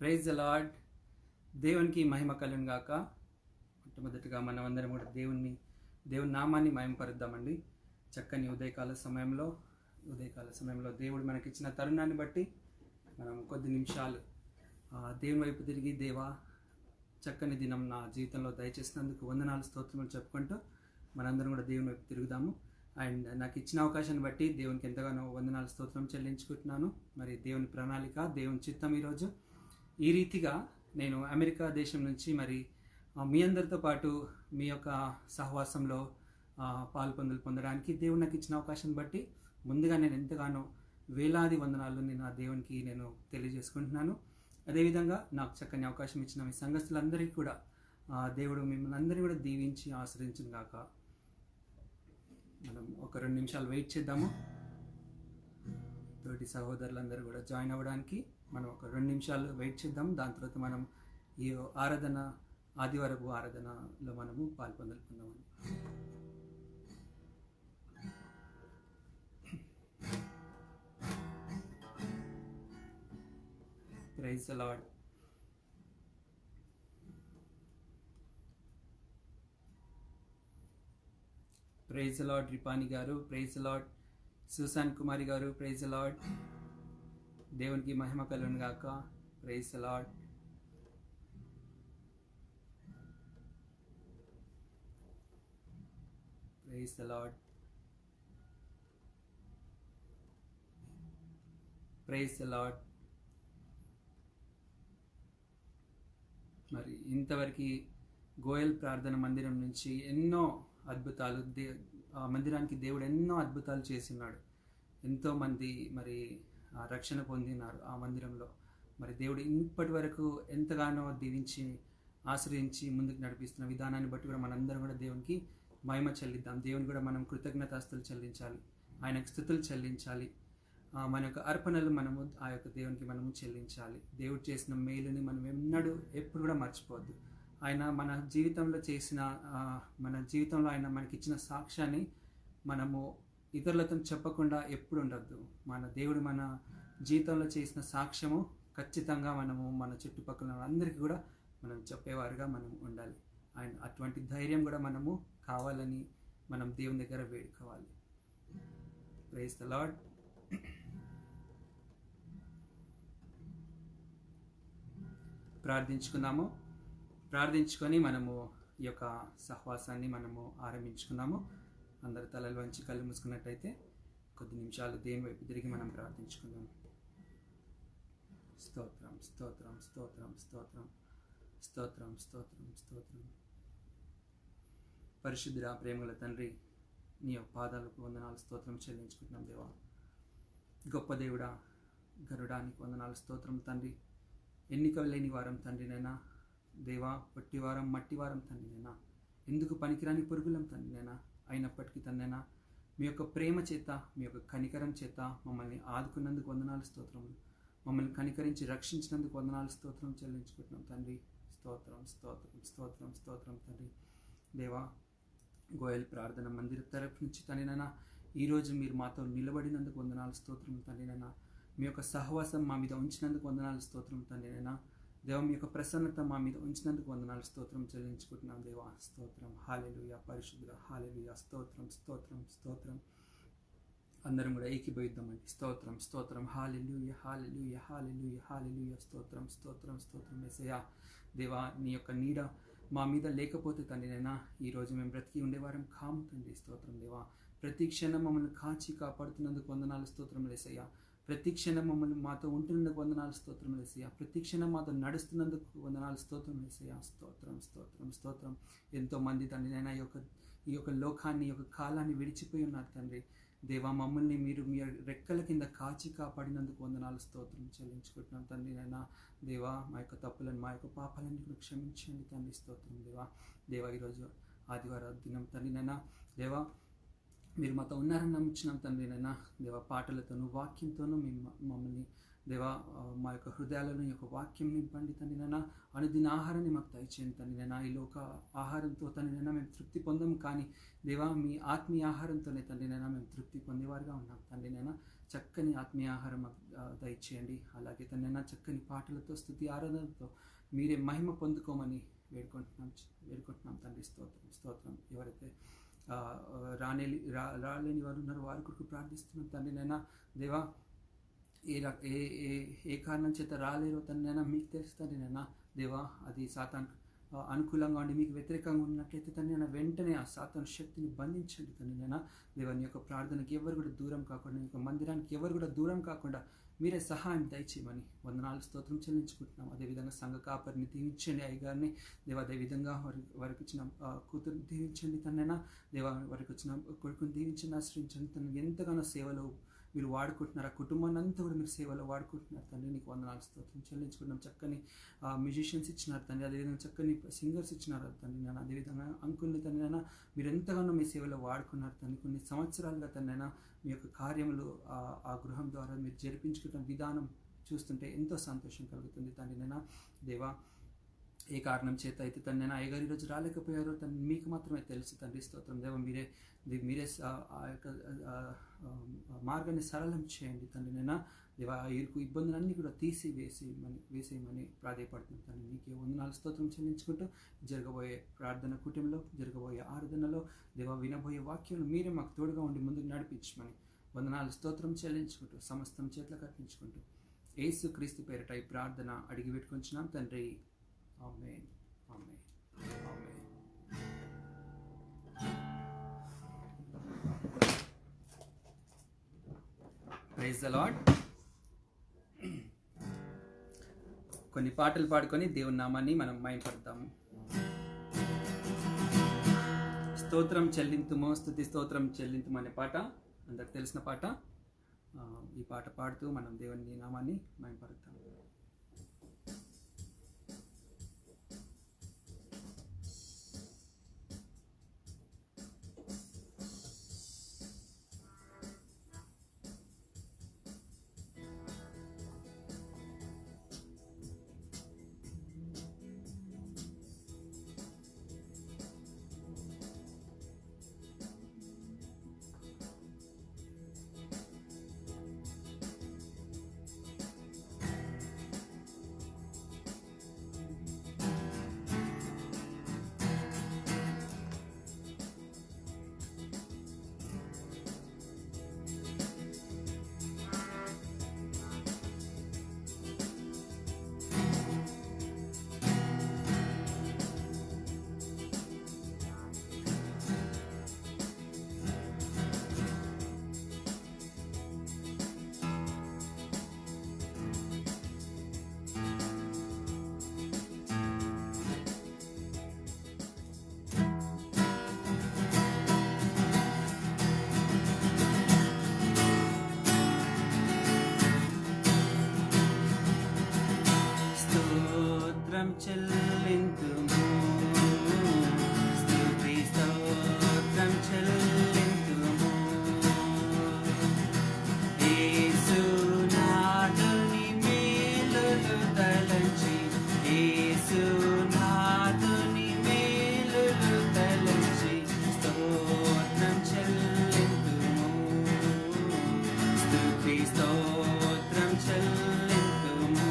Praise the Lord. దేవునికి మహిమ కలుగును గాక. మొట్టమొదటిగా మనమందరం కూడా దేవుని నామాన్ని మహిమపరుద్దామండి. చక్కని ఉదయకాల సమయంలో దేవుడు మనకిచ్చిన తరుణాన్ని బట్టి మనం కొద్ది నిమిషాలు దేవుని వైపు తిరిగి, దేవా చక్కని దినం నా జీవితంలో దయచేసినందుకు వందనాలు స్తోత్రములు చెప్పుకుంటూ మనందరం కూడా దేవుని వైపు తిరుగుదాము. అండ్ నాకు ఇచ్చిన అవకాశాన్ని బట్టి దేవునికి ఎంతగానో వందనాలు స్తోత్రం చెల్లించుకుంటున్నాను. మరి దేవుని ప్రణాళిక, దేవుని చిత్తం ఈరోజు ఈ రీతిగా నేను అమెరికా దేశం నుంచి మరి మీ అందరితో పాటు మీ యొక్క సహవాసంలో పొందడానికి దేవుడు నాకు ఇచ్చిన అవకాశాన్ని బట్టి ముందుగా నేను ఎంతగానో వేలాది వందనాలు నేను ఆ దేవునికి నేను తెలియజేసుకుంటున్నాను. అదేవిధంగా నాకు చక్కని అవకాశం ఇచ్చిన మీ సంఘస్థులందరికీ కూడా దేవుడు మిమ్మల్ని అందరినీ కూడా దీవించి ఆశ్రయించును గాక. మనం ఒక 2 నిమిషాలు వెయిట్ చేద్దాము. తోటి సహోదరులందరూ కూడా జాయిన్ అవ్వడానికి మనం ఒక 2 నిమిషాలు వెయిట్ చేద్దాం. దాని తర్వాత మనం ఈ ఆదివారపు ఆరాధనలో మనము పాల్పొందామని. Praise the Lord. Praise the Lord Ripani గారు, praise the Lord Sushant Kumari గారు, ప్రైజ్ ద లార్డ్. దేవునికి మహిమ కలుగును గాక. Praise the Lord. Praise the Lord. Praise the Lord. మరి ఇంతవరకు గోయల్ ప్రార్థన మందిరం నుంచి ఎన్నో అద్భుతాలు, మందిరానికి దేవుడు ఎన్నో అద్భుతాలు చేస్తున్నాడు. ఎంతోమంది మరి రక్షణ పొందినారు ఆ మందిరంలో. మరి దేవుడు ఇప్పటి వరకు ఎంతగానో దీవించి ఆశ్రయించి ముందుకు నడిపిస్తున్న విధానాన్ని బట్టి కూడా మనందరం కూడా దేవునికి మహిమ చెల్లిద్దాం. దేవుని కూడా మనం కృతజ్ఞతాస్తులు చెల్లించాలి, ఆయనకు స్తుతులు చెల్లించాలి. మన యొక్క అర్పణలు మనము ఆ యొక్క దేవునికి మనము చెల్లించాలి. దేవుడు చేసిన మేలుని మనం ఎప్పుడు కూడా మర్చిపోవద్దు. ఆయన మన జీవితంలో ఆయన మనకిచ్చిన సాక్ష్యాన్ని మనము ఇతరులతో చెప్పకుండా ఎప్పుడు ఉండద్దు. మన దేవుడు మన జీవితంలో చేసిన సాక్ష్యము ఖచ్చితంగా మనము మన చుట్టుపక్కల అందరికీ కూడా మనం చెప్పేవారుగా మనం ఉండాలి. ఆయన అటువంటి ధైర్యం కూడా మనము కావాలని మనం దేవుని దగ్గర వేడుకోవాలి. Praise the Lord. ప్రార్థించుకొని మనము ఈ యొక్క సహవాసాన్ని మనము ఆరంభించుకున్నాము. అందరు తలలు వంచి కళ్ళు మూసుకున్నట్టయితే కొద్ది నిమిషాలు దేవుని వైపు తిరిగి మనం ప్రార్థించుకుందాం. స్తోత్రం స్తోత్రం స్తోత్రం స్తోత్రం స్తోత్రం స్తోత్రం స్తోత్రం. పరిశుద్ధుడా, ప్రేమగల తండ్రి, నీ యొక్క పాదాలకు వందనాలు స్తోత్రం చెల్లించుకుంటున్నాం దేవా. గొప్ప దేవుడా, గరుడానికి వందనాలు స్తోత్రం తండ్రి. ఎన్నిక లేని వారం తండ్రినైనా దేవా, పొట్టివారం మట్టివారం తండ్రినైనా, ఎందుకు పనికిరాని పురుగులం తండ్రినైనా, అయినప్పటికీ తండ్రినైనా మీ యొక్క ప్రేమ చేత, మీ యొక్క కనికరం చేత మమ్మల్ని ఆదుకున్నందుకు వందనాలు స్తోత్రములు. మమ్మల్ని కనికరించి రక్షించినందుకు వందనాలు స్తోత్రం చెల్లించుకుంటున్నాం తండ్రి. స్తోత్రం స్తోత్రం స్తోత్రం స్తోత్రం తండ్రి. దేవా, గోయల్ ప్రార్థన మందిర తరపు నుంచి తండ్రినైనా ఈరోజు మీరు మాతో నిలబడినందుకు వందనాలు స్తోత్రం తండ్రినైనా. మీ యొక్క సహవాసం మా మీద ఉంచినందుకు వందనాలు స్తోత్రం తండ్రినైనా. దేవ, మీ యొక్క ప్రసన్నత మా మీద ఉంచినందుకు వందనాలు స్తోత్రం చెల్లించుకుంటున్నాం దేవా. స్తోత్రం. హల్లెలూయా. పరిశుద్ధుడా, హల్లెలూయా. స్తోత్రం స్తోత్రం స్తోత్రం. అందరం కూడా ఏకీభవిద్దామండి. స్తోత్రం స్తోత్రం. హల్లెలూయా హల్లెలూయా హల్లెలూయా హల్లెలూయా. స్తోత్రం స్తోత్రం స్తోత్రం. యేసయ్యా దేవా, నీ యొక్క నీడ మా మీద లేకపోతే తండ్రినైనా ఈరోజు మేము బ్రతికి ఉండేవారం కాము తండ్రి. స్తోత్రం దేవా. ప్రతి క్షణం మమ్మల్ని కాచి కాపాడుతున్నందుకు వందనాలు స్తోత్రం యేసయ్యా. ప్రతి క్షణం మమ్మల్ని మాతో ఉంటున్నందుకు వందనాలు స్తోత్రం యేసయ్యా. ప్రతి క్షణం మాతో నడుస్తున్నందుకు వందనాలు స్తోత్రం యేసయ్యా. స్తోత్రం స్తోత్రం స్తోత్రం. ఎంతోమంది తండ్రినైనా ఈ యొక్క లోకాన్ని, ఈ యొక్క కాలాన్ని విడిచిపోయి ఉన్నారు తండ్రి. దేవా, మమ్మల్ని మీరు మీ రెక్కల కింద కాచి కాపాడినందుకు వందనాలు స్తోత్రం చెల్లించుకుంటున్నాం తండ్రినైనా. దేవా, మా యొక్క తప్పులను, మా యొక్క పాపాలన్నీ కూడా క్షమించండి తండ్రి. స్తోత్రం దేవా. ఈరోజు ఆదివారం దినం తండ్రినైనా దేవా, మీరు మాతో ఉన్నారని నమ్మించినాం తండ్రినైనా. దేవా, పాటలతోనూ వాక్యంతోనూ మమ్మల్ని దేవా, మా యొక్క హృదయాలను ఈ యొక్క వాక్యం నింపండి తండ్రినైనా. అనుదిన ఆహారాన్ని మాకు దయచేయండి తండ్రినైనా. ఈ లోక ఆహారంతో తండ్రినైనా మేము తృప్తి పొందము, కానీ దేవా మీ ఆత్మీయ ఆహారంతోనే తండ్రినైనా మేము తృప్తి పొందేవారుగా ఉన్నాం తండ్రినైనా. చక్కని ఆత్మీయ ఆహారం దయచేయండి. అలాగే తండ్రి చక్కని పాటలతో స్తుతి ఆరాధనతో మీరే మహిమ పొందుకోమని వేడుకుంటున్నాం తండ్రి. స్తోత్రం. ఎవరైతే రాలేని వారు ఉన్నారు వారి కొరకు ప్రార్థిస్తున్నాం తండ్రి. దేవా ఏ కారణం చేత రాలేరో తండ్రి మీకు తెలుసు తండ్రి. దేవా అది సాతాన్ అనుకూలంగా ఉండి మీకు వ్యతిరేకంగా ఉన్నట్లయితే తండ్రి వెంటనే ఆ సాతాను శక్తిని బంధించండి తండ్రి. దేవాని యొక్క ప్రార్థనకి ఎవరు కూడా దూరం కాకుండా, నీ యొక్క మందిరానికి ఎవరు కూడా దూరం కాకుండా మీరే సహాయం దయచేయమని వందనాలు స్తోత్రం చెల్లించుకుంటున్నాం. అదేవిధంగా సంఘ కాపరిని దీవించండి, అయ్యగారిని దేవా. అదేవిధంగా వారికి వచ్చిన కూతురుని దీవించండి తండ్రి. దేవా వారికి వచ్చిన కొడుకుని దీవించండి, ఆశ్రయించండి తండ్రి. ఎంతగానో సేవలో మీరు వాడుకుంటున్నారు, ఆ కుటుంబాన్ని అంతా కూడా మీరు సేవలో వాడుకుంటున్నారు తండ్రి. నీకు వందనాలు స్తోత్రం చెల్లించుకుంటున్నాం. చక్కని మ్యూజిషియన్స్ ఇచ్చినారు తండ్రి, అదేవిధంగా చక్కని సింగర్స్ ఇచ్చినారు తండ్రి. అదేవిధంగా అంకుల్ని తండ్రి మీరు ఎంతగానో మీ సేవలో వాడుకున్నారు తండ్రి. కొన్ని సంవత్సరాలుగా తండ్రి మీ యొక్క కార్యములు ఆ గృహం ద్వారా మీరు జరిపించుకుంటున్న విధానం చూస్తుంటే ఎంతో సంతోషం కలుగుతుంది తండ్రి. దేవా ఏ కారణం చేత అయితే తండ్రి అయ్యగారు ఈరోజు రాలేకపోయారో తండ్రి మీకు మాత్రమే తెలుసు తండ్రి. స్తోత్రం దేవ. మీరే ఆ యొక్క మార్గాన్ని సరళం చేయండి తండ్రి. దేవా ఇరుకు ఇబ్బందులన్నీ కూడా వేసేయమని ప్రాధాయపడుతుంది తండ్రి. మీకే వందనాలు స్తోత్రం చెల్లించుకుంటూ జరగబోయే ప్రార్థన కుటుంబంలో జరగబోయే ఆరాధనలో దేవా వినబోయే వాక్యం మీరే మాకు తోడుగా ఉండి ముందుకు నడిపించమని వందనాలు స్తోత్రం చెల్లించుకుంటూ సమస్తం చేతులకు అర్పించుకుంటూ యేసు క్రీస్తు పేరిట ఈ ప్రార్థన అడిగి పెట్టుకుంటున్నాం తండ్రి. ఆమేన్. ఆమేన్. ఆమేన్. Praise the Lord. కొన్ని పాటలు పాడుకొని దేవుని నామాన్ని మనం మహిమపడతాము. స్తోత్రం చెల్లింతుమో, స్తుతి స్తోత్రం చెల్లింతుము అనే పాట అందరికి తెలిసిన పాట. ఈ పాట పాడుతూ మనం దేవుని నామాన్ని మహిమపడతాము. చెల్లింతుము, స్తుతి స్తోత్రం చెల్లింతుము. యేసునాథుని మేలులు తలంచి, యేసునాథుని మేలులు తలంచి స్తోత్రం చెల్లింతుము, స్తుతి స్తోత్రం చెల్లింతుము.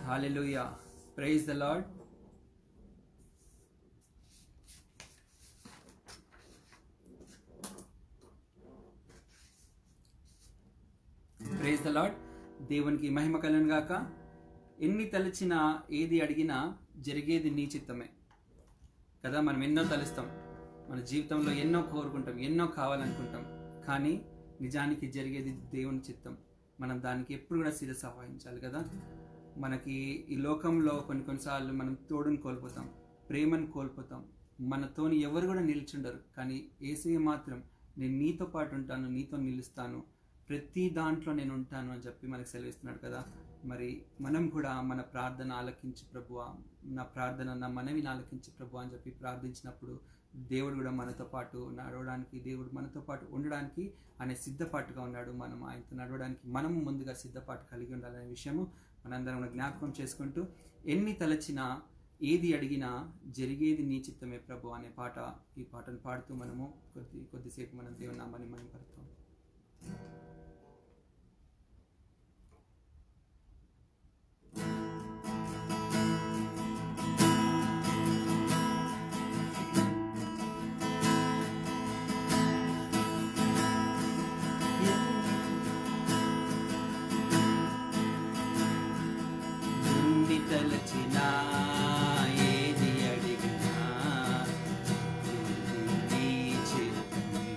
హల్లెలూయా. Praise the Lord. Praise the Lord. దేవునికి మహిమ కలుగును గాక. ఎన్ని తలచినా ఏది అడిగినా జరిగేది నీ చిత్తమే కదా. మనం ఎన్నో తలుస్తాం, మన జీవితంలో ఎన్నో కోరుకుంటాం, ఎన్నో కావాలనుకుంటాం, కానీ నిజానికి జరిగేది దేవుని చిత్తం. మనం దానికి ఎప్పుడు కూడా శిరస్సు వహించాలి కదా. మనకి ఈ లోకంలో కొన్నిసార్లు మనం తోడుని కోల్పోతాం, ప్రేమను కోల్పోతాం, మనతోని ఎవరు కూడా నిల్చుండరు. కానీ యేసయ్య మాత్రం నేను నీతో పాటు ఉంటాను, నీతో నిలుస్తాను, ప్రతి దాంట్లో నేను ఉంటాను అని చెప్పి మనకు సెలవిస్తున్నాడు కదా. మరి మనం కూడా మన ప్రార్థన ఆలకించి ప్రభువా, నా ప్రార్థన నా మనవిని ఆలకించి ప్రభువా అని చెప్పి ప్రార్థించినప్పుడు దేవుడు కూడా మనతో పాటు నడవడానికి, దేవుడు మనతో పాటు ఉండడానికి ఆయన సిద్ధపాటుగా ఉన్నాడు. మనం ఆయనతో నడవడానికి మనం ముందుగా సిద్ధపాటు కలిగి ఉండాలనే విషయము మనందరం జ్ఞాపకం చేసుకుంటూ, ఎన్ని తలచినా ఏది అడిగినా జరిగేది నీ చిత్తమే ప్రభు అనే పాట, ఈ పాటను పాడుతూ మనము కొద్దిసేపు మనం దేవుని నామాన్ని మహిమపరుస్తాం. తలచినా ఏది అడిగినా నీ చిత్తమే,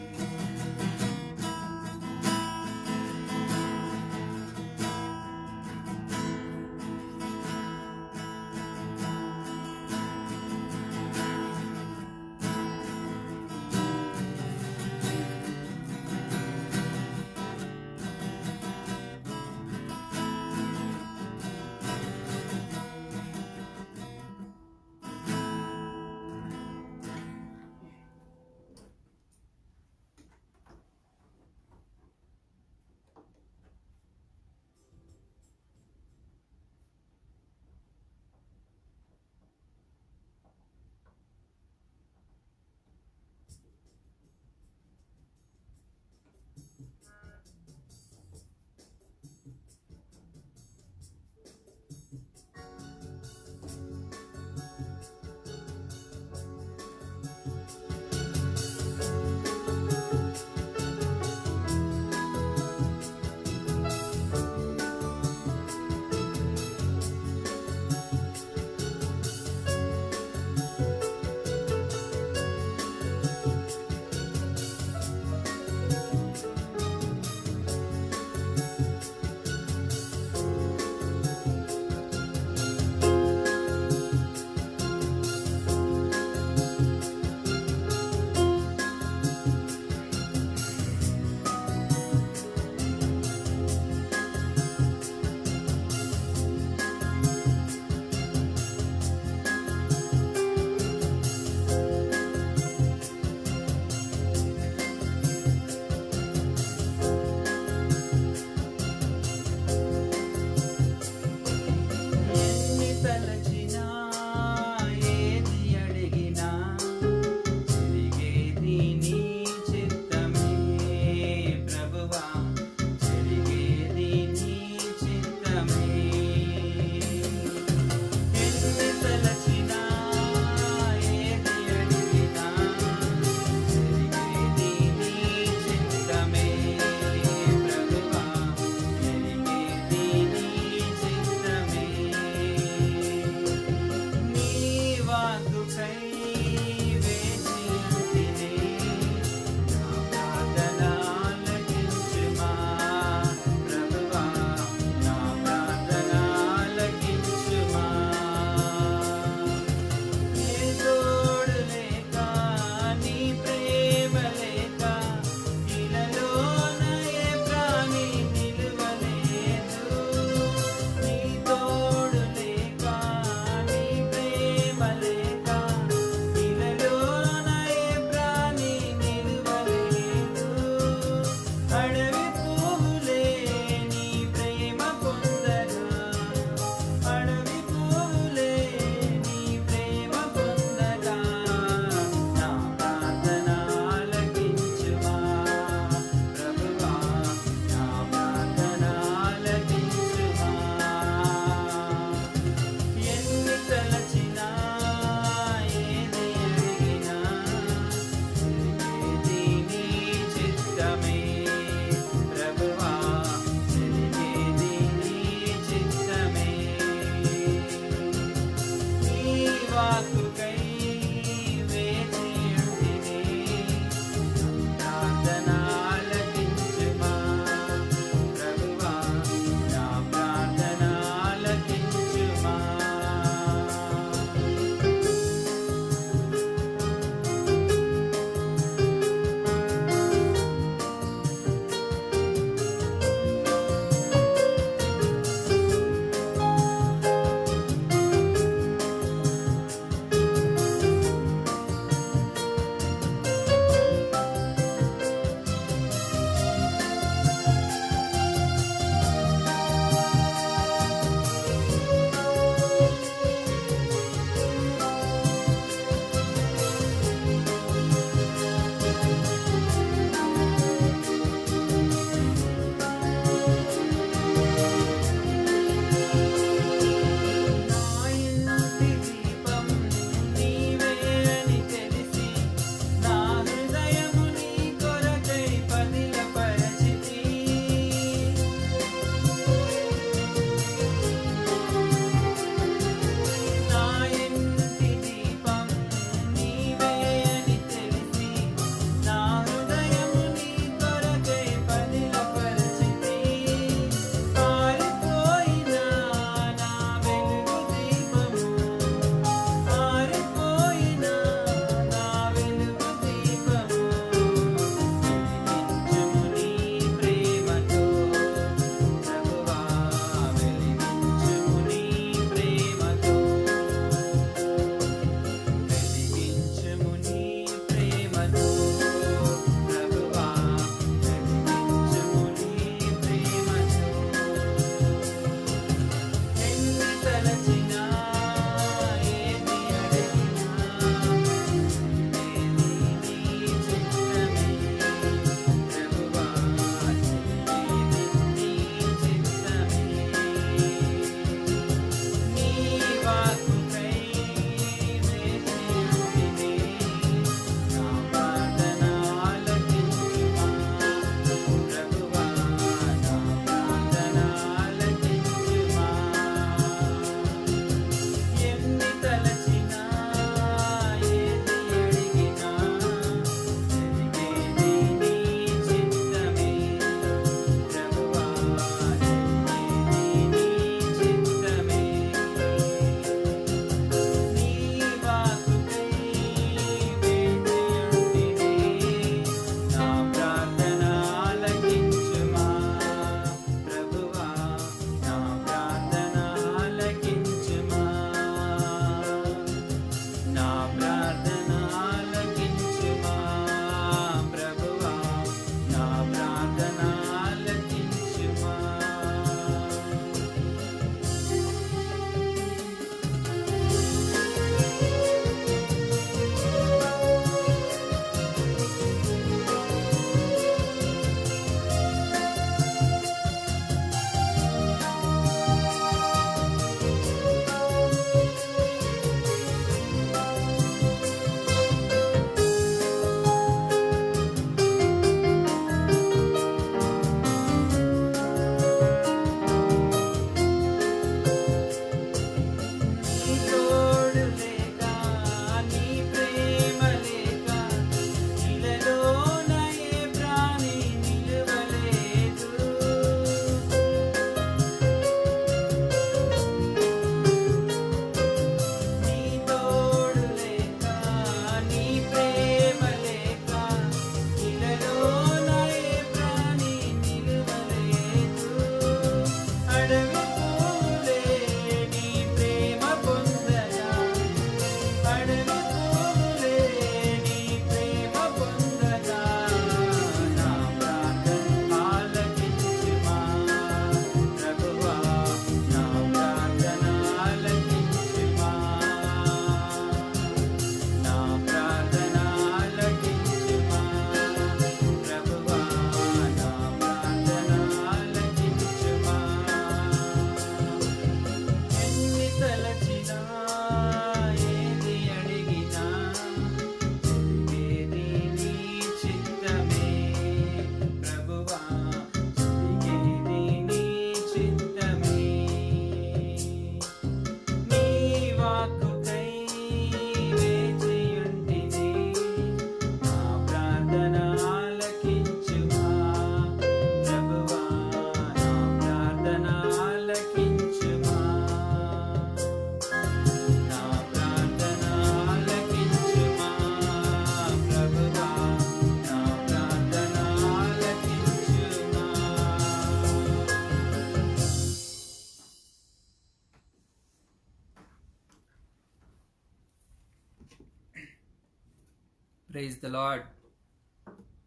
ప్రైజ్ ద లార్డ్.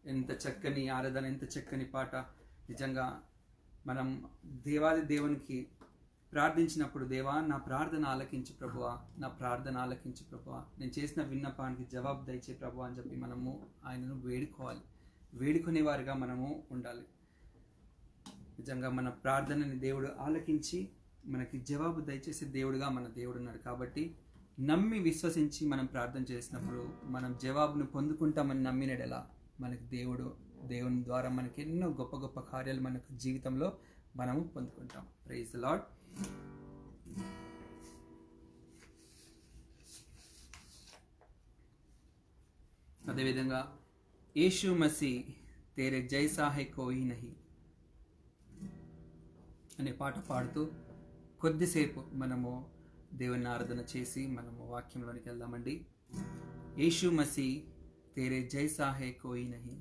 ఎంత చక్కని ఆరాధన, ఎంత చక్కని పాట. నిజంగా మనం దేవాది దేవునికి ప్రార్థించినప్పుడు, దేవా నా ప్రార్థన ఆలకించు ప్రభువా, నా ప్రార్థన ఆలకించు ప్రభువా, నేను చేసిన విన్నపానికి జవాబు దయచే ప్రభువా అని చెప్పి మనము ఆయనను వేడుకోవాలి. వేడుకునే వారిగా మనము ఉండాలి. నిజంగా మన ప్రార్థనని దేవుడు ఆలకించి మనకి జవాబు దయచేసే దేవుడుగా మన దేవుడు ఉన్నాడు. కాబట్టి నమ్మి విశ్వసించి మనం ప్రార్థన చేసినప్పుడు మనం జవాబును పొందుకుంటామని నమ్మినడెలా మనకి దేవుని ద్వారా మనకి ఎన్నో గొప్ప గొప్ప కార్యాలు మనకు జీవితంలో మనము పొందుకుంటాం. Praise the Lord. అదేవిధంగా యేసు మసీ తేరే జైసా హై కోయి నహీ అనే పాట పాడుతూ కొద్దిసేపు మనము దేవుని ఆరాధన చేసి మనము వాక్యంలోనికి వెళ్దామండి. యేసు మసీ तेरे जैसा है कोई नहीं.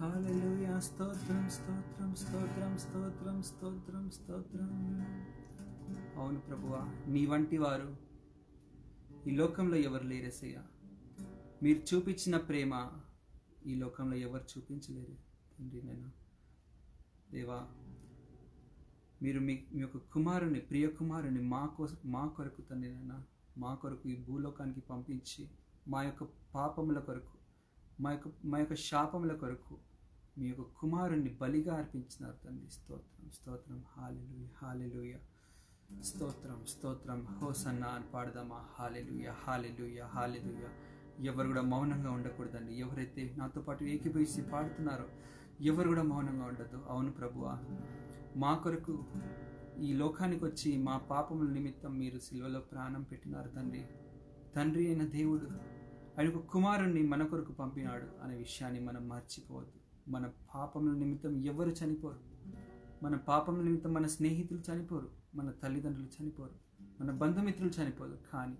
హల్లెలూయా. స్తోత్రం స్తోత్రం స్తోత్రం స్తోత్రం స్తోత్రం స్తోత్రం. అవును ప్రభువా, నీ వంటి వారు ఈ లోకంలో ఎవరు లేరేసయ్యా. మీరు చూపించిన ప్రేమ ఈ లోకంలో ఎవరు చూపించలేరు తండ్రి. నేను దేవా, మీరు మీ యొక్క కుమారుని, ప్రియ కుమారుని మా కొరకు తండ్రి నాయన, మా కొరకు ఈ భూలోకానికి పంపించి మా యొక్క పాపముల కొరకు, మా యొక్క శాపముల కొరకు మీ యొక్క కుమారుణ్ణి బలిగా అర్పించినారు తండ్రి. స్తోత్రం స్తోత్రం. హల్లెలూయా హల్లెలూయా. స్తోత్రం స్తోత్రం. హోసన్నా అని పాడదామా? హల్లెలూయా హల్లెలూయా హల్లెలూయా. ఎవరు కూడా మౌనంగా ఉండకూడదండి. ఎవరైతే నాతో పాటు ఏకీభవించి పాడుతున్నారో ఎవరు కూడా మౌనంగా ఉండద్దు. అవును ప్రభువా, మా కొరకు ఈ లోకానికి వచ్చి మా పాపముల నిమిత్తం మీరు సిలువలో ప్రాణం పెట్టినారు తండ్రి. తండ్రి అయిన దేవుడు ఆయనకు కుమారుణ్ణి మన కొరకు పంపినాడు అనే విషయాన్ని మనం మర్చిపోవద్దు. మన పాపముల నిమిత్తం ఎవరు చనిపోరు. మన పాపముల నిమిత్తం మన స్నేహితులు చనిపోరు, మన తల్లిదండ్రులు చనిపోరు, మన బంధుమిత్రులు చనిపోరు. కానీ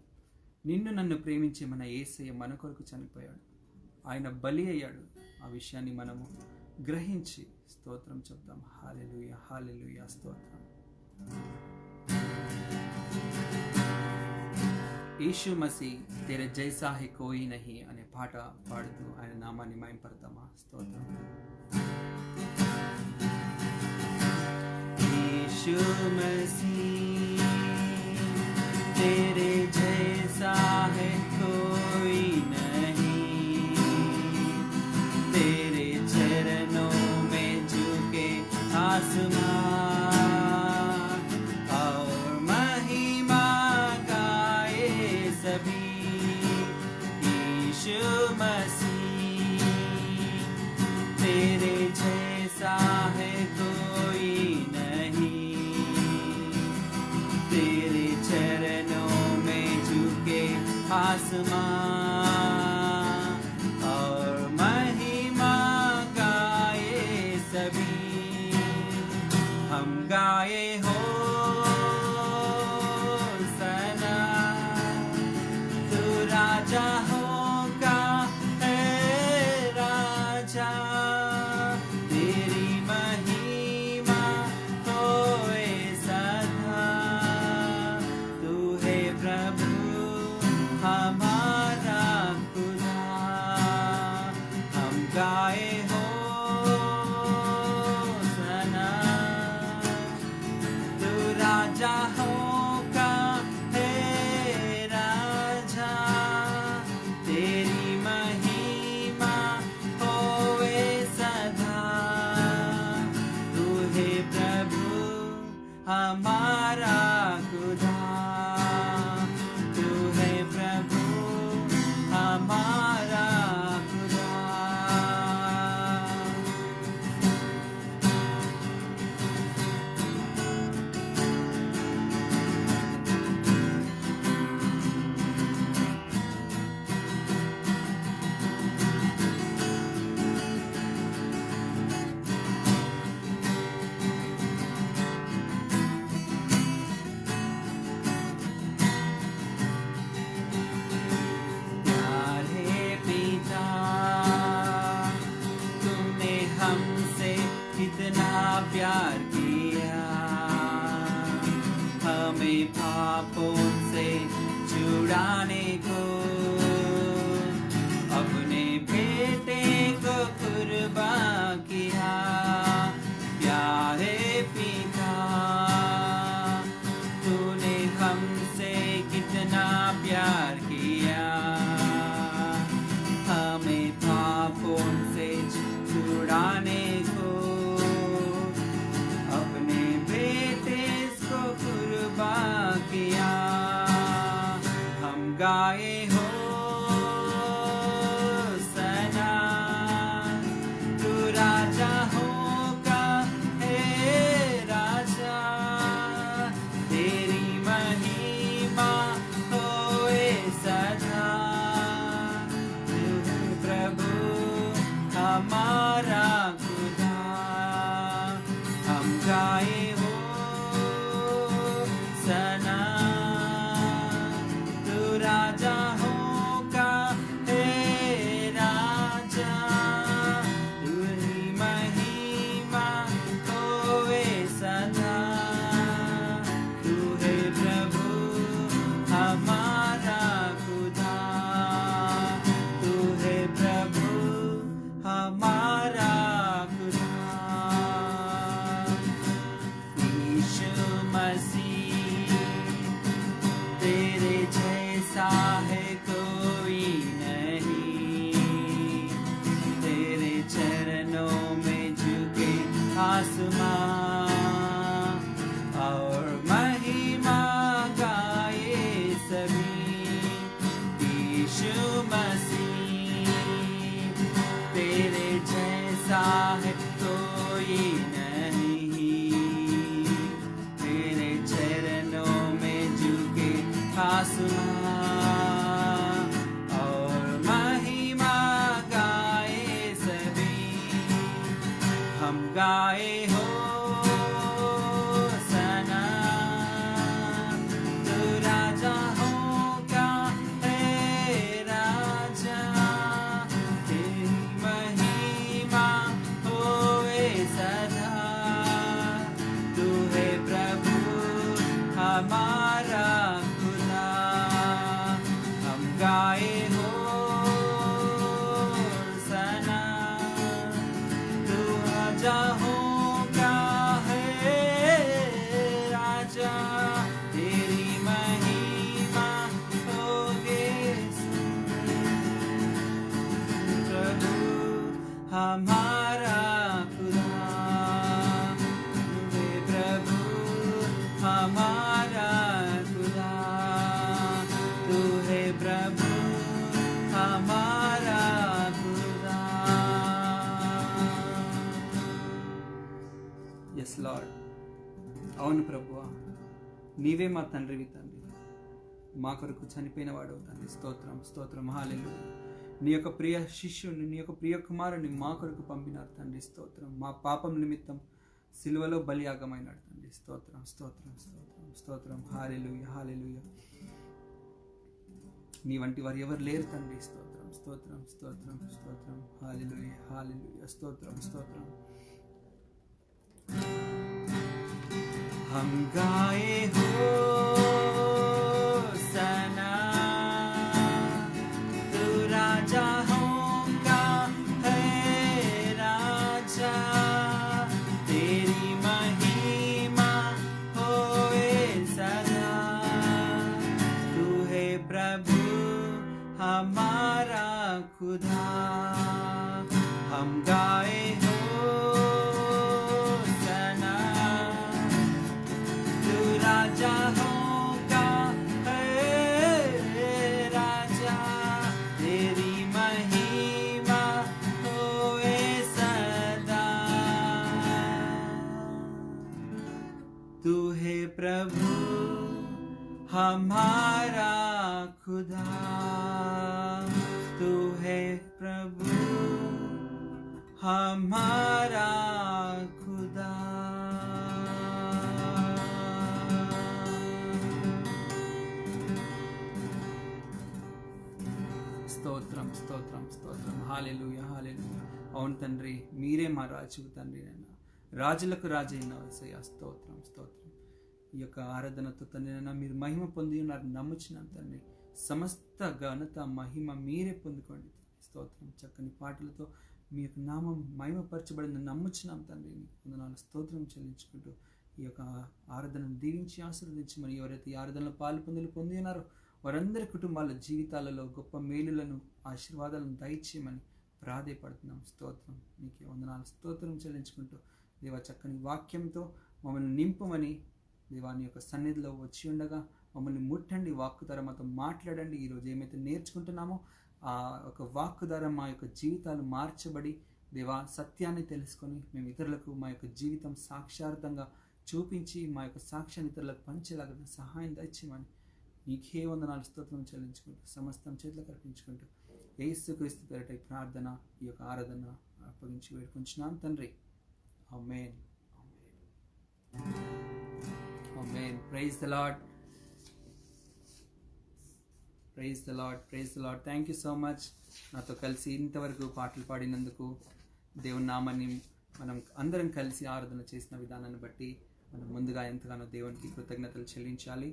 నిన్ను నన్ను ప్రేమించే మన యేసయ్య మన కొరకు చనిపోయాడు. ఆయన బలి అయ్యాడు. ఆ విషయాన్ని మనము గ్రహించి స్తోత్రం చెప్తాం. హల్లెలూయా హల్లెలూయా. స్తోత్రం. యేసు మసీ तेरे जैसा है कोई नहीं అనే పాట పాడుతూ ఆయన నామాన్ని మహిమపడతామా? స్తోత్రం. యేసు మసీ तेरे जैसा है कोई नहीं, तेरे चरणों में झुके आसमां तेरे जैसा है कोई नहीं, तेरे चरणों में झुके आसमां और महिमा गाए सभी. हम गाए हो सना, तू राजा हो हमारा खुदा, तू है प्रभु हमारा खुदा, तू है प्रभु हमारा खुदा. Yes Lord. అవును ప్రభువా, నీవే మా తండ్రివి తండ్రి, మా కొరకు చనిపోయిన వాడవు తండ్రి. స్తోత్రం స్తోత్రం, హల్లెలూయా. నీ యొక్క ప్రియ శిష్యుని, నీ యొక్క ప్రియ కుమారుని మా కొరకు పంపినారు తండ్రి. స్తోత్రం. మా పాపం నిమిత్తం సిలువలో బలియాగమైనాడు తండ్రి. స్తోత్రం స్తోత్రం స్తోత్రం స్తోత్రం, హల్లెలూయా హల్లెలూయా. నీ వంటి వారు ఎవరు లేరు తండ్రి. స్తోత్రం స్తోత్రం స్తోత్రం స్తోత్రం, హల్లెలూయా హల్లెలూయా. స్తోత్రం స్తోత్రం. हम गाए होसना, तू राजा होगा है राजा, तेरी महिमा होए सदा, तू है प्रभु हमारा खुदा. हम गाए राजा होगा है राजा, तेरी महिमा होए सदा, तू है प्रभु हमारा खुदा, तू है प्रभु हमारा खुदा. స్తోత్రం స్తోత్రం స్తోత్రం, హల్లెలూయా హల్లెలూయా. అవును తండ్రి, మీరే మా రాజు తండ్రి, నైనా రాజులకు రాజు అయిన యేసయ్యా. స్తోత్రం స్తోత్రం. ఈ యొక్క ఆరాధనతో తండ్రి నైనా మీరు మహిమ పొంది ఉన్నారు నమ్ముచున్నాం తండ్రి. సమస్త ఘనత మహిమ మీరే పొందుకోండి. స్తోత్రం. చక్కని పాటలతో మీ యొక్క నామం మహిమపరచబడిందని నమ్ముచున్నాం తండ్రి. వందనాలు స్తోత్రం చెల్లించుకుంటూ ఈ యొక్క ఆరాధనను దీవించి ఆశీర్వదించి, మరి ఎవరైతే ఈ ఆరాధనలో పొంది ఉన్నారో వారందరి కుటుంబాల జీవితాలలో గొప్ప మేలులను ఆశీర్వాదాలను దయచేయమని ప్రాధేయపడుతున్నాం. స్తోత్రం. నీకే వందనాలు స్తోత్రం చెల్లించుకుంటూ దేవా చక్కని వాక్యంతో మమ్మల్ని నింపమని దేవాని యొక్క సన్నిధిలో వచ్చి ఉండగా మమ్మల్ని ముట్టండి, వాక్కు ద్వారా మాతో మాట్లాడండి. ఈరోజు ఏమైతే నేర్చుకుంటున్నామో ఆ ఒక వాక్కు ద్వారా మా యొక్క జీవితాలు మార్చబడి దేవా సత్యాన్ని తెలుసుకొని మేము ఇతరులకు మా యొక్క జీవితం సాక్షార్థంగా చూపించి మా యొక్క సాక్ష్యాన్ని ఇతరులకు పంచేలాగా సహాయం దయచేయమని నీకే వందనాలు స్తోత్రం చెల్లించుకుంటూ సమస్తం చేతులకు అర్పించుకుంటూ యేసుక్రీస్తు పేరిట ప్రార్థన ఈ యొక్క ఆరాధన అప్పగించి వేడుకుంటున్నాం తండ్రి. ఆమేన్ ఆమేన్. Praise the Lord, praise the Lord, praise the Lord. Thank you so much నాతో కలిసి ఇంతవరకు పాటలు పాడినందుకు. దేవుని నామాన్ని మనం అందరం కలిసి ఆరాధన చేసిన విధానాన్ని బట్టి మనం ముందుగా ఎంతగానో దేవునికి కృతజ్ఞతలు చెల్లించాలి.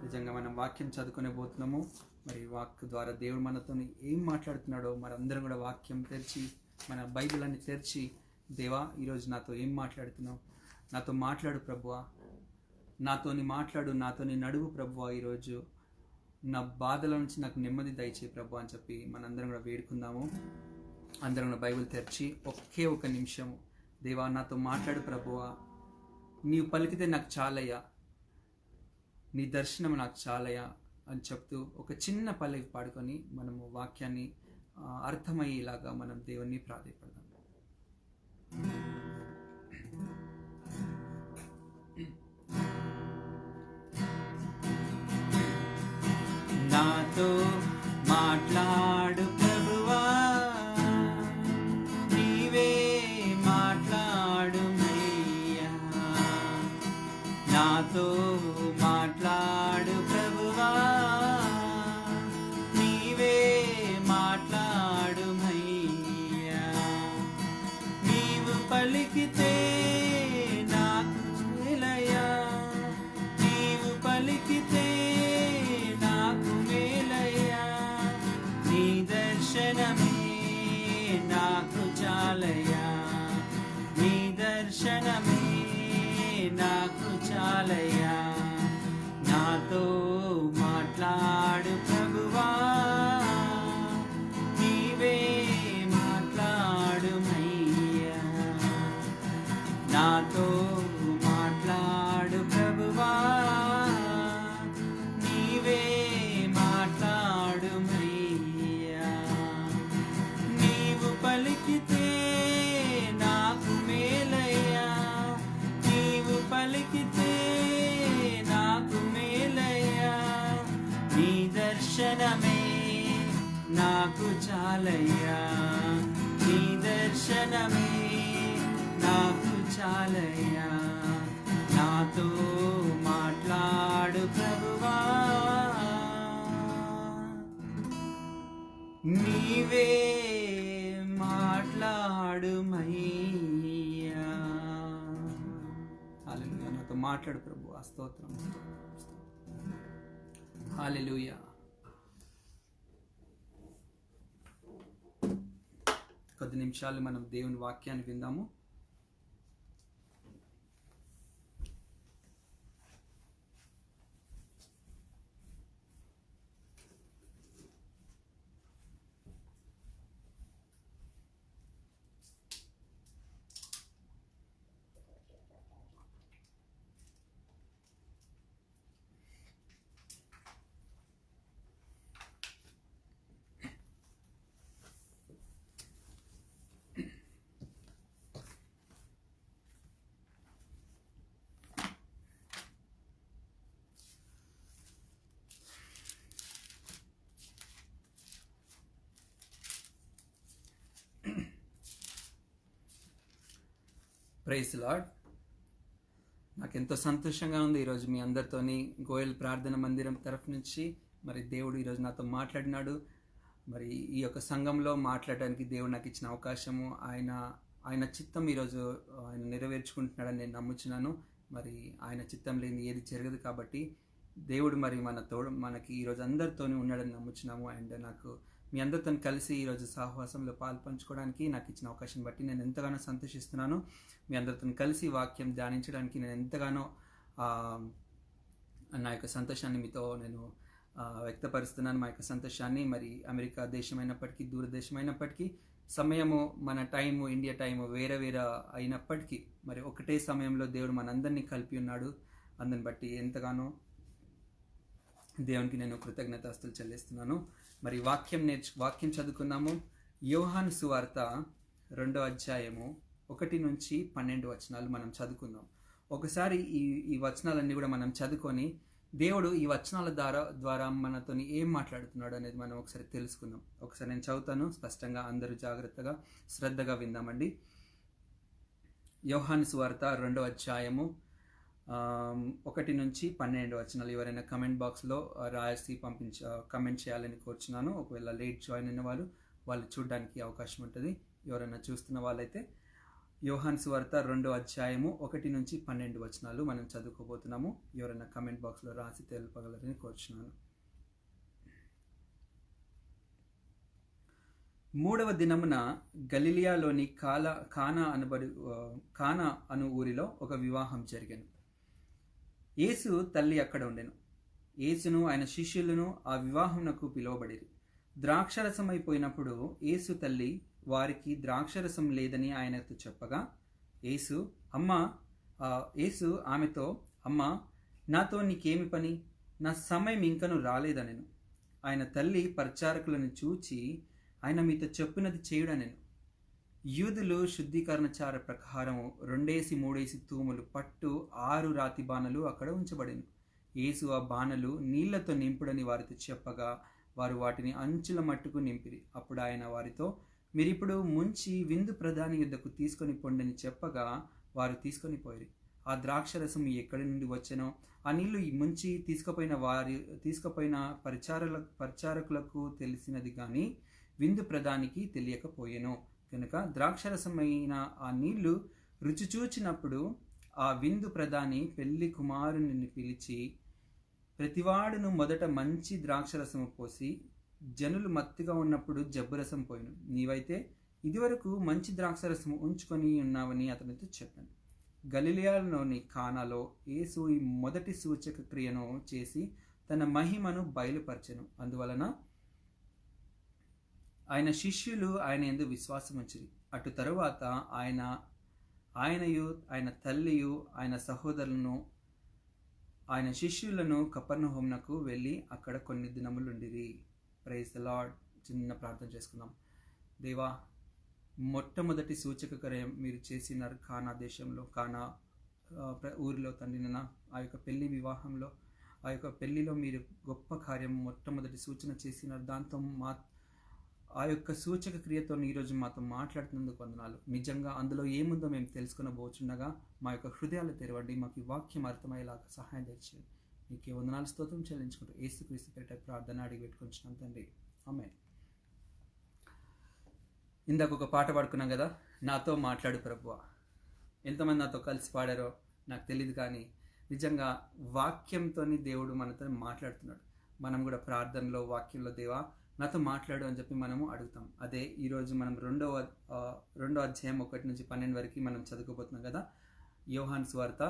నిజంగా మనం వాక్యం చదువుకునే పోతున్నాము. మరి వాక్ ద్వారా దేవుడు మనతో ఏం మాట్లాడుతున్నాడో మనందరం కూడా వాక్యం తెరిచి మన బైబిల్ అన్ని తెరిచి, దేవా ఈరోజు నాతో ఏం మాట్లాడుతున్నావు, నాతో మాట్లాడు ప్రభువా, నాతోని మాట్లాడు, నాతోని నడువు ప్రభువా, ఈరోజు నా బాధల నుంచి నాకు నెమ్మది దయచే ప్రభు అని చెప్పి మనందరం కూడా వేడుకుందాము. అందరం కూడా బైబిల్ తెరిచి ఒకే ఒక నిమిషము, దేవా నాతో మాట్లాడు ప్రభువా, నీవు పలికితే నాకు చాలయ్యా, నీ దర్శనం నాకు చాలయ్యా అని చెప్తూ ఒక చిన్న పల్లవి పాడుకొని మనము వాక్యాన్ని అర్థమయ్యేలాగా మనం దేవుణ్ణి ప్రాధేయపడదాం. నాతో మాట్లాడు ప్రభువా, నీవే మాట్లాడు మయ్యా, నాతో మాట్లాడు ప్రభువా, నీవే మాట్లాడు మయ్యా, నీవు పలికితే నాకు మేలయ్యా, నీవు పలికితే నాకు మేలయ్యా, నీ దర్శనమే నాకు చాలయ్యా, నీ దర్శనమే నాకు చాలయ్యా, నాతో మాట్లాడు ప్రభువా, నీవే మాట్లాడు నాకు చాలయ్యా, నీ దర్శనమే నాకు చాలయ్యా, నాతో మాట్లాడు ప్రభువా, నీవే మాట్లాడుమయ్యా. హల్లెలూయా. నాతో మాట్లాడు ప్రభువా. స్తోత్రం. హల్లెలూయా. కొద్ది నిమిషాలు మనం దేవుని వాక్యాన్ని విందాము. Praise Lord. నాకు ఎంతో సంతోషంగా ఉంది ఈరోజు మీ అందరితోని గోయల్ ప్రార్థన మందిరం తరఫు నుంచి మరి దేవుడు ఈరోజు నాతో మాట్లాడినాడు. మరి ఈ యొక్క సంఘంలో మాట్లాడడానికి దేవుడు నాకు ఇచ్చిన అవకాశము, ఆయన చిత్తం ఈరోజు ఆయన నెరవేర్చుకుంటున్నాడని నేను నమ్ముచున్నాను. మరి ఆయన చిత్తం లేని ఏది జరగదు కాబట్టి దేవుడు మరి మనకి ఈరోజు అందరితోనే ఉన్నాడని నమ్ముచున్నాము. అండ్ నాకు మీ అందరితో కలిసి ఈరోజు సహవాసంలో పాల్పంచుకోవడానికి నాకు ఇచ్చిన అవకాశం బట్టి నేను ఎంతగానో సంతోషిస్తున్నాను. మీ అందరితో కలిసి వాక్యం ధ్యానించడానికి నేను ఎంతగానో నా యొక్క సంతోషాన్ని మీతో నేను వ్యక్తపరుస్తున్నాను. మా యొక్క సంతోషాన్ని మరి అమెరికా దేశమైనప్పటికీ దూరదేశమైనప్పటికీ సమయము మన టైము ఇండియా టైము వేరే వేరే అయినప్పటికీ మరి ఒకటే సమయంలో దేవుడు మనందరినీ కలిపి ఉన్నాడు. అందుని బట్టి ఎంతగానో దేవునికి నేను కృతజ్ఞతాస్తులు చెల్లిస్తున్నాను. మరి వాక్యం చదువుకుందాము. యోహాను సువార్త 2వ అధ్యాయము 1-12 వచనాలు మనం చదువుకుందాం. ఒకసారి ఈ వచనాలన్నీ కూడా మనం చదువుకొని దేవుడు ఈ వచనాల ద్వారా మనతో ఏం మాట్లాడుతున్నాడు అనేది మనం ఒకసారి తెలుసుకుందాం. ఒకసారి నేను చదువుతాను, స్పష్టంగా అందరూ జాగ్రత్తగా శ్రద్ధగా విందామండి. యోహాను సువార్త 2వ అధ్యాయము 1-12 వచనాలు. ఎవరైనా కమెంట్ బాక్స్లో రాసి కమెంట్ చేయాలని కోరుచున్నాను. ఒకవేళ లేట్ జాయిన్ అయిన వాళ్ళు చూడడానికి అవకాశం ఉంటుంది. ఎవరైనా చూస్తున్న వాళ్ళైతే యోహాను సువార్త 2వ అధ్యాయము 1-12 వచనాలు మనం చదువుకోబోతున్నాము. ఎవరైనా కమెంట్ బాక్స్లో రాసి తెలుపగలరని కోరుచున్నాను. 3వ దినమున గలిలియాలోని కానా అను ఊరిలో ఒక వివాహం జరిగెను. యేసు తల్లి అక్కడ ఉండెను. యేసును ఆయన శిష్యులను ఆ వివాహమునకు పిలువబడిరి. ద్రాక్షరసం అయిపోయినప్పుడు యేసు తల్లి వారికి ద్రాక్షరసం లేదని ఆయనతో చెప్పగా యేసు ఆమెతో, అమ్మా, నాతో నీకేమి పని? నా సమయం ఇంకను రాలేదనెను. ఆయన తల్లి పరిచారకులను చూచి, ఆయన మీతో చెప్పినది చేయుడనెను. యూదులు శుద్ధీకరణచార ప్రకారం 2-3 తూములు పట్టు 6 రాతి బాణలు అక్కడ ఉంచబడెను. యేసు ఆ బాణలు నీళ్లతో నింపుడని వారితో చెప్పగా వారు వాటిని అంచుల మట్టుకు నింపిరి. అప్పుడు ఆయన వారితో, మీరిప్పుడు ముంచి విందు ప్రధాని యుద్ధకు తీసుకొని పొండని చెప్పగా వారు తీసుకొని పోయిరి. ఆ ద్రాక్షరసం ఎక్కడి నుండి వచ్చెనో ఆ నీళ్లు ముంచి తీసుకుపోయిన పరిచారకులకు తెలిసినది కానీ విందు ప్రధానికి తెలియకపోయెను. కనుక ద్రాక్షరసమైన ఆ నీళ్లు రుచి చూచినప్పుడు ఆ విందు ప్రధాని పెళ్లి కుమారుని పిలిచి, ప్రతివాడును మొదట మంచి ద్రాక్షరసము పోసి జనులు మత్తుగా ఉన్నప్పుడు జబ్బురసం పోయిను. నీవైతే ఇదివరకు మంచి ద్రాక్షరసము ఉంచుకొని ఉన్నావని అతనితో చెప్పాను. గలిలయలోని కానాలో యేసు ఈ మొదటి సూచక క్రియను చేసి తన మహిమను బయలుపరచెను. అందువలన ఆయన శిష్యులు ఆయన యందు విశ్వాసం ఉంచిరి. అటు తరువాత ఆయనయు ఆయన తల్లియు ఆయన సహోదరులను ఆయన శిష్యులను కపెర్నహూమునకు వెళ్ళి అక్కడ కొన్ని దినములుండిరి. Praise the lord. చిన్న ప్రార్థన చేసుకుందాం. దేవా, మొట్టమొదటి సూచక కార్యం మీరు చేసినారు కానా దేశంలో, కానా ఊరిలో తండ్రి. ఆ యొక్క పెళ్లి వివాహంలో, ఆ యొక్క పెళ్లిలో మీరు గొప్ప కార్యం మొట్టమొదటి సూచన చేసినారు. దాంతో ఆ యొక్క సూచక క్రియతో ఈరోజు మాతో మాట్లాడుతున్నందుకు వందనాలు. నిజంగా అందులో ఏముందో మేము తెలుసుకునబోచుండగా మా యొక్క హృదయాలు తెరవండి, మాకు ఈ వాక్యం అర్థమయ్యేలాగా సహాయం తెచ్చేయండి. నీకే వందనాలు స్తోత్రం చెల్లించుకుంటూ యేసుక్రీస్తు పేరిట ప్రార్థన అడిగి పెట్టుకుంటున్నాం తండ్రి, ఆమేన్. ఇందాక ఒక పాట పాడుకున్నాం కదా, నాతో మాట్లాడు ప్రభువా. ఎంతమంది నాతో కలిసి పాడారో నాకు తెలియదు, కానీ నిజంగా వాక్యంతో దేవుడు మనతో మాట్లాడుతున్నాడు. మనం కూడా ప్రార్థనలో వాక్యంలో దేవా నాతో మాట్లాడు అని చెప్పి మనము అడుగుతాం. అదే ఈరోజు మనం రెండో అధ్యాయం 1-12 వరకు మనం చదువుకోబోతున్నాం కదా, యోహాను సువార్త.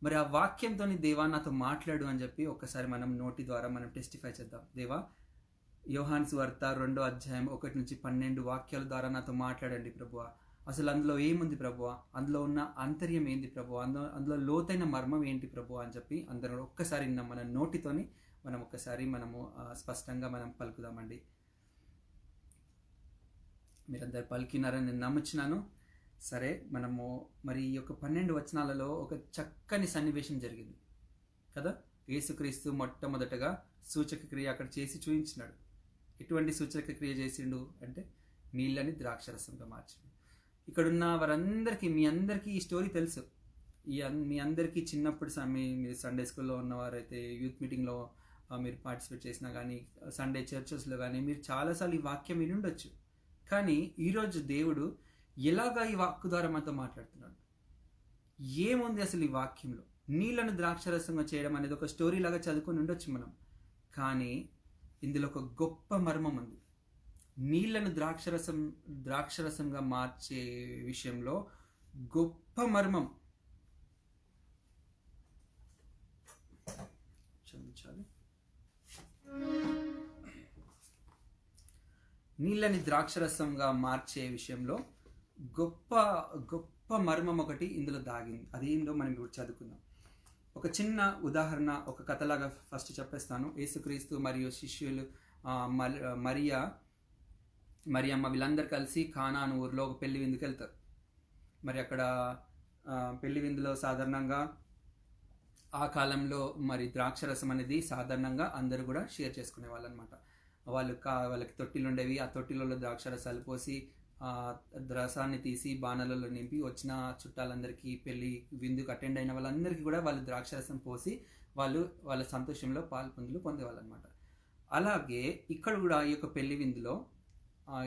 మరి ఆ వాక్యంతో దేవా నాతో మాట్లాడు అని చెప్పి ఒక్కసారి మనం నోటి ద్వారా మనం టెస్టిఫై చేద్దాం. దేవా, యోహాను సువార్త 2వ అధ్యాయం 1-12 వాక్యాల ద్వారా నాతో మాట్లాడండి ప్రభువా. అసలు అందులో ఏముంది ప్రభువా, అందులో ఉన్న అంతర్యం ఏంది ప్రభువా, అందులో లోతైన మర్మం ఏంటి ప్రభువా అని చెప్పి అందరూ ఒక్కసారి మన నోటితోని మనం ఒక్కసారి మనము స్పష్టంగా మనం పలుకుదామండి. మీరందరు పలికినారని నేను నమ్ముచున్నాను. సరే, మనము మరి ఈ యొక్క 12 వచనాలలో ఒక చక్కని సన్నివేశం జరిగింది కదా. యేసుక్రీస్తు మొట్టమొదటగా సూచక క్రియ అక్కడ చేసి చూపించినాడు. ఎటువంటి సూచక క్రియ చేసిండు అంటే నీళ్ళని ద్రాక్షరసంగా మార్చిండు. ఇక్కడున్న వారందరికీ, మీ అందరికీ ఈ స్టోరీ తెలుసు. మీ అందరికీ చిన్నప్పుడు మీరు సండే స్కూల్లో ఉన్నవారైతే, యూత్ మీటింగ్లో మీరు పార్టిసిపేట్ చేసినా కానీ, సండే చర్చెస్లో కానీ మీరు చాలాసార్లు ఈ వాక్యం విని ఉండొచ్చు. కానీ ఈరోజు దేవుడు ఎలాగా ఈ వాక్కు ద్వారా మనతో మాట్లాడుతున్నాడు, ఏముంది అసలు ఈ వాక్యంలో? నీళ్లను ద్రాక్షరసంగా చేయడం అనేది ఒక స్టోరీ లాగా చదువుకొని ఉండొచ్చు మనం, కానీ ఇందులో ఒక గొప్ప మర్మం ఉంది. నీళ్లను ద్రాక్షరసంగా మార్చే విషయంలో గొప్ప మర్మం. క్షమించాలి. నీళ్ళని ద్రాక్షరసంగా మార్చే విషయంలో గొప్ప గొప్ప మర్మం ఒకటి ఇందులో దాగింది. అదేందో మనం ఇప్పుడు చదువుకుందాం. ఒక చిన్న ఉదాహరణ, ఒక కథలాగా ఫస్ట్ చెప్పేస్తాను. యేసుక్రీస్తు మరియు శిష్యులు మరియమ్మ వీళ్ళందరూ కలిసి కానాను ఊరిలో ఒక పెళ్లి విందుకు వెళ్తారు. మరి అక్కడ పెళ్లి విందులో సాధారణంగా ఆ కాలంలో మరి ద్రాక్షరసం అనేది సాధారణంగా అందరూ కూడా షేర్ చేసుకునే వాళ్ళు అనమాట. వాళ్ళకి తొట్టిలు ఉండేవి. ఆ తొట్టిలలో ద్రాక్షరసాలు పోసి రసాన్ని తీసి బాణలలో నింపి వచ్చిన చుట్టాలందరికీ, పెళ్లి విందుకు అటెండ్ అయిన వాళ్ళందరికీ కూడా వాళ్ళు ద్రాక్షరసం పోసి వాళ్ళ సంతోషంలో పొందేవాళ్ళు అనమాట. అలాగే ఇక్కడ కూడా ఈ యొక్క పెళ్లి విందులో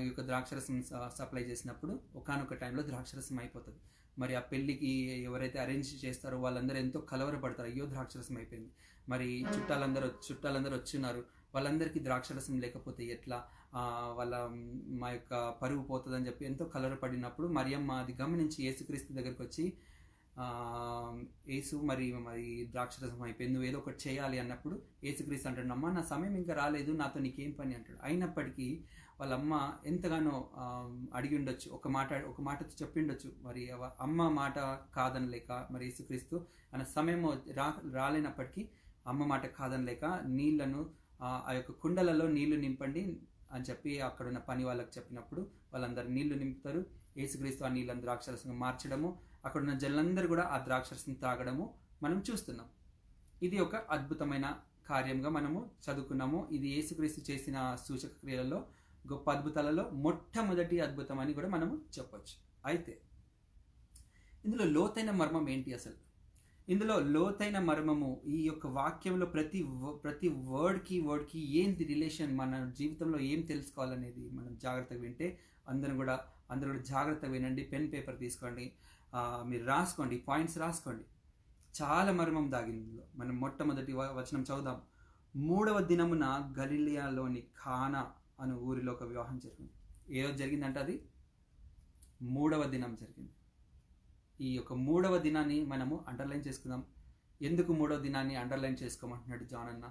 ఈ యొక్క ద్రాక్షరసం సప్లై చేసినప్పుడు ఒకానొక టైంలో ద్రాక్షరసం అయిపోతుంది. మరి ఆ పెళ్లికి ఎవరైతే అరేంజ్ చేస్తారో వాళ్ళందరూ ఎంతో కలవరపడతారు. అయ్యో ద్రాక్షరసం అయిపోయింది, మరి చుట్టాలందరూ వచ్చిన్నారు, వాళ్ళందరికీ ద్రాక్షరసం లేకపోతే ఎట్లా, మా యొక్క పరువు పోతుందని చెప్పి ఎంతో కలవరపడినప్పుడు మరియమ్మ అది గమనించి యేసుక్రీస్తు దగ్గరికి వచ్చి, యేసు మరి ద్రాక్షరసం అయిపోయింది, నువ్వు ఏదో ఒకటి చేయాలి అన్నప్పుడు యేసుక్రీస్తు అంటాడు, అమ్మ నా సమయం ఇంకా రాలేదు, నాతో నీకేం పని అంటాడు. అయినప్పటికీ వాళ్ళమ్మ ఎంతగానో అడిగి ఉండొచ్చు, ఒక మాట చెప్పిండొచ్చు. మరి అమ్మ మాట కాదనలేక, మరి యేసుక్రీస్తు అన్న సమయం రాలేనప్పటికీ అమ్మ మాట కాదనలేక నీళ్లను ఆ యొక్క కుండలలో నీళ్లు నింపండి అని చెప్పి అక్కడున్న పని వాళ్ళకి చెప్పినప్పుడు వాళ్ళందరూ నీళ్లు నింపుతారు. యేసుక్రీస్తు ఆ నీళ్ళని ద్రాక్షరసంగా మార్చడము, అక్కడున్న జనులందరూ కూడా ఆ ద్రాక్షరసం తాగడము మనం చూస్తున్నాం. ఇది ఒక అద్భుతమైన కార్యంగా మనము చదువుకున్నాము. ఇది యేసుక్రీస్తు చేసిన సూచక క్రియలలో, గొప్ప అద్భుతాలలో మొట్టమొదటి అద్భుతం అని కూడా మనము చెప్పొచ్చు. అయితే ఇందులో లోతైన మర్మం ఏంటి అసలు? ఇందులో లోతైన మర్మము, ఈ యొక్క వాక్యంలో ప్రతి వర్డ్కి ఏంటి రిలేషన్, మన జీవితంలో ఏం తెలుసుకోవాలనేది మనం జాగ్రత్తగా వింటే, అందరూ కూడా జాగ్రత్తగా వినండి. పెన్ పేపర్ తీసుకోండి, మీరు రాసుకోండి, పాయింట్స్ రాసుకోండి. చాలా మర్మం దాగింది ఇందులో. మనం మొట్టమొదటి వచనం చదువుదాం. 3వ దినమున గలిలయలోని కానా అను ఊరిలో ఒక వివాహం జరిగింది. ఏ రోజు జరిగిందంటే అది 3వ దినం జరిగింది. ఈ యొక్క 3వ దినాన్ని మనము అండర్లైన్ చేసుకుందాం. ఎందుకు 3వ దినాన్ని అండర్లైన్ చేసుకోమంటున్నాడు జాన్ అన్న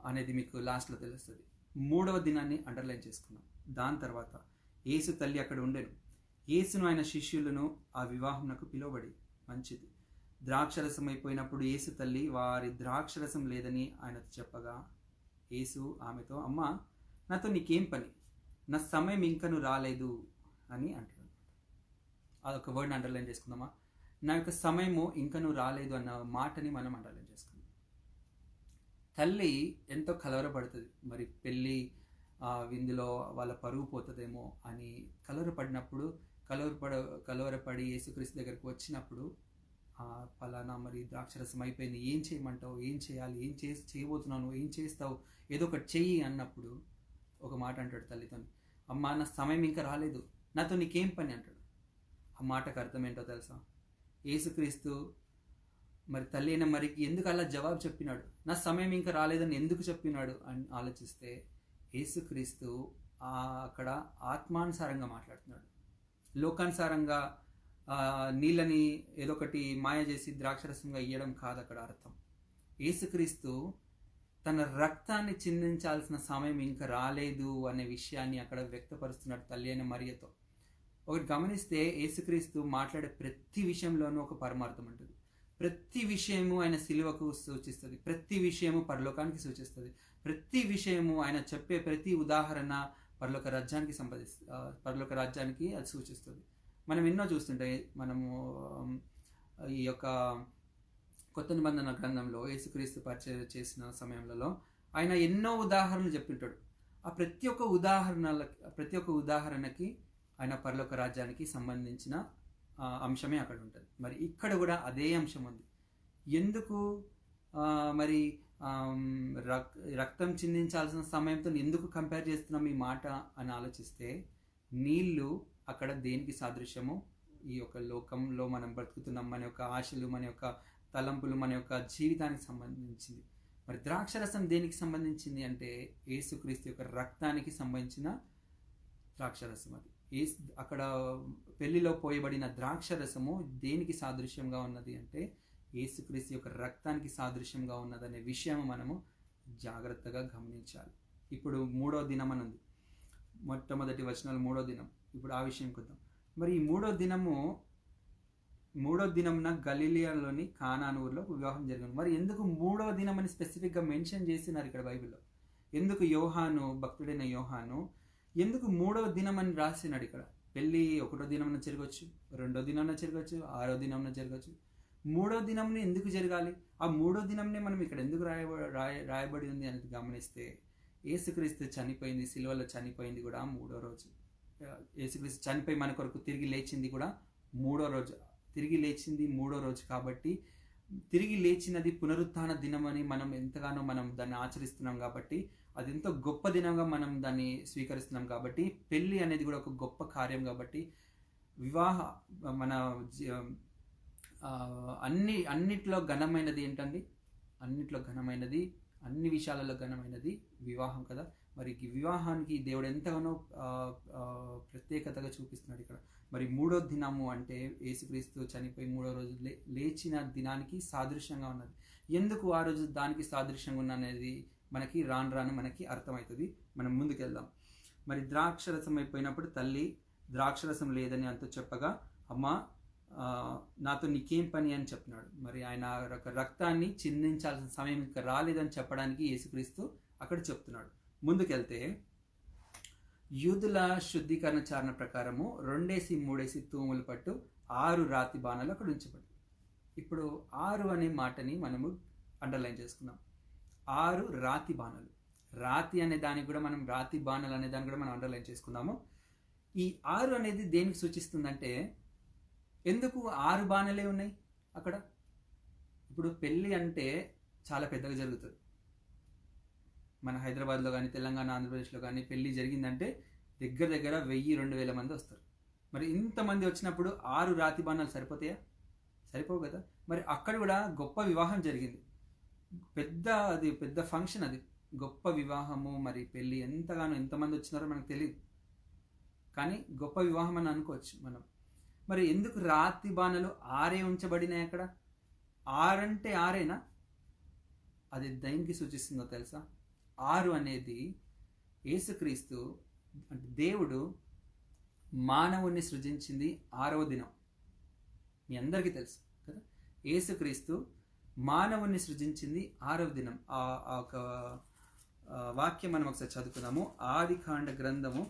అనేది మీకు లాస్ట్లో తెలుస్తుంది. 3వ దినాన్ని అండర్లైన్ చేసుకుందాం. దాని తర్వాత యేసు తల్లి అక్కడ ఉండెను. యేసును ఆయన శిష్యులను ఆ వివాహంకు పిలువబడి, మంచిది, ద్రాక్షరసం అయిపోయినప్పుడు యేసు తల్లి వారి ద్రాక్షరసం లేదని ఆయనతో చెప్పగా, యేసు ఆమెతో, అమ్మ నాతో నీకేం పని, నా సమయం ఇంకను రాలేదు అని అంటాడు. అదొక వర్డ్ని అండర్లైన్ చేసుకుందామా? నా యొక్క సమయము ఇంకను రాలేదు అన్న మాటని మనం అండర్లైన్ చేసుకుందాం. తల్లి ఎంతో కలవరపడుతుంది. మరి పెళ్ళి విందులో వాళ్ళ పరువు పోతుందేమో అని కలవరపడినప్పుడు కలవరపడి యేసుక్రీస్తు దగ్గరికి వచ్చినప్పుడు పలానా మరి ద్రాక్షరసం అయిపోయింది, ఏం చేయమంటావు, ఏం చేయాలి, చేయబోతున్నావు, ఏం చేస్తావు, ఏదో ఒకటి చెయ్యి అన్నప్పుడు ఒక మాట అంటాడు తల్లితో, అమ్మా నా సమయం ఇంకా రాలేదు, నాతో నీకేం పని అంటాడు. ఆ మాటకు అర్థం ఏంటో తెలుసా? యేసుక్రీస్తు మరి తల్లి అయిన మరికి ఎందుకు అలా జవాబు చెప్పినాడు, నా సమయం ఇంకా రాలేదని ఎందుకు చెప్పినాడు అని ఆలోచిస్తే, యేసుక్రీస్తు అక్కడ ఆత్మానుసారంగా మాట్లాడుతున్నాడు. లోకానుసారంగా నీళ్ళని ఏదో ఒకటి మాయ చేసి ద్రాక్షరసంగా ఇయ్యడం కాదు అక్కడ అర్థం. యేసుక్రీస్తు తన రక్తాన్ని చిందించాల్సిన సమయం ఇంకా రాలేదు అనే విషయాన్ని అక్కడ వ్యక్తపరుస్తున్నాడు తల్లి అయిన మరియతో. ఒకటి గమనిస్తే యేసుక్రీస్తు మాట్లాడే ప్రతి విషయంలోనూ ఒక పరమార్థం ఉంటుంది. ప్రతి విషయము ఆయన సిలువకు సూచిస్తుంది, ప్రతి విషయము పరలోకానికి సూచిస్తుంది, ప్రతి విషయము ఆయన చెప్పే ప్రతి ఉదాహరణ పరలోక రాజ్యానికి అది సూచిస్తుంది. మనం ఎన్నో చూస్తుంటే, మనము ఈ యొక్క కొత్త నిబంధన గ్రంథంలో యేసుక్రీస్తు పరిచయం చేసిన సమయంలో ఆయన ఎన్నో ఉదాహరణలు చెప్తుంటాడు. ఆ ప్రతి ఒక్క ఉదాహరణకి ఆయన పరలోక రాజ్యానికి సంబంధించిన అంశమే అక్కడ ఉంటుంది. మరి ఇక్కడ కూడా అదే అంశం ఉంది. ఎందుకు మరి రక్తం చిందించాల్సిన సమయంతో ఎందుకు కంపేర్ చేస్తున్నాం ఈ మాట అని ఆలోచిస్తే, నీళ్ళు అక్కడ దేనికి సాదృశ్యము? ఈ యొక్క లోకంలో మనం బ్రతుకుతున్నాం, మన యొక్క ఆశలు, మన యొక్క తలంపులు, మన యొక్క జీవితానికి సంబంధించింది. మరి ద్రాక్షరసం దేనికి సంబంధించింది అంటే యేసుక్రీస్తు యొక్క రక్తానికి సంబంధించిన ద్రాక్షరసం. అది అక్కడ పెళ్లిలో పోయబడిన ద్రాక్షరసము దేనికి సాదృశ్యంగా ఉన్నది అంటే యేసుక్రీస్తు యొక్క రక్తానికి సాదృశ్యంగా ఉన్నదనే విషయం మనము జాగ్రత్తగా గమనించాలి. ఇప్పుడు 3వ దినం అని ఉంది, మొట్టమొదటి వచనాలు 3వ దినం. ఇప్పుడు ఆ విషయం కొద్దాం. మరి ఈ 3వ దినంన గలిలియాలోని కానాను ఊర్లో వివాహం జరిగింది. మరి ఎందుకు 3వ దినం అని స్పెసిఫిక్గా మెన్షన్ చేసినారు ఇక్కడ బైబిల్లో? ఎందుకు భక్తుడైన యోహాను ఎందుకు 3వ దినం అని రాసినాడు ఇక్కడ? పెళ్ళి 1వ దినంన జరగవచ్చు, 2వ దినంన జరగవచ్చు, 6వ దినంన జరగవచ్చు. 3వ దినంని ఎందుకు జరగాలి? ఆ 3వ దినంనే మనం ఇక్కడ ఎందుకు రాయబడి ఉంది అనేది గమనిస్తే, యేసుక్రీస్తు చనిపోయింది, సిలువలో చనిపోయింది కూడా 3వ రోజు. యేసుక్రీస్తు చనిపోయి మన కొరకు తిరిగి లేచింది కూడా 3వ రోజు. తిరిగి లేచింది 3వ రోజు కాబట్టి, తిరిగి లేచినది పునరుత్థాన దినం అని మనం ఎంతగానో దాన్ని ఆచరిస్తున్నాం కాబట్టి, అది ఎంతో గొప్ప దినంగా మనం దాన్ని స్వీకరిస్తున్నాం కాబట్టి, పెళ్ళి అనేది కూడా ఒక గొప్ప కార్యం కాబట్టి, మన అన్నిట్లో ఘనమైనది ఏంటండి? అన్నిట్లో ఘనమైనది, అన్ని విషయాలలో ఘనమైనది వివాహం కదా. మరి ఈ వివాహానికి దేవుడు ఎంతగానో ప్రత్యేకతగా చూపిస్తున్నాడు ఇక్కడ. మరి 3వ దినము అంటే యేసుక్రీస్తు చనిపోయి 3వ రోజు లేచిన దినానికి సాదృశ్యంగా ఉన్నది. ఎందుకు ఆ రోజు దానికి సాదృశ్యంగా ఉన్న అనేది మనకి రాను మనకి అర్థమవుతుంది. మనం ముందుకెళ్దాం. మరి ద్రాక్షరసం అయిపోయినప్పుడు తల్లి ద్రాక్షరసం లేదని అంత చెప్పగా, అమ్మ నాతో నీకేం పని అని చెప్పినాడు. మరి ఆయన రక్తాన్ని చిందించాల్సిన సమయం ఇంకా రాలేదని చెప్పడానికి యేసుక్రీస్తు అక్కడ చెప్తున్నాడు. ముందుకెళ్తే యూదుల శుద్ధీకరణ చారణ ప్రకారము 2-3 తూములు పట్టు 6 రాతి బాణాలు అక్కడ ఉంచబడి. ఇప్పుడు 6 అనే మాటని మనము అండర్లైన్ చేసుకున్నాం. 6 రాతి బాణాలు. రాతి అనే దానికి కూడా మనం రాతి బాణాలు అనే దాన్ని కూడా మనం అండర్లైన్ చేసుకుందాము. ఈ 6 అనేది దేనికి సూచిస్తుందంటే, ఎందుకు 6 బాణాలే ఉన్నాయి అక్కడ? ఇప్పుడు పెళ్ళి అంటే చాలా పెద్దగా జరుగుతుంది. మన హైదరాబాద్లో కానీ, తెలంగాణ, ఆంధ్రప్రదేశ్లో కానీ పెళ్ళి జరిగిందంటే దగ్గర 1000-2000 మంది వస్తారు. మరి ఇంతమంది వచ్చినప్పుడు 6 రాతి బాణాలు సరిపోతాయా? సరిపోవు కదా. మరి అక్కడ కూడా గొప్ప వివాహం జరిగింది, పెద్ద ఫంక్షన్, అది గొప్ప వివాహము. మరి పెళ్ళి ఎంతమంది వచ్చినారో మనకు తెలియదు, కానీ గొప్ప వివాహం అని అనుకోవచ్చు మనం. మరి ఎందుకు రాతి బాణాలు 6 ఉంచబడినాయి అక్కడ? 6 అంటే 6 అది దేనికి సూచిస్తుందో తెలుసా? 6 అనేది యేసుక్రీస్తు అంటే దేవుడు మానవుణ్ణి సృజించింది 6వ దినం. మీ అందరికీ తెలుసు కదా. యేసుక్రీస్తు మానవుణ్ణి సృజించింది 6వ దినం. ఒక వాక్యం మనం ఒకసారి చదువుకుందాము. ఆదికాండ గ్రంథము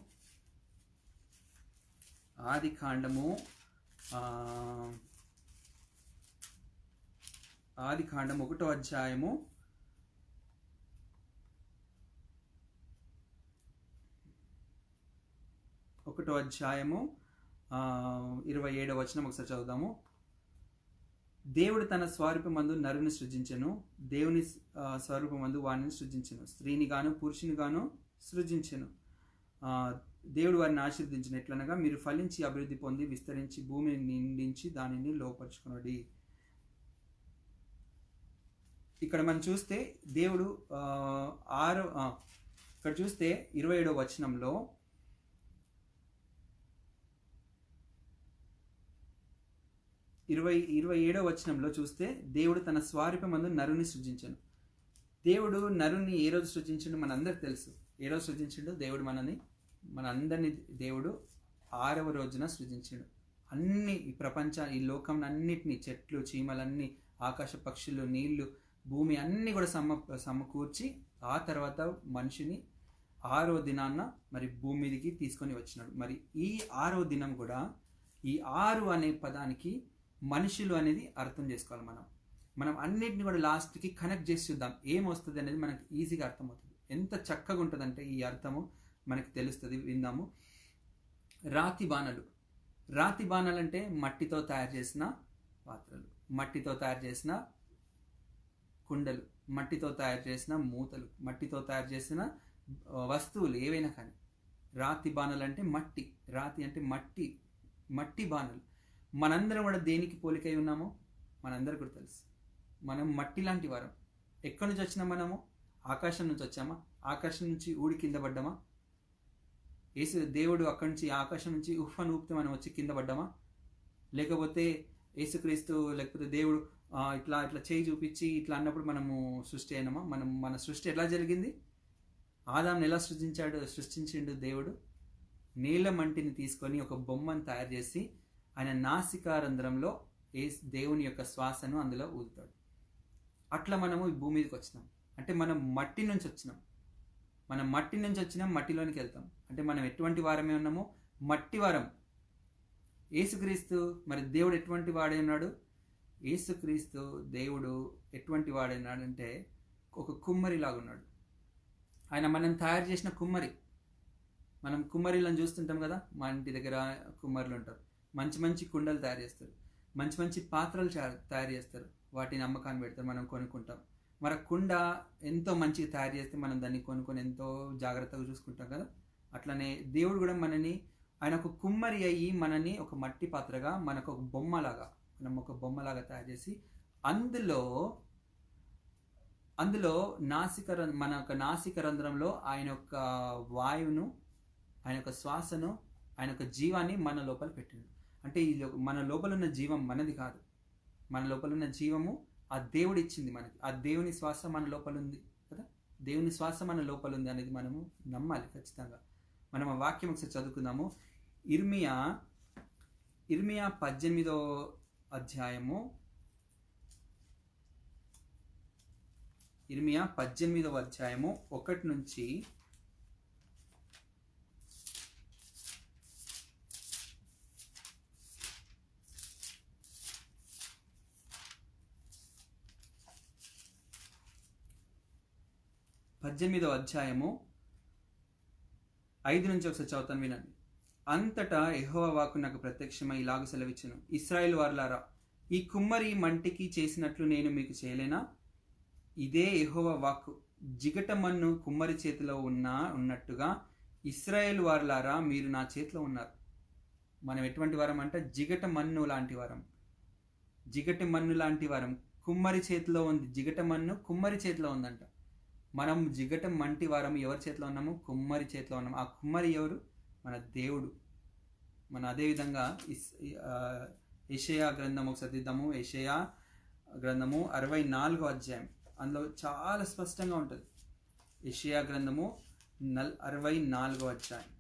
1వ అధ్యాయము 1వ అధ్యాయము 27వ వచనం ఒకసారి చదువుదాము. దేవుడు తన స్వరూపమందు నరుని సృజించెను, దేవుని స్వరూపమందు వారిని సృజించెను, స్త్రీని గాను పురుషుని గాను సృజించెను. దేవుడు వారిని ఆశీర్వదించిన ఎట్లనగా, మీరు ఫలించి అభివృద్ధి పొంది విస్తరించి భూమిని నిండించి దానిని లోపరుచుకున్నది. ఇక్కడ మనం చూస్తే దేవుడు ఇక్కడ చూస్తే 27వ వచనంలో ఇరవై 27వ వచనంలో చూస్తే దేవుడు తన స్వరూపమందు నరుని సృజించను. దేవుడు నరుని ఏ రోజు సృజించిండు మనందరికి తెలుసు. ఏ రోజు సృజించిండు దేవుడు మనందరినీ దేవుడు 6వ రోజున సృజించిండు. అన్ని ఈ ఈ లోకం అన్నిటినీ, చెట్లు చీమలన్నీ, ఆకాశ పక్షులు, నీళ్లు, భూమి అన్నీ కూడా సమకూర్చి ఆ తర్వాత మనిషిని 6వ దినాన్న మరి భూమి మీదకి తీసుకొని వచ్చినాడు. మరి ఈ 6వ దినం కూడా ఈ 6 అనే పదానికి మనుషులు అనేది అర్థం చేసుకోవాలి. మనం అన్నిటిని కూడా లాస్ట్కి కనెక్ట్ చేసి చూద్దాం, ఏమొస్తుంది అనేది మనకు ఈజీగా అర్థమవుతుంది. ఎంత చక్కగా ఉంటుందంటే ఈ అర్థము మనకు తెలుస్తుంది. విందాము. రాతి బాణలు అంటే మట్టితో తయారు చేసిన పాత్రలు, మట్టితో తయారు చేసిన కుండలు, మట్టితో తయారు చేసిన మూతలు, మట్టితో తయారు చేసిన వస్తువులు ఏవైనా కానీ. రాతి బాణలు అంటే మట్టి, రాతి అంటే మట్టి బాణలు. మనందరం కూడా దేనికి పోలికై ఉన్నామో మనందరికీ కూడా తెలుసు. మనం మట్టి లాంటి వారం. ఎక్కడి నుంచి వచ్చినా మనము? ఆకాశం నుంచి వచ్చామా? ఆకాశం నుంచి ఊడి కింద పడ్డామా? దేవుడు అక్కడి నుంచి ఆకాశం నుంచి ఉఫ్ఫను ఊపితే మనం వచ్చి కింద పడ్డామా? లేకపోతే యేసుక్రీస్తు లేకపోతే దేవుడు ఇట్లా చేయి చూపించి ఇట్లా అన్నప్పుడు మనము సృష్టి అయినామా? మన సృష్టి ఎలా జరిగింది? ఆదాంని ఎలా సృష్టించిండు దేవుడు? నీళ్ళ మంటిని తీసుకొని ఒక బొమ్మను తయారు చేసి ఆయన నాసికారంధ్రంలో దేవుని యొక్క శ్వాసను అందులో ఊదుతాడు. అట్లా మనము ఈ భూమి మీదకి వచ్చినాం. అంటే మనం మట్టి నుంచి వచ్చినాం. మనం మట్టి నుంచి వచ్చినాం, మట్టిలోనికి వెళ్తాం. అంటే మనం ఎటువంటి వారమే ఉన్నామో మట్టి వారం. యేసుక్రీస్తు మరి దేవుడు ఎటువంటి వాడై ఉన్నాడు? యేసుక్రీస్తు దేవుడు ఎటువంటి వాడైనాడంటే ఒక కుమ్మరిలాగా ఉన్నాడు. ఆయన మనం తయారు చేసిన కుమ్మరి. మనం కుమ్మరిలను చూస్తుంటాం కదా, మా ఇంటి దగ్గర కుమ్మరులు ఉంటారు. మంచి మంచి కుండలు తయారు చేస్తారు, మంచి మంచి పాత్రలు తయారు చేస్తారు, వాటిని అమ్మకాన్ని పెడతారు, మనం కొనుక్కుంటాం. మరి కుండ ఎంతో మంచిగా తయారు చేస్తే మనం దాన్ని కొనుక్కొని ఎంతో జాగ్రత్తగా చూసుకుంటాం కదా. అట్లనే దేవుడు కూడా ఆయన ఒక కుమ్మరి అయ్యి మనని ఒక మట్టి పాత్రగా మనకు ఒక బొమ్మలాగా తయారు చేసి అందులో మన యొక్క నాసికరంధ్రంలో ఆయన యొక్క వాయువును, ఆయన యొక్క శ్వాసను, ఆయన యొక్క జీవాన్ని మన లోపల పెట్టిండు. అంటే మన లోపల ఉన్న జీవం మనది కాదు. మన లోపల ఉన్న జీవము ఆ దేవుడు ఇచ్చింది మనకి. ఆ దేవుని శ్వాస మన లోపల ఉంది కదా. దేవుని శ్వాస మన లోపల ఉంది అనేది మనము నమ్మాలి ఖచ్చితంగా. మనం ఆ వాక్యం ఒకసారి చదువుకుందాము. ఇర్మియా 18వ అధ్యాయము 1 నుంచి 18వ అధ్యాయము 5 నుంచి ఒకసారి చదువుతాను, వినండి. అంతటా యెహోవా వాక్కు నాకు ప్రత్యక్షమై ఇలాగ సెలవిచ్చెను, ఇశ్రాయేలు వారలారా, ఈ కుమ్మరి మంటికి చేసినట్లు నేను మీకు చేయలేనా? ఇదే యెహోవా వాక్కు. జిగట మన్ను కుమ్మరి చేతిలో ఉన్నట్టుగా ఇశ్రాయేలు వారలారా మీరు నా చేతిలో ఉన్నారు. మనం ఎటువంటి వారం అంటే జిగట మన్ను లాంటి వారం. కుమ్మరి చేతిలో ఉంది. జిగట మన్ను కుమ్మరి చేతిలో ఉందంట. మనం జిగట మంటి వారం ఎవరి చేతిలో ఉన్నాము? కుమ్మరి చేతిలో ఉన్నాము. ఆ కుమ్మరి ఎవరు? మన దేవుడు. అదేవిధంగా యెషయా గ్రంథం ఒకసారి తీద్దాము. యెషయా గ్రంథము 64వ అధ్యాయం, అందులో చాలా స్పష్టంగా ఉంటుంది. యెషయా గ్రంథము 64వ అధ్యాయం.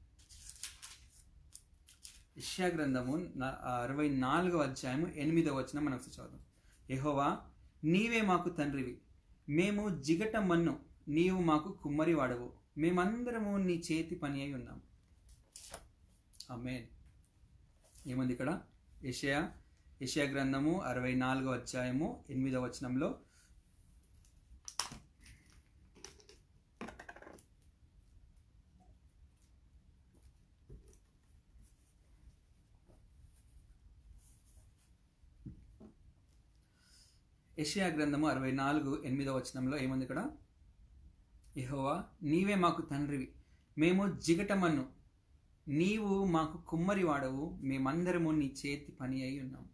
యెషయా గ్రంథము 64వ అధ్యాయము 8వ వచనం మనం చదువుదాం. యెహోవా, నీవే మాకు తండ్రివి, మేము జిగట మన్ను, నీవు మాకు కుమ్మరి వాడవు, మేమందరము నీ చేతి పని అయి ఉన్నాం. ఆమేన్. ఏముంది ఇక్కడ? యెషయా గ్రంథము 64వ అధ్యాయము 8వ వచనంలో, యెషయా గ్రంథము 64:8 ఏముంది ఇక్కడ? యెహోవా నీవే మాకు తండ్రివి, మేము జిగటమన్ను, నీవు మాకు కుమ్మరి వాడవు, మేమందరము నీ చేతి పని అయి ఉన్నాము.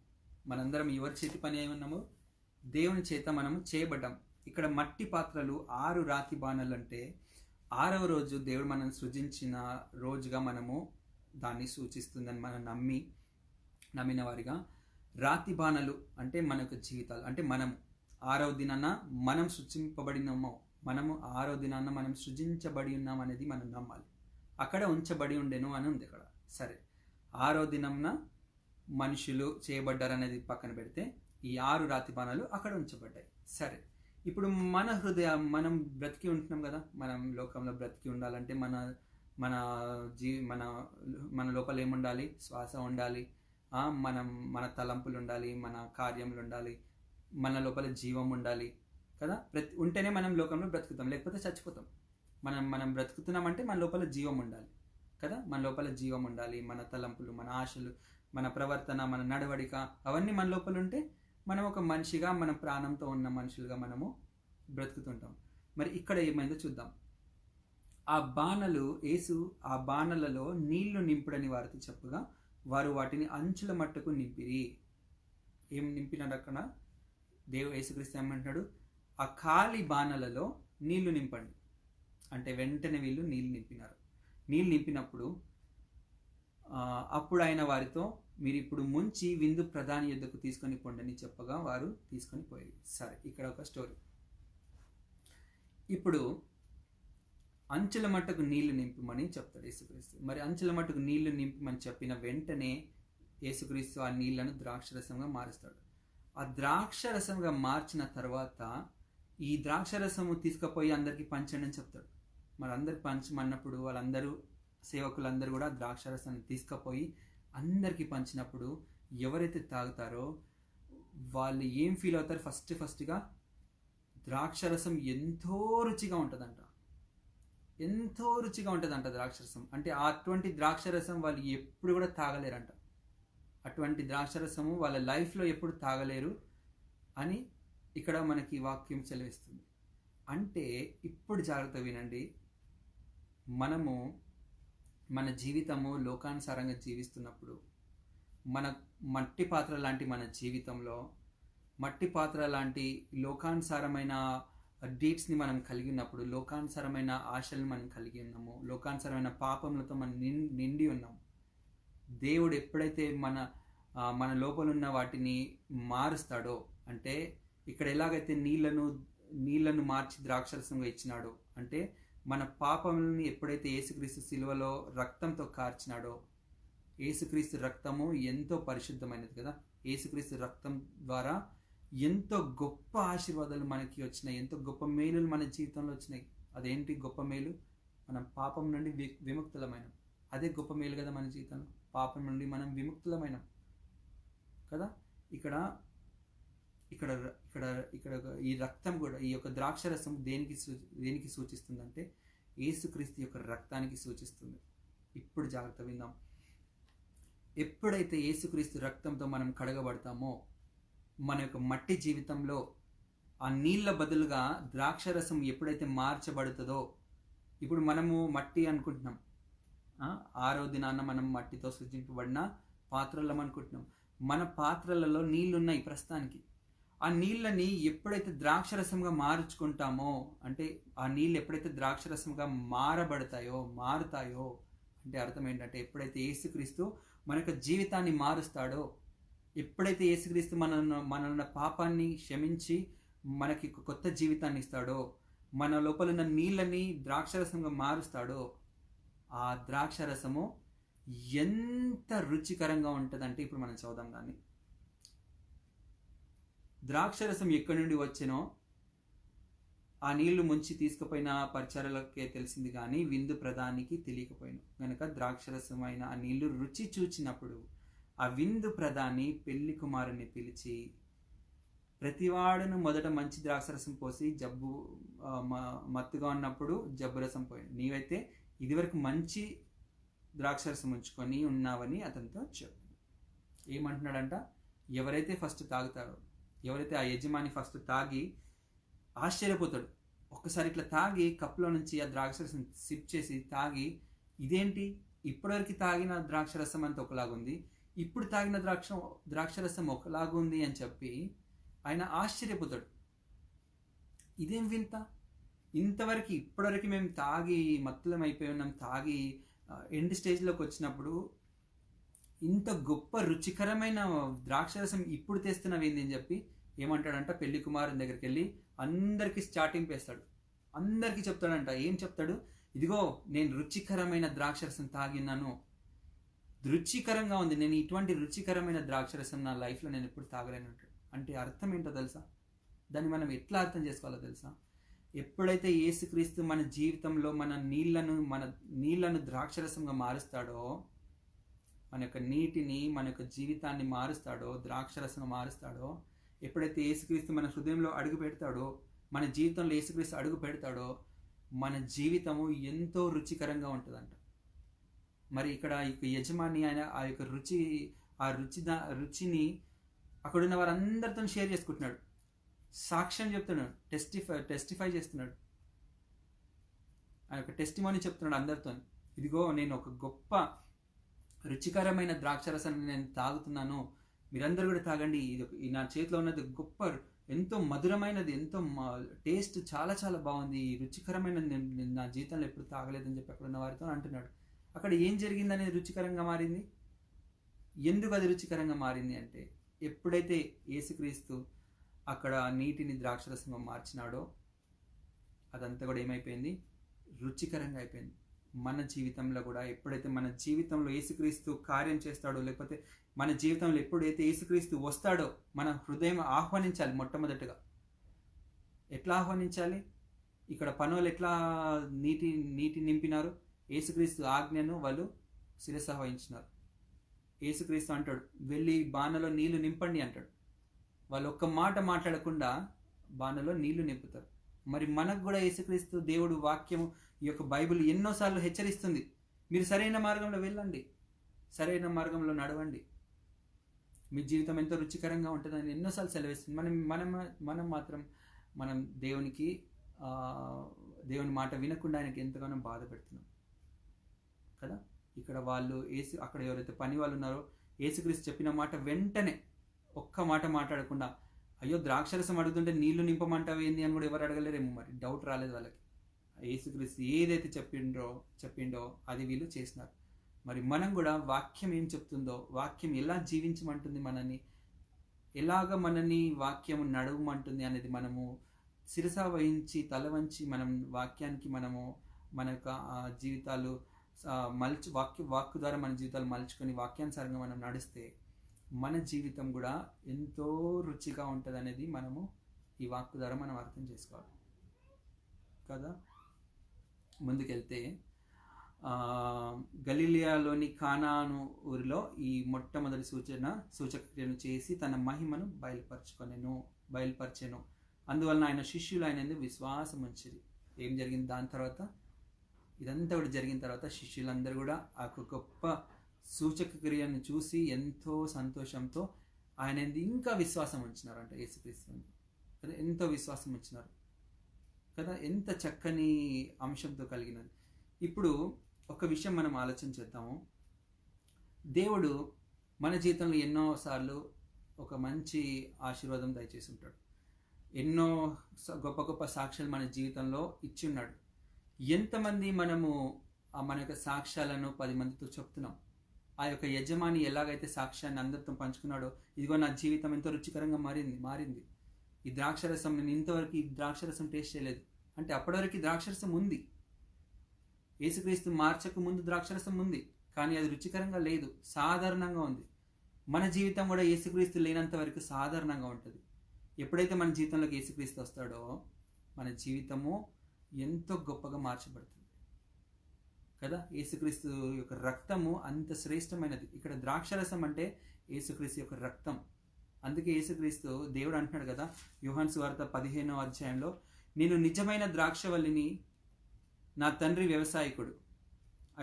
మనందరం ఎవరి చేతి పని అయి ఉన్నాము? దేవుని చేత మనము చేయబడ్డాం. ఇక్కడ మట్టి పాత్రలు 6 రాతి బాణలు అంటే 6వ రోజు దేవుడు మనం సృజించిన రోజుగా మనము దాన్ని సూచిస్తుందని మనం నమ్మిన వారిగా, రాతి బాణలు అంటే మన యొక్క జీవితాలు, అంటే మనం 6వ దినాన మనం సృజింపబడినామో, మనము 6వ దినాన మనం సృజించబడి ఉన్నాం అనేది మనం నమ్మాలి. అక్కడ ఉంచబడి ఉండెను అని ఉంది అక్కడ. సరే, 6వ దినంన మనుషులు చేయబడ్డారు అనేది పక్కన పెడితే ఈ 6 రాతి బాణాలు అక్కడ ఉంచబడ్డాయి. సరే, ఇప్పుడు మన మనం బ్రతికి ఉంటున్నాం కదా, మనం లోకంలో బ్రతికి ఉండాలంటే మన మన మన లోపల ఏముండాలి? శ్వాస ఉండాలి, మన తలంపులు ఉండాలి, మన కార్యములు ఉండాలి, మన లోపల జీవం ఉండాలి కదా. ఉంటేనే మనం లోకంలో బ్రతుకుతాం, లేకపోతే చచ్చిపోతాం. మనం బ్రతుకుతున్నామంటే మన లోపల జీవం ఉండాలి కదా. మన లోపల జీవం ఉండాలి, మన తలంపులు, మన ఆశలు, మన ప్రవర్తన, మన నడవడిక, అవన్నీ మన లోపల ఉంటే మనం ఒక మనిషిగా, మన ప్రాణంతో ఉన్న మనుషులుగా మనము బ్రతుకుతుంటాం. మరి ఇక్కడ ఏమైందో చూద్దాం. ఆ బాణలు, యేసు ఆ బాణలలో నీళ్లు నింపుడని వారితో చెప్పగా వారు వాటిని అంచుల మట్టుకు నింపిరి. ఏం నింపినాడు అక్కడ? యేసుక్రీస్తు ఏమంటున్నాడు? ఆ ఖాళీ బాణలలో నీళ్లు నింపండి అంటే వెంటనే వీళ్ళు నీళ్ళు నింపినారు. నీళ్ళు నింపినప్పుడు అప్పుడు ఆయన వారితో, మీరు ఇప్పుడు ముంచి విందు ప్రధాని యొద్దకు తీసుకొని పొండని చెప్పగా వారు తీసుకొని పోయారు. సరే, ఇక్కడ ఒక స్టోరీ. ఇప్పుడు అంచుల మట్టుకు నీళ్లు నింపమని చెప్తాడు యేసుక్రీస్తు. మరి అంచుల మట్టుకు నీళ్లు నింపమని చెప్పిన వెంటనే యేసుక్రీస్తు ఆ నీళ్లను ద్రాక్షరసంగా మారుస్తాడు. ఆ ద్రాక్షరసంగా మార్చిన తర్వాత ఈ ద్రాక్షరసము తీసుకుపోయి అందరికీ పంచండి అని చెప్తాడు. మరి అందరికి పంచమన్నప్పుడు వాళ్ళందరూ, సేవకులందరూ కూడా ద్రాక్షరసాన్ని తీసుకుపోయి అందరికీ పంచినప్పుడు ఎవరైతే తాగుతారో వాళ్ళు ఏం ఫీల్ అవుతారు? ఫస్ట్గా ద్రాక్షరసం ఎంతో రుచిగా ఉంటుందంట, ఎంతో రుచిగా ఉంటుందంట ద్రాక్షరసం. అంటే అటువంటి ద్రాక్షరసం వాళ్ళు ఎప్పుడు కూడా తాగలేరంట. అటువంటి ద్రాక్షరసము వాళ్ళ లైఫ్లో ఎప్పుడు తాగలేరు అని ఇక్కడ మనకి వాక్యం సెలవిస్తుంది. అంటే ఇప్పుడు జాగ్రత్త వినండి, మనము మన జీవితము లోకానుసారంగా జీవిస్తున్నప్పుడు, మన మట్టి పాత్ర లాంటి మన జీవితంలో మట్టి పాత్ర లాంటి లోకానుసారమైన డీడ్స్ని మనం కలిగి ఉన్నప్పుడు, లోకానుసారమైన ఆశలను మనం కలిగి ఉన్నాము, లోకానుసారమైన పాపములతో మనం నిండి ఉన్నాము. దేవుడు ఎప్పుడైతే మన లోపల ఉన్న వాటిని మారుస్తాడో, అంటే ఇక్కడ ఎలాగైతే నీళ్లను మార్చి ద్రాక్షరసంగా ఇచ్చినాడో, అంటే మన పాపములని ఎప్పుడైతే యేసుక్రీస్తు సిలువలో రక్తంతో కార్చినాడో, యేసుక్రీస్తు రక్తము ఎంతో పరిశుద్ధమైనది కదా. యేసుక్రీస్తు రక్తం ద్వారా ఎంతో గొప్ప ఆశీర్వాదాలు మనకి వచ్చినాయి, ఎంతో గొప్ప మేలులు మన జీవితంలో వచ్చినాయి. అదేంటి గొప్ప మేలు? మనం పాపం నుండి విముక్తులమైనం. అదే గొప్ప మేలు కదా మన జీవితంలో. పాపం నుండి మనం విముక్తులమైనం కదా. ఇక్కడ ఇక్కడ ఇక్కడ ఇక్కడ ఈ రక్తం కూడా, ఈ యొక్క ద్రాక్షరసం దేనికి సూచిస్తుందంటే యేసుక్రీస్తు యొక్క రక్తానికి సూచిస్తుంది. ఇప్పుడు జాగ్రత్త విందాం. ఎప్పుడైతే యేసుక్రీస్తు రక్తంతో మనం కడగబడతామో, మన యొక్క మట్టి జీవితంలో ఆ నీళ్ళ బదులుగా ద్రాక్షరసం ఎప్పుడైతే మార్చబడుతుందో, ఇప్పుడు మనము మట్టి అనుకుంటున్నాం, 6వ దినాన మనం మట్టితో సృజింపబడిన పాత్రలం అనుకుంటున్నాం. మన పాత్రలలో నీళ్లున్నాయి ప్రస్తుతానికి. ఆ నీళ్ళని ఎప్పుడైతే ద్రాక్షరసంగా మార్చుకుంటామో, అంటే ఆ నీళ్ళు ఎప్పుడైతే ద్రాక్షరసంగా మారుతాయో అంటే అర్థం ఏంటంటే, ఎప్పుడైతే యేసుక్రీస్తు మన యొక్క జీవితాన్ని మారుస్తాడో, ఎప్పుడైతే యేసుక్రీస్తు మన పాపాన్ని క్షమించి మనకి కొత్త జీవితాన్ని ఇస్తాడో, మన లోపల ఉన్న నీళ్ళని ద్రాక్షరసంగా మారుస్తాడో, ఆ ద్రాక్షరసము ఎంత రుచికరంగా ఉంటుందంటే, ఇప్పుడు మనం చూద్దాం దాన్ని. ద్రాక్షరసం ఎక్కడి నుండి వచ్చేనో ఆ నీళ్లు ముంచి తీసుకుపోయిన పరిచారులకే తెలిసింది, కానీ విందు ప్రధానికి తెలియకపోయాను. కనుక ద్రాక్షరసమైన ఆ నీళ్లు రుచి చూచినప్పుడు ఆ విందు ప్రధాని పెళ్లి కుమారుని పిలిచి, ప్రతివాడును మొదట మంచి ద్రాక్షరసం పోసి మత్తుగా ఉన్నప్పుడు జబ్బురసం పోయాను, నీవైతే ఇదివరకు మంచి ద్రాక్షరసం ఉంచుకొని ఉన్నావని అతనితో చెప్పాను. ఏమంటున్నాడంట? ఎవరైతే ఫస్ట్ తాగుతారో, ఎవరైతే ఆ యజమాని ఫస్ట్ తాగి ఆశ్చర్యపోతాడు. ఒక్కసారి ఇట్లా తాగి కప్పులో నుంచి ఆ ద్రాక్షరసం సిప్ చేసి తాగి, ఇదేంటి ఇప్పటివరకు తాగిన ద్రాక్షరసం అంతా ఒకలాగుంది, ఇప్పుడు తాగిన ద్రాక్షరసం ఒకలాగుంది అని చెప్పి ఆయన ఆశ్చర్యపోతాడు. ఇదేం వింత, ఇంతవరకు ఇప్పటివరకు మేము తాగి మత్తులం అయిపోయి ఉన్నాం, తాగి ఎండ్ స్టేజ్లోకి వచ్చినప్పుడు ఇంత గొప్ప రుచికరమైన ద్రాక్షరసం ఇప్పుడు తెస్తున్నావు ఏంది అని చెప్పి ఏమంటాడంట, పెళ్లి కుమారుని దగ్గరికి వెళ్ళి అందరికీ స్టార్టింగ్ వేస్తాడు. అందరికీ చెప్తాడంట. ఏం చెప్తాడు? ఇదిగో నేను రుచికరమైన ద్రాక్షరసం తాగినాను, రుచికరంగా ఉంది, నేను ఇటువంటి రుచికరమైన ద్రాక్షరసం నా లైఫ్లో నేను ఎప్పుడు తాగలేను అంటాడు. అంటే అర్థం ఏంటో తెలుసా? దాన్ని మనం ఎట్లా అర్థం చేసుకోవాలో తెలుసా? ఎప్పుడైతే యేసుక్రీస్తు మన జీవితంలో మన నీళ్లను ద్రాక్షరసంగా మారుస్తాడో, మన యొక్క నీటిని, మన యొక్క జీవితాన్ని మారుస్తాడో, ద్రాక్షరసంగా మారుస్తాడో, ఎప్పుడైతే యేసుక్రీస్తు మన హృదయంలో అడుగు పెడతాడో, మన జీవితంలో యేసుక్రీస్తు అడుగు పెడతాడో, మన జీవితము ఎంతో రుచికరంగా ఉంటుందంట. మరి ఇక్కడ యజమాని ఆయన ఆ యొక్క రుచిని అక్కడున్న వారందరితో షేర్ చేసుకుంటున్నాడు, సాక్ష్యం చెప్తున్నాడు, టెస్టిఫై చేస్తున్నాడు, ఆ యొక్క టెస్టిమోని చెప్తున్నాడు అందరితో. ఇదిగో నేను ఒక గొప్ప రుచికరమైన ద్రాక్షరసాన్ని నేను తాగుతున్నాను, మీరందరూ కూడా తాగండి, ఇది నా చేతిలో ఉన్నది గొప్ప, ఎంతో మధురమైనది, ఎంతో టేస్ట్ చాలా చాలా బాగుంది, రుచికరమైనది, నేను నా జీవితంలో ఎప్పుడు తాగలేదని చెప్పి అక్కడ ఉన్న వారితో అంటున్నాడు. అక్కడ ఏం జరిగింది అనేది రుచికరంగా మారింది? ఎందుకు అది రుచికరంగా మారింది అంటే, ఎప్పుడైతే యేసుక్రీస్తు అక్కడ నీటిని ద్రాక్షరసంగా మార్చినాడో అదంతా కూడా ఏమైపోయింది? రుచికరంగా అయిపోయింది. మన జీవితంలో కూడా ఎప్పుడైతే మన జీవితంలో యేసుక్రీస్తు కార్యం చేస్తాడో, లేకపోతే మన జీవితంలో ఎప్పుడైతే యేసుక్రీస్తు వస్తాడో, మన హృదయం ఆహ్వానించాలి. మొట్టమొదటిగా ఎట్లా ఆహ్వానించాలి? ఇక్కడ పనులు ఎట్లా నీటి నింపినారు? యేసుక్రీస్తు ఆజ్ఞను వాళ్ళు శిరస వహించినారు. యేసుక్రీస్తు అంటాడు, వెళ్ళి బాణలో నీళ్లు నింపండి అంటాడు. వాళ్ళు ఒక్క మాట మాట్లాడకుండా బాణలో నీళ్లు నింపుతారు. మరి మనకు కూడా యేసుక్రీస్తు దేవుడు వాక్యము, ఈ యొక్క బైబిల్ ఎన్నోసార్లు హెచ్చరిస్తుంది, మీరు సరైన మార్గంలో వెళ్ళండి, సరైన మార్గంలో నడవండి, మీ జీవితం ఎంతో రుచికరంగా ఉంటుందని ఎన్నోసార్లు సెలవిస్తుంది. మనం మాత్రం దేవుని మాట వినకుండా ఆయనకి ఎంతగానో బాధ పెడుతున్నాం కదా. ఇక్కడ వాళ్ళు అక్కడ ఎవరైతే పని వాళ్ళు ఉన్నారో, యేసుక్రీస్తు చెప్పిన మాట వెంటనే ఒక్క మాట మాట్లాడకుండా, అయ్యో ద్రాక్షరసం అడుగుతుంటే నీళ్లు నింపమంటావు ఏంది అని కూడా ఎవరు అడగలేరేమో. మరి డౌట్ రాలేదు వాళ్ళకి. యేసుక్రీస్తు ఏదైతే చెప్పిండో అది వీళ్ళు చేసినారు. మరి మనం కూడా వాక్యం ఏం చెప్తుందో, వాక్యం ఎలా జీవించమంటుంది, ఎలాగ మనని వాక్యం నడవమంటుంది అనేది మనము శిరస వహించి తల వంచి మనం వాక్యానికి మన యొక్క జీవితాలు వాక్కు ద్వారా మన జీవితాలు మలుచుకొని వాక్యానుసారంగా మనం నడిస్తే మన జీవితం కూడా ఎంతో రుచిగా ఉంటుంది అనేది మనము ఈ వాక్కు ద్వారా మనం అర్థం చేసుకోవాలి కదా. ముందుకెళ్తే గలిలియాలోని కానాను ఊరిలో ఈ మొట్టమొదటి సూచక్రియను చేసి తన మహిమను బయలుపరిచెను. అందువలన ఆయన శిష్యులు ఆయన విశ్వాసం ఉంచిరి. ఏం జరిగింది దాని తర్వాత? ఇదంతా కూడా జరిగిన తర్వాత శిష్యులందరూ కూడా ఆ గొప్ప సూచక క్రియను చూసి ఎంతో సంతోషంతో ఆయన ఇంకా విశ్వాసం ఉంచినారు అంట. యేసుక్రీస్తుని కదా, ఎంతో విశ్వాసం ఉంచినారు కదా. ఎంత చక్కని అంశంతో కలిగినది. ఇప్పుడు ఒక విషయం మనం ఆలోచన చేద్దాము. దేవుడు మన జీవితంలో ఎన్నోసార్లు ఒక మంచి ఆశీర్వాదం దయచేసి ఉంటాడు. ఎన్నో గొప్ప గొప్ప సాక్ష్యాలు మన జీవితంలో ఇచ్చి ఉన్నాడు. ఎంతమంది మనము మన యొక్క సాక్ష్యాలను 10 మందితో చెప్తున్నాం. ఆ యొక్క యజమాని ఎలాగైతే సాక్ష్యాన్ని అందరితో పంచుకున్నాడో, ఇదిగో నా జీవితం ఎంతో రుచికరంగా మారింది, ఈ ద్రాక్షరసం, నేను ఇంతవరకు ఈ ద్రాక్షరసం టేస్ట్ చేయలేదు అంటే అప్పటి వరకు ద్రాక్షరసం ఉంది. యేసుక్రీస్తు మార్చకు ముందు ద్రాక్షరసం ఉంది, కానీ అది రుచికరంగా లేదు, సాధారణంగా ఉంది. మన జీవితం కూడా యేసుక్రీస్తు లేనంత వరకు సాధారణంగా ఉంటుంది. ఎప్పుడైతే మన జీవితంలోకి యేసుక్రీస్తు వస్తాడో మన జీవితము ఎంతో గొప్పగా మార్చబడుతుంది కదా. యేసుక్రీస్తు యొక్క రక్తము అంత శ్రేష్టమైనది. ఇక్కడ ద్రాక్షరసం అంటే యేసుక్రీస్తు యొక్క రక్తం. అందుకే యేసుక్రీస్తు దేవుడు అంటున్నాడు కదా, యోహాను సువార్త 15వ అధ్యాయంలో, నేను నిజమైన ద్రాక్షవల్లిని, నా తండ్రి వ్యవసాయకుడు.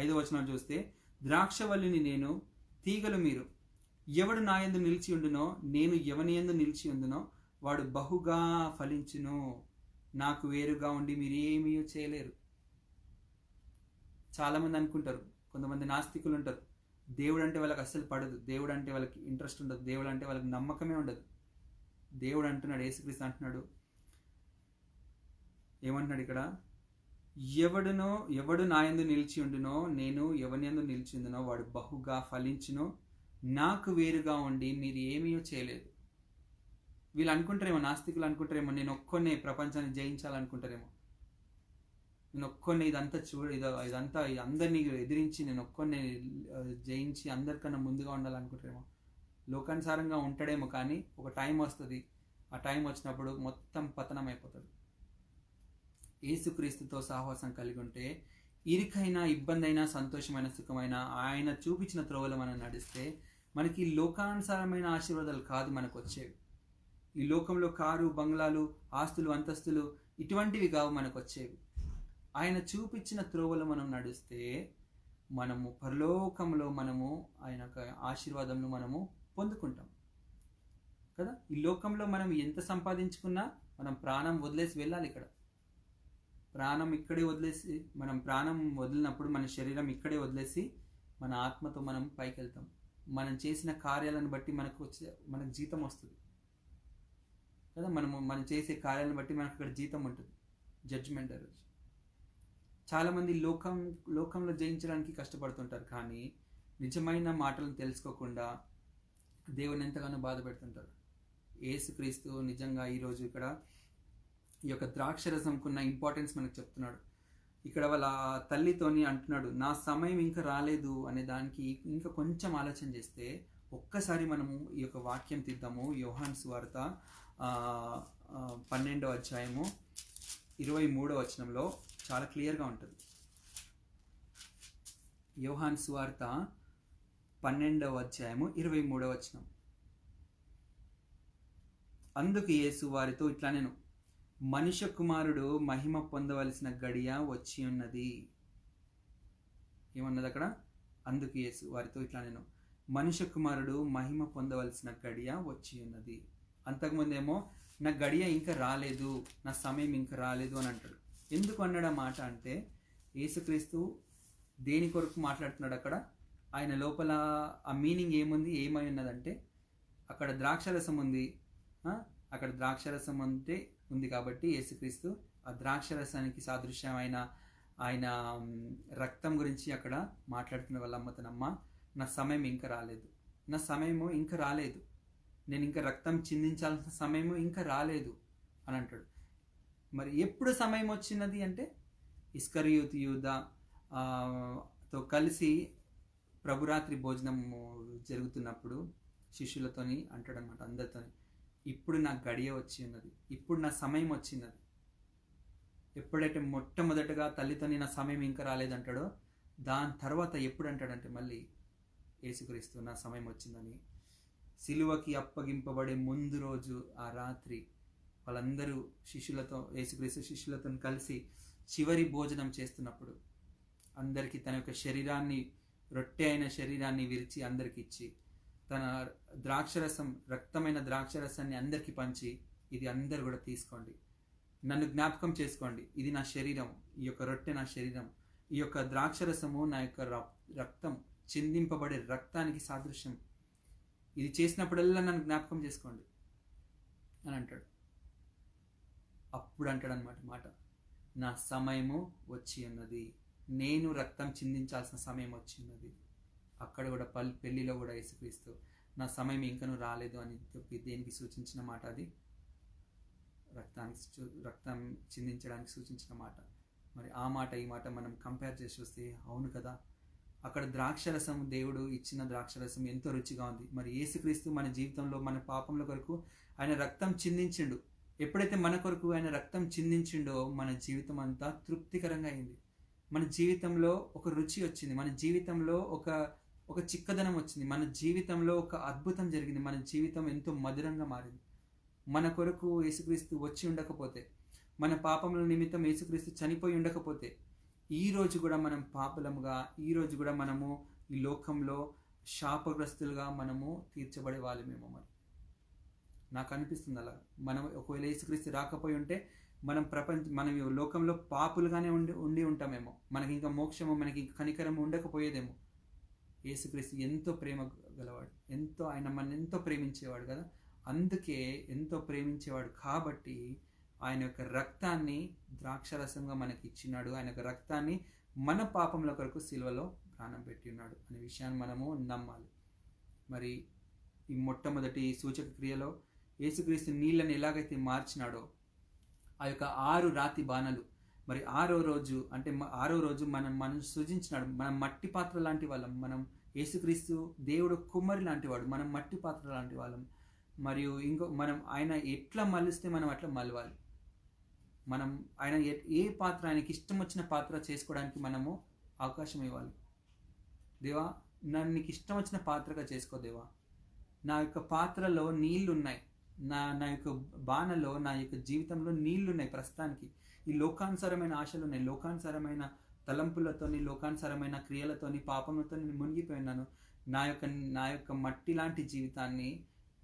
5వ వచనం చూస్తే, ద్రాక్షవల్లిని నేను, తీగలు మీరు. ఎవడు నా యందు నిలిచి ఉండునో, నేను ఎవని యందు నిలిచి ఉండునో వాడు బహుగా ఫలించును. నాకు వేరుగా ఉండి మీరు ఏమీ చేయలేరు. చాలామంది అనుకుంటారు, కొంతమంది నాస్తికులు ఉంటారు, దేవుడు అంటే వాళ్ళకి అస్సలు పడదు, దేవుడు అంటే వాళ్ళకి ఇంట్రెస్ట్ ఉండదు, దేవుడు అంటే వాళ్ళకి నమ్మకమే ఉండదు. దేవుడు అంటున్నాడు, యేసుక్రీస్తు అంటున్నాడు, ఏమంటున్నాడు ఇక్కడ, ఎవడు నా యందు నిలిచి ఉండునో, నేను ఎవని యందు నిలిచి ఉండునో వాడు బహుగా ఫలించును. నాకు వేరుగా ఉండి మీరు ఏమీ చేయలేదు. వీళ్ళు అనుకుంటారేమో, నాస్తికులు అనుకుంటారేమో, నేను ఒక్కొన్నే ప్రపంచాన్ని జయించాలనుకుంటారేమో, నేను ఒక్కొన్నే ఇదంతా అందరినీ ఎదిరించి నేను ఒక్కొన్నే జయించి అందరికన్నా ముందుగా ఉండాలనుకుంటారేమో. లోకానుసారంగా ఉంటాడేమో, కానీ ఒక టైం వస్తుంది, ఆ టైం వచ్చినప్పుడు మొత్తం పతనం అయిపోతాడు. యేసుక్రీస్తుతో సహవాసం కలిగి ఉంటే ఇరుకైన, ఇబ్బంది అయినా, సంతోషమైన, సుఖమైన ఆయన చూపించిన త్రోవలో మనం నడిస్తే మనకి లోకానుసారమైన ఆశీర్వాదాలు కాదు మనకు వచ్చేవి. ఈ లోకంలో కారు, బంగ్లాలు, ఆస్తులు, అంతస్తులు ఇటువంటివి కావు మనకు వచ్చేవి. ఆయన చూపించిన త్రోవలో మనం నడిస్తే మనము పరలోకంలో మనము ఆయన ఆశీర్వాదంను మనము పొందుకుంటాం కదా. ఈ లోకంలో మనం ఎంత సంపాదించుకున్నా మనం ప్రాణం వదిలేసి వెళ్ళాలి. ఇక్కడ ప్రాణం ఇక్కడే వదిలేసి, మనం ప్రాణం వదిలినప్పుడు మన శరీరం ఇక్కడే వదిలేసి మన ఆత్మతో మనం పైకి వెళ్తాం. మనం చేసిన కార్యాలను బట్టి మనకు జీతం వస్తుంది కదా. మనం చేసే కార్యాలను బట్టి మనకు అక్కడ జీతం ఉంటుంది, జడ్జిమెంట్ రోజు. చాలామంది లోకంలో జయించడానికి కష్టపడుతుంటారు, కానీ నిజమైన మాటలను తెలుసుకోకుండా దేవుని ఎంతగానో బాధ పెడుతుంటారు. యేసుక్రీస్తు నిజంగా ఈరోజు ఇక్కడ ఈ యొక్క ద్రాక్షరసంకున్న ఇంపార్టెన్స్ మనకు చెప్తున్నాడు. ఇక్కడ వాళ్ళ తల్లితోని అంటున్నాడు, నా సమయం ఇంకా రాలేదు అనే దానికి ఇంకా కొంచెం ఆలోచన చేస్తే ఒక్కసారి మనము ఈ యొక్క వాక్యం తీద్దాము. యోహాను సువార్త 12వ అధ్యాయము 23వ వచనంలో చాలా క్లియర్గా ఉంటుంది. యోహాను సువార్త 12వ అధ్యాయము 23వ వచనం. అందుకు యేసు వారితో ఇట్లా నేను, మనుష్య కుమారుడు మహిమ పొందవలసిన గడియ వచ్చి ఉన్నది. ఏమన్నది అక్కడ? అందుకు యేసు వారితో ఇట్లా నేను, మనుష్య కుమారుడు మహిమ పొందవలసిన గడియ వచ్చి ఉన్నది. అంతకుముందేమో నా గడియ ఇంకా రాలేదు, నా సమయం ఇంకా రాలేదు అని అంటాడు. ఎందుకు అన్నాడు ఆ మాట అంటే, యేసుక్రీస్తు దేని కొరకు మాట్లాడుతున్నాడు అక్కడ? ఆయన లోపల ఆ మీనింగ్ ఏముంది, ఏమై ఉన్నదంటే, అక్కడ ద్రాక్షరసం ఉంది, అక్కడ ద్రాక్షరసం ఉంది కాబట్టి యేసుక్రీస్తు ఆ ద్రాక్షరసానికి సాదృశ్యమైన ఆయన రక్తం గురించి అక్కడ మాట్లాడుతున్న వాళ్ళ అమ్మతనమ్మ, నా సమయం ఇంకా రాలేదు, నా సమయము ఇంకా రాలేదు, నేను ఇంకా రక్తం చిందించాల్సిన సమయము ఇంకా రాలేదు అని అంటాడు. మరి ఎప్పుడు సమయం వచ్చినది అంటే, ఇస్కరియోతు యూదాతో కలిసి ప్రభురాత్రి భోజనం జరుగుతున్నప్పుడు శిష్యులతోని అంటాడనమాట, అందరితోని, ఇప్పుడు నా గడియ వచ్చి ఉన్నది, ఇప్పుడు నా సమయం వచ్చినది. ఎప్పుడైతే మొట్టమొదటగా తల్లితోని నా సమయం ఇంకా రాలేదంటాడో, దాని తర్వాత ఎప్పుడు అంటాడంటే మళ్ళీ యేసుక్రీస్తు నా సమయం వచ్చిందని. సిలువకి అప్పగింపబడే ముందు రోజు ఆ రాత్రి వాళ్ళందరూ యేసుక్రీస్తు శిష్యులతో కలిసి చివరి భోజనం చేస్తున్నప్పుడు అందరికీ తన యొక్క శరీరాన్ని, రొట్టె అయిన శరీరాన్ని విరిచి అందరికి ఇచ్చి, తన ద్రాక్షరసం, రక్తమైన ద్రాక్షరసాన్ని అందరికీ పంచి, ఇది అందరు కూడా తీసుకోండి, నన్ను జ్ఞాపకం చేసుకోండి, ఇది నా శరీరం, ఈ యొక్క రొట్టె నా శరీరం, ఈ యొక్క ద్రాక్షరసము నా యొక్క రక్తం, చిందింపబడే రక్తానికి సాదృశ్యం, ఇది చేసినప్పుడల్లా నన్ను జ్ఞాపకం చేసుకోండి అని అంటాడు. అప్పుడు అంటాడు అనమాట మాట, నా సమయము వచ్చి ఉన్నది, నేను రక్తం చిందించాల్సిన సమయం వచ్చి ఉన్నది. అక్కడ కూడా పెళ్లిలో కూడా యేసుక్రీస్తు నా సమయం ఇంకనూ రాలేదు అని చెప్పి దేనికి సూచించిన మాట? అది రక్తం చిందించడానికి సూచించిన మాట. మరి ఆ మాట ఈ మాట మనం కంపేర్ చేసి చూస్తే అవును కదా, అక్కడ ద్రాక్షరసం, దేవుడు ఇచ్చిన ద్రాక్షరసం ఎంతో రుచిగా ఉంది. మరి యేసుక్రీస్తు మన జీవితంలో, మన పాపముల కొరకు ఆయన రక్తం చిందించిండు. ఎప్పుడైతే మన కొరకు ఆయన రక్తం చిందించిండో మన జీవితం అంతా తృప్తికరంగా అయింది. మన జీవితంలో ఒక రుచి వచ్చింది, మన జీవితంలో ఒక చిక్కదనం వచ్చింది, మన జీవితంలో ఒక అద్భుతం జరిగింది, మన జీవితం ఎంతో మధురంగా మారింది. మన కొరకు యేసుక్రీస్తు వచ్చి ఉండకపోతే, మన పాపముల నిమిత్తం యేసుక్రీస్తు చనిపోయి ఉండకపోతే, ఈ రోజు కూడా మనం పాపలముగా, ఈ రోజు కూడా మనము ఈ లోకంలో శాపగ్రస్తులుగా మనము తీర్చబడే వాళ్ళమేమో. మరి నాకు అనిపిస్తుంది అలా. మనం ఒకవేళ యేసుక్రీస్తు రాకపోయి ఉంటే మనం ఈ లోకంలో పాపులుగానే ఉండి ఉంటామేమో. మనకి ఇంకా మోక్షము, మనకి ఇంకా కనికరం ఉండకపోయేదేమో. యేసుక్రీస్తు ఎంతో ప్రేమ గలవాడు, ఆయన మన ఎంతో ప్రేమించేవాడు కదా. అందుకే ఎంతో ప్రేమించేవాడు కాబట్టి ఆయన యొక్క రక్తాన్ని ద్రాక్షరసంగా మనకి ఇచ్చినాడు. ఆయన యొక్క రక్తాన్ని మన పాపముల కొరకు సిలువలో ప్రాణం పెట్టి ఉన్నాడు అనే విషయాన్ని మనము నమ్మాలి. మరి ఈ మొట్టమొదటి సూచక క్రియలో యేసుక్రీస్తు నీళ్ళని ఎలాగైతే మార్చినాడో, ఆ యొక్క 6 రాతి బాణలు, మరి 6వ రోజు మనం సృజించినాడు. మనం మట్టి పాత్ర లాంటి వాళ్ళం. మనం యేసుక్రీస్తు దేవుడు కుమ్మరి లాంటి వాడు, మనం మట్టి పాత్ర లాంటి వాళ్ళం. మరియు ఆయన ఎట్లా మలిస్తే మనం అట్లా మలవాలి. ఆయన ఏ పాత్ర, ఆయనకి ఇష్టం వచ్చిన పాత్ర చేసుకోవడానికి మనము అవకాశం ఇవ్వాలి. దేవా, నన్ను నీకు ఇష్టం వచ్చిన పాత్రగా చేసుకో దేవా. నా యొక్క పాత్రలో నీళ్లు ఉన్నాయి, నా యొక్క బాణలో, నా యొక్క జీవితంలో నీళ్లు ఉన్నాయి. ప్రస్తుతానికి ఈ లోకానుసారమైన ఆశలు ఉన్నాయి, లోకానుసారమైన తలంపులతోని, లోకానుసారమైన క్రియలతోని, పాపంతో నేను మునిగిపోయినాను. నా యొక్క మట్టి లాంటి జీవితాన్ని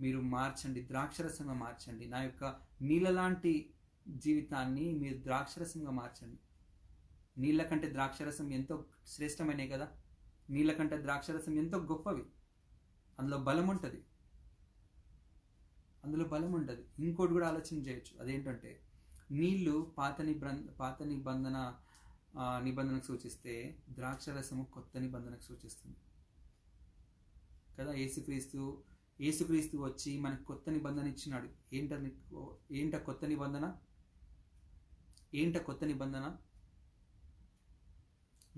మీరు మార్చండి, ద్రాక్షరసంగా మార్చండి. నా యొక్క నీళ్ళ లాంటి జీవితాన్ని మీరు ద్రాక్షరసంగా మార్చండి. నీళ్ళ కంటే ద్రాక్షరసం ఎంతో శ్రేష్టమైనవి కదా. నీళ్ళ కంటే ద్రాక్షరసం ఎంతో గొప్పవి. అందులో బలం ఉంటుంది. ఇంకోటి కూడా ఆలోచన చేయొచ్చు. అదేంటంటే, నీళ్లు పాత నిబంధనకు సూచిస్తే, ద్రాక్షరసము కొత్త నిబంధనకు సూచిస్తుంది కదా. యేసుక్రీస్తు వచ్చి మనకు కొత్త నిబంధన ఇచ్చినాడు. ఏంట కొత్త నిబంధన?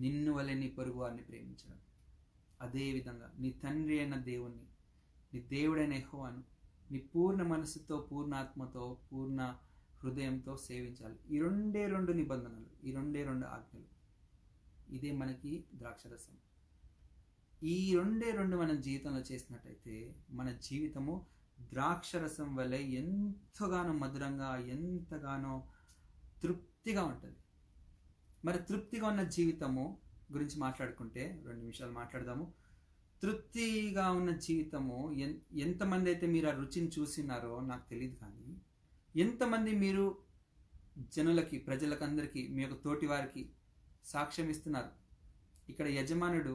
నిన్ను వలె నీ పొరుగు వారిని ప్రేమించడం. అదేవిధంగా నీ తండ్రి అయిన దేవుణ్ణి, నీ దేవుడైన యెహోవాను నీ పూర్ణ మనసుతో, పూర్ణ ఆత్మతో, పూర్ణ హృదయంతో సేవించాలి. ఈ 2 నిబంధనలు, ఈ 2 ఆజ్ఞలు. ఇదే మనకి ద్రాక్షరసం. ఈ 2 మన జీవితంలో చేసినట్టయితే మన జీవితము ద్రాక్షరసం వలె ఎంతగానో మధురంగా, ఎంతగానో తృప్తిగా ఉంటుంది. మరి తృప్తిగా ఉన్న జీవితము గురించి మాట్లాడుకుంటే 2 నిమిషాలు మాట్లాడదాము. తృప్తిగా ఉన్న జీవితము ఎంతమంది అయితే మీరు ఆ రుచిని చూసినారో నాకు తెలియదు, కానీ ఎంతమంది మీరు ప్రజలకు అందరికీ, మీ యొక్క తోటి వారికి సాక్ష్యం ఇస్తున్నారు. ఇక్కడ యజమానుడు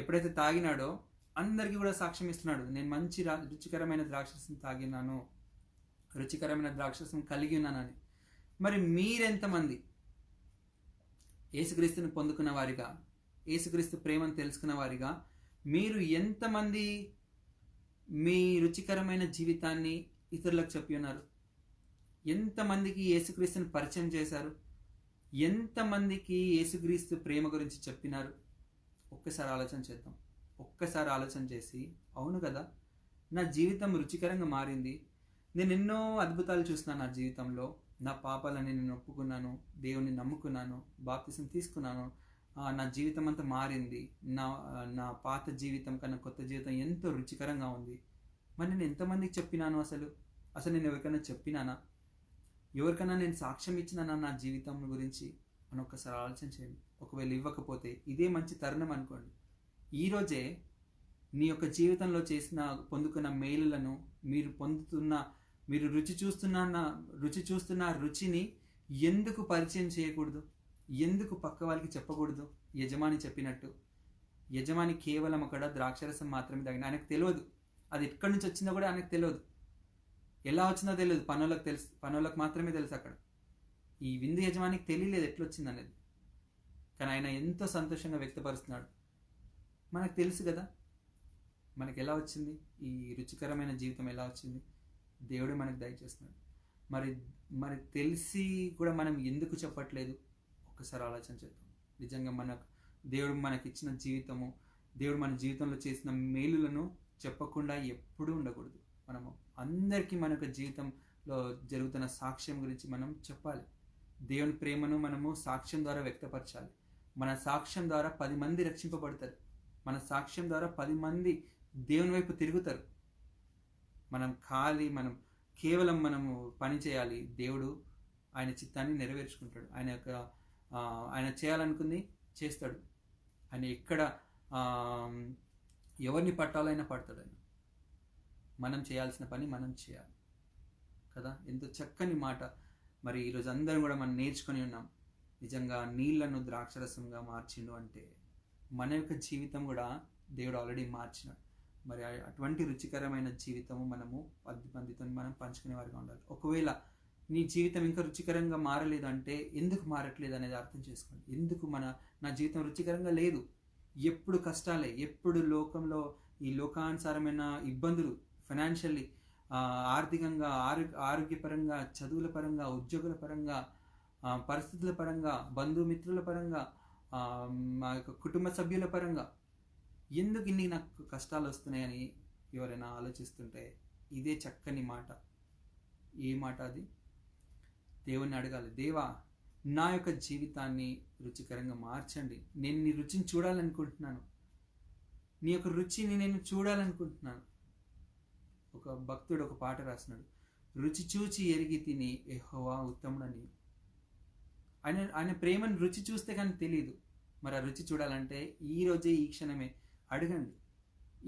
ఎప్పుడైతే తాగినాడో అందరికీ కూడా సాక్ష్యం ఇస్తున్నాడు. నేను మంచి రుచికరమైన ద్రాక్షరసం తాగినాను, రుచికరమైన ద్రాక్షరసం కలిగి ఉన్నానని. మరి మీరెంతమంది యేసుక్రీస్తుని పొందుకున్న వారిగా, యేసుక్రీస్తు ప్రేమను తెలుసుకున్న వారిగా, మీరు ఎంతమంది మీ రుచికరమైన జీవితాన్ని ఇతరులకు చెప్పి ఉన్నారు? ఎంతమందికి యేసుక్రీస్తుని పరిచయం చేశారు? ఎంతమందికి యేసుక్రీస్తు ప్రేమ గురించి చెప్పినారు? ఒక్కసారి ఆలోచన చేద్దాం. ఒక్కసారి ఆలోచన చేసి, అవును కదా, నా జీవితం రుచికరంగా మారింది, నేను ఎన్నో అద్భుతాలు చూస్తున్నాను నా జీవితంలో, నా పాపాలని నేను ఒప్పుకున్నాను, దేవుని నమ్ముకున్నాను, బాప్తిసం తీసుకున్నాను, నా జీవితం అంతా మారింది, నా పాత జీవితం కన్నా కొత్త జీవితం ఎంతో రుచికరంగా ఉంది. మరి నేను ఎంతమందికి చెప్పినాను? అసలు నేను ఎవరికైనా చెప్పినానా? ఎవరికైనా నేను సాక్ష్యం ఇచ్చినానా నా జీవితం గురించి అని ఒక్కసారి ఆలోచన చేయండి. ఒకవేళ ఇవ్వకపోతే ఇదే మంచి తరుణం అనుకోండి. ఈరోజే నీ యొక్క జీవితంలో పొందుకున్న మేలులను, మీరు రుచి చూస్తున్న రుచిని ఎందుకు పరిచయం చేయకూడదు? ఎందుకు పక్క వాళ్ళకి చెప్పకూడదు? యజమాని చెప్పినట్టు, యజమాని కేవలం అక్కడ ద్రాక్షరసం మాత్రమే తాగిన. ఆయనకు తెలియదు అది ఎక్కడి నుంచి వచ్చిందో కూడా ఆయనకు తెలియదు, ఎలా వచ్చిందో తెలియదు. పనులకు మాత్రమే తెలుసు. అక్కడ ఈ విందు యజమానికి తెలియలేదు ఎట్లొచ్చింది అనేది. కానీ ఆయన ఎంతో సంతోషంగా వ్యక్తపరుస్తున్నాడు. మనకు తెలుసు కదా మనకి ఎలా వచ్చింది, ఈ రుచికరమైన జీవితం ఎలా వచ్చింది. దేవుడే మనకు దయచేస్తున్నాడు. మరి తెలిసి కూడా మనం ఎందుకు చెప్పట్లేదు? ఒక్కసారి ఆలోచన చేద్దాం. నిజంగా దేవుడు మనకిచ్చిన జీవితము, దేవుడు మన జీవితంలో చేసిన మేలులను చెప్పకుండా ఎప్పుడూ ఉండకూడదు. మనము అందరికీ మన యొక్క జీవితంలో జరుగుతున్న సాక్ష్యం గురించి మనం చెప్పాలి. దేవుని ప్రేమను మనము సాక్ష్యం ద్వారా వ్యక్తపరచాలి. మన సాక్ష్యం ద్వారా 10 మంది రక్షింపబడతారు. మన సాక్ష్యం ద్వారా 10 మంది దేవుని వైపు తిరుగుతారు. మనం కేవలం మనము పని చేయాలి. దేవుడు ఆయన చిత్తాన్ని నెరవేర్చుకుంటాడు. ఆయన చేయాలనుకుంది చేస్తాడు. ఆయన ఎవరిని పట్టాలైనా పడతాడు. ఆయన మనం చేయాల్సిన పని మనం చేయాలి కదా. ఎంతో చక్కని మాట. మరి ఈరోజు అందరం కూడా మనం నేర్చుకొని ఉన్నాం. నిజంగా నీళ్లను ద్రాక్షరసంగా మార్చిండు అంటే మన యొక్క జీవితం కూడా దేవుడు ఆల్రెడీ మార్చినాడు. మరి అటువంటి రుచికరమైన జీవితము మనము 10 మందితో మనం పంచుకునే వారిగా ఉండాలి. ఒకవేళ నీ జీవితం ఇంకా రుచికరంగా మారలేదు అంటే ఎందుకు మారట్లేదు అనేది అర్థం చేసుకోండి. ఎందుకు నా జీవితం రుచికరంగా లేదు, ఎప్పుడు కష్టాలే, ఎప్పుడు లోకంలో ఈ లోకానుసారమైన ఇబ్బందులు, ఫైనాన్షియల్లీ, ఆర్థికంగా, ఆరోగ్యపరంగా, చదువుల పరంగా, ఉద్యోగుల పరంగా, పరిస్థితుల పరంగా, బంధుమిత్రుల పరంగా, మా యొక్క కుటుంబ సభ్యుల పరంగా ఎందుకు ఇన్ని నాకు కష్టాలు వస్తున్నాయని ఎవరైనా ఆలోచిస్తుంటే ఇదే చక్కని మాట. ఏ మాట అది? దేవుణ్ణి అడగాలి. దేవా, నా యొక్క జీవితాన్ని రుచికరంగా మార్చండి. నేను నీ రుచిని చూడాలనుకుంటున్నాను, నీ యొక్క రుచిని నేను చూడాలనుకుంటున్నాను. ఒక భక్తుడు ఒక పాట రాసినాడు, రుచి చూచి ఎరిగి తిని యెహోవా ఉత్తముడని. ఆయన ప్రేమను రుచి చూస్తే కానీ తెలియదు. మరి ఆ రుచి చూడాలంటే ఈరోజే, ఈ క్షణమే అడగండి.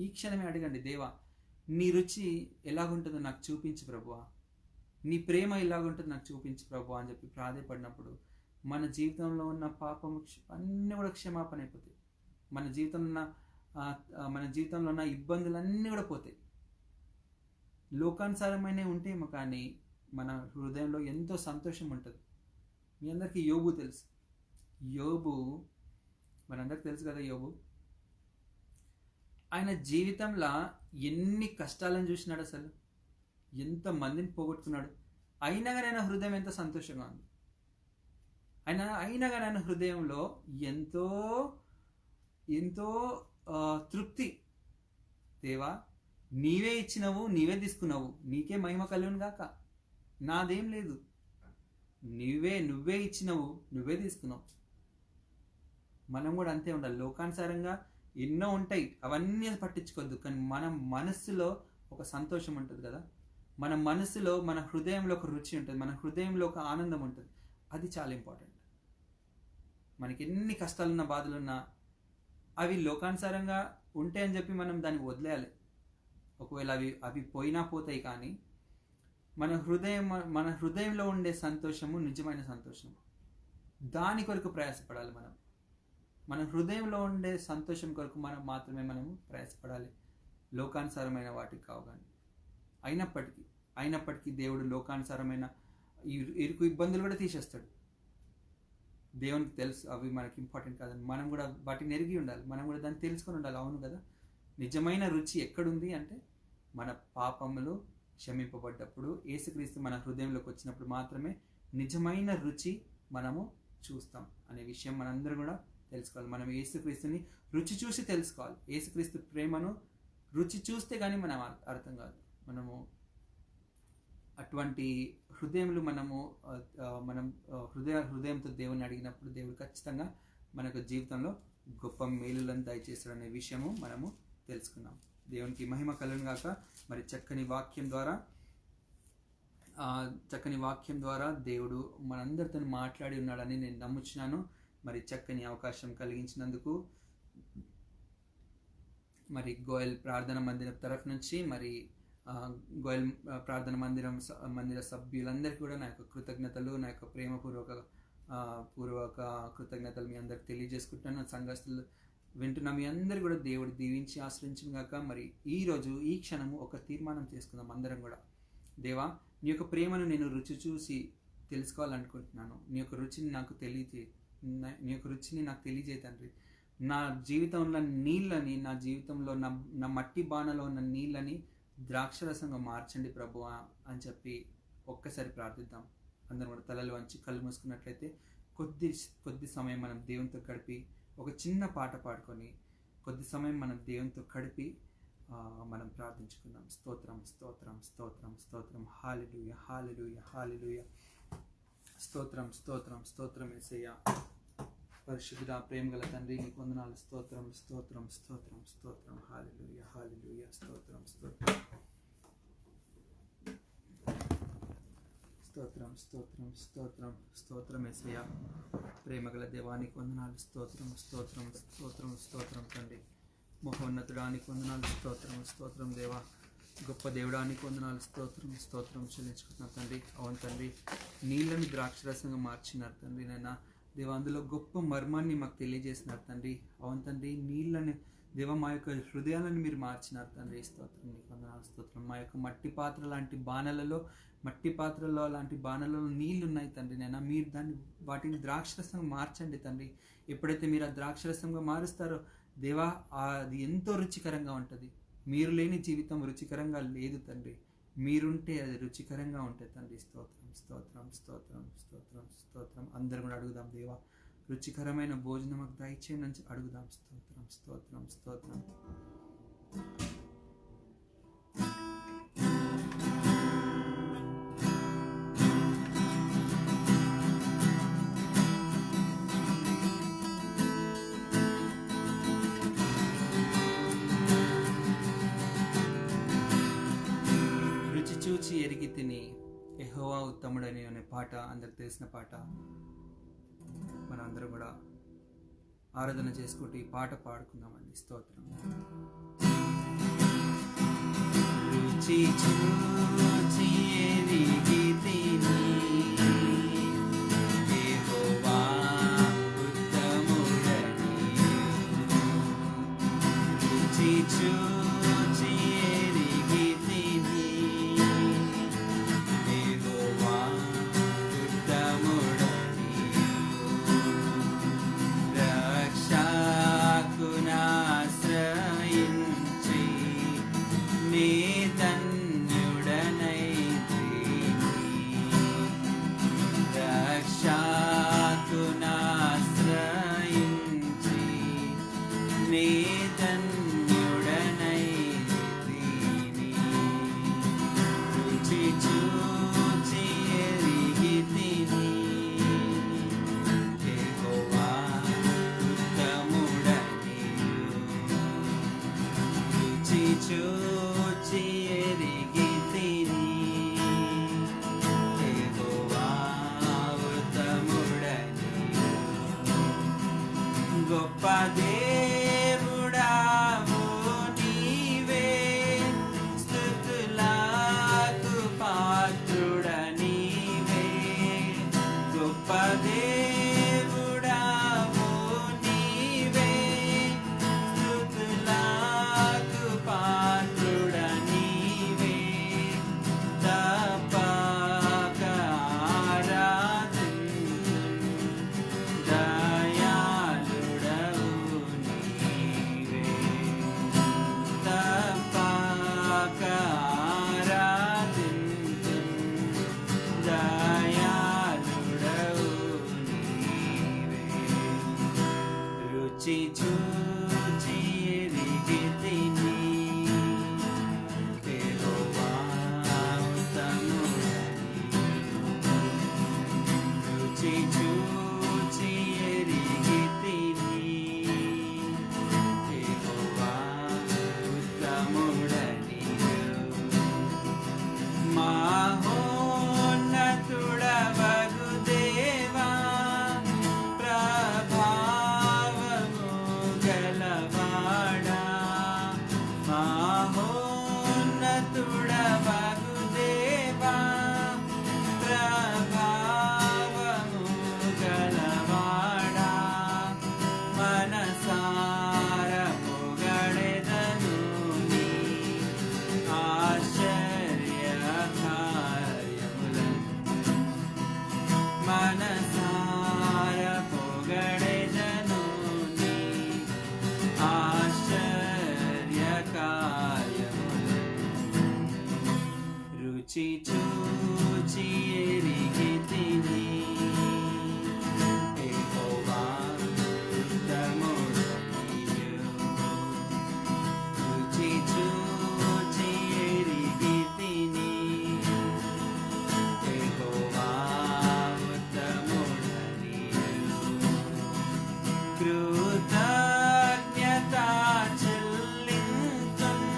ఈ క్షణమే అడగండి, దేవా నీ రుచి ఎలాగుంటుందో నాకు చూపించు ప్రభువా, నీ ప్రేమ ఎలాగుంటుందో నాకు చూపించు ప్రభువా అని చెప్పి ప్రాధేయపడినప్పుడు మన జీవితంలో ఉన్న పాపం అన్నీ కూడా క్షమాపణ అయిపోతాయి. మన జీవితంలో ఉన్న ఇబ్బందులన్నీ కూడా పోతాయి. లోకానుసారమైనవి ఉంటేమో కానీ మన హృదయంలో ఎంతో సంతోషం ఉంటుంది. మీ అందరికీ యోబు తెలుసు. యోబు మనందరికి తెలుసు కదా. యోబు ఆయన జీవితంలో ఎన్ని కష్టాలను చూసినాడు, అసలు ఎంత మందిని పోగొట్టుకున్నాడు. అయినా కానీ ఆయన హృదయం ఎంత సంతోషంగా ఉంది. అయినా కానీ ఆయన హృదయంలో ఎంతో ఎంతో తృప్తి. దేవా, నీవే ఇచ్చినవు, నీవే తీసుకున్నావు, నీకే మహిమ కలుగును గాక, నాదేం లేదు, నువ్వే ఇచ్చినవు, నువ్వే తీసుకున్నావు. మనం కూడా అంతే ఉండాలి. లోకానుసారంగా ఎన్నో ఉంటాయి, అవన్నీ పట్టించుకోవద్దు. కానీ మన మనస్సులో ఒక సంతోషం ఉంటుంది కదా, మన మనస్సులో, మన హృదయంలో ఒక రుచి ఉంటుంది, మన హృదయంలో ఒక ఆనందం ఉంటుంది. అది చాలా ఇంపార్టెంట్. మనకి ఎన్ని కష్టాలున్నా, బాధలున్నా అవి లోకానుసారంగా ఉంటాయని చెప్పి మనం దాన్ని వదిలేయాలి. ఒకవేళ అవి పోయినా పోతాయి, కానీ మన హృదయంలో ఉండే సంతోషము నిజమైన సంతోషం. దాని కొరకు ప్రయాసపడాలి. మన హృదయంలో ఉండే సంతోషం కొరకు మాత్రమే మనము ప్రయాసపడాలి, లోకానుసారమైన వాటికి కావు. కానీ అయినప్పటికీ దేవుడు లోకానుసారమైన ఇరుకు ఇబ్బందులు కూడా తీసేస్తాడు. దేవునికి తెలుసు అవి మనకి ఇంపార్టెంట్ కాదని. మనం కూడా వాటిని ఎరిగి ఉండాలి, మనం కూడా దాన్ని తెలుసుకొని ఉండాలి. అవును కదా, నిజమైన రుచి ఎక్కడుంది అంటే మన పాపములు క్షమింపబడ్డప్పుడు, యేసుక్రీస్తు మన హృదయంలోకి వచ్చినప్పుడు మాత్రమే నిజమైన రుచి మనము చూస్తాం అనే విషయం మనందరూ కూడా తెలుసుకోవాలి. మనం యేసుక్రీస్తుని రుచి చూసి తెలుసుకోవాలి. యేసుక్రీస్తు ప్రేమను రుచి చూస్తే కానీ మనం అర్థం కాదు. మనము అటువంటి హృదయములు మనం హృదయంతో దేవుని అడిగినప్పుడు దేవుడు ఖచ్చితంగా మనకు జీవితంలో గొప్ప మేలులను దయచేస్తాడు అనే విషయము మనము తెలుసుకున్నాం. దేవునికి మహిమ కలుగును గాక. మరి చక్కని వాక్యం ద్వారా దేవుడు మనందరితో మాట్లాడి ఉన్నాడని నేను నమ్ముచున్నాను. మరి చక్కని అవకాశం కలిగించినందుకు మరి గోయల్ ప్రార్థన మందిరం తరఫు నుంచి, మరి గోయల్ ప్రార్థన మందిర సభ్యులందరికీ కూడా నా యొక్క కృతజ్ఞతలు, నా యొక్క ప్రేమపూర్వక కృతజ్ఞతలు మీ అందరికి తెలియజేసుకుంటున్నాను. సంఘస్థులు వింటున్న మీ అందరు కూడా దేవుడు దీవించి ఆశ్రయించిన గాక. మరి ఈరోజు ఈ క్షణము ఒక తీర్మానం చేసుకుందాం అందరం కూడా. దేవా, నీ యొక్క ప్రేమను నేను రుచి చూసి తెలుసుకోవాలనుకుంటున్నాను. నీ యొక్క రుచిని నాకు తెలియజేయ తండ్రి. నా జీవితంలో నీళ్ళని, నా జీవితంలో నా మట్టి బాణలో ఉన్న నీళ్ళని ద్రాక్షరసంగా మార్చండి ప్రభువా అని చెప్పి ఒక్కసారి ప్రార్థిద్దాం. అందరం కూడా తలలు వంచి కళ్ళు మూసుకున్నట్లయితే కొద్ది సమయం మనం దేవునితో గడిపి, ఒక చిన్న పాట పాడుకొని కొద్ది సమయం మనం దేవునితో గడిపి మనం ప్రార్థించుకుందాం. స్తోత్రం స్తోత్రం స్తోత్రం స్తోత్రం, హల్లెలూయా హల్లెలూయా హల్లెలూయా, స్తోత్రం స్తోత్రం స్తోత్రం యేసయ్యా. పరిశుద్ధుడా, ప్రేమ గల తండ్రి, నీకు వందనాలు. స్తోత్రం స్తోత్రం స్తోత్రం స్తోత్రం, హల్లెలూయా హల్లెలూయా, స్తోత్రం స్తోత్రం స్తోత్రం స్తోత్రం స్తోత్రం స్తోత్రం యేసయ్యా. ప్రేమ గల దేవానికి వందనాలు. స్తోత్రం స్తోత్రం స్తోత్రం స్తోత్రం తండ్రి. మహోన్నతుడానికి వందనాలు. స్తోత్రం స్తోత్రం దేవా. గొప్ప దేవుడానికి వందనాలు, స్తోత్రం చెల్లించుకుంటున్నాం తండ్రి. అవును తండ్రి, నీళ్ళని ద్రాక్షరసంగా మార్చినారు తండ్రి నైనా దేవా, అందులో గొప్ప మర్మాన్ని మాకు తెలియజేసినారు తండ్రి. అవును తండ్రి, నీళ్ళని దేవ మా యొక్క హృదయాలను మీరు మార్చినారు తండ్రి. స్తోత్రం, నీకు వందనాలు, స్తోత్రం. మా యొక్క మట్టి పాత్ర లాంటి బాణలలో నీళ్ళు ఉన్నాయి తండ్రి నైనా, మీరు వాటిని ద్రాక్షరసంగా మార్చండి తండ్రి. ఎప్పుడైతే మీరు ఆ ద్రాక్షరసంగా మారుస్తారో దేవా, అది ఎంతో రుచికరంగా ఉంటుంది. మీరు లేని జీవితం రుచికరంగా లేదు తండ్రి, మీరుంటే అది రుచికరంగా ఉంటుంది తండ్రి. స్తోత్రం. అందరూ కూడా అడుగుదాం, దేవా రుచికరమైన భోజనం మాకు దయచేయండి అని అడుగుదాం. స్తోత్రం. రుచి చూచి ఎరిగి తిని యెహోవా ఉత్తముడని అనే పాట అందరికి తెలిసిన పాట. మనం అందరం కూడా ఆరాధన చేసుకుంటూ ఈ పాట పాడుకుందామండి. స్తోత్రం. రుచి చూచి ఎరిగి తిని యెహోవా ఉత్తముడని, రుచి చూచి ఎరిగి తిని యెహోవా ఉత్తముడని, రక్షకునాశ్రయించి నీ చూచి ఎరిగి తిని యెహోవా ఉత్తముడని, గొప్ప దేవుడావు నీవే, స్తుతులకు పాత్రుడ నీవే. గొప్ప దేవుడావు నీవే, స్తుతులకు పాత్రుడ నీవే. తప్పక ఆరాధింతును, దయాళుడవు నీవే. తప్పక ఆరాధింతును, దయాళుడవు నీవే. రుచి చూచి ఎరిగి తిని యెహోవా ఉత్తముడని, రుచి చూచి ఎరిగి తిని యెహోవా ఉత్తముడని. మహోన్నతుడవగు దేవా, ప్రభావము గలవాడా, మహోన్నతుడవగు దేవా, ప్రభావము గలవాడా. మనసార పొగడెదను నీ ఆశ్చర్య కార్యములను, మనసార పొగడెదను నీ ఆశ్చర్య కార్యములను. రుచి చూచి ఎరిగి తిని యెహోవా ఉత్తముడని, రుచి చూచి ఎరిగి తిని యెహోవా ఉత్తముడని. కృతజ్ఞతా చెల్లింతును,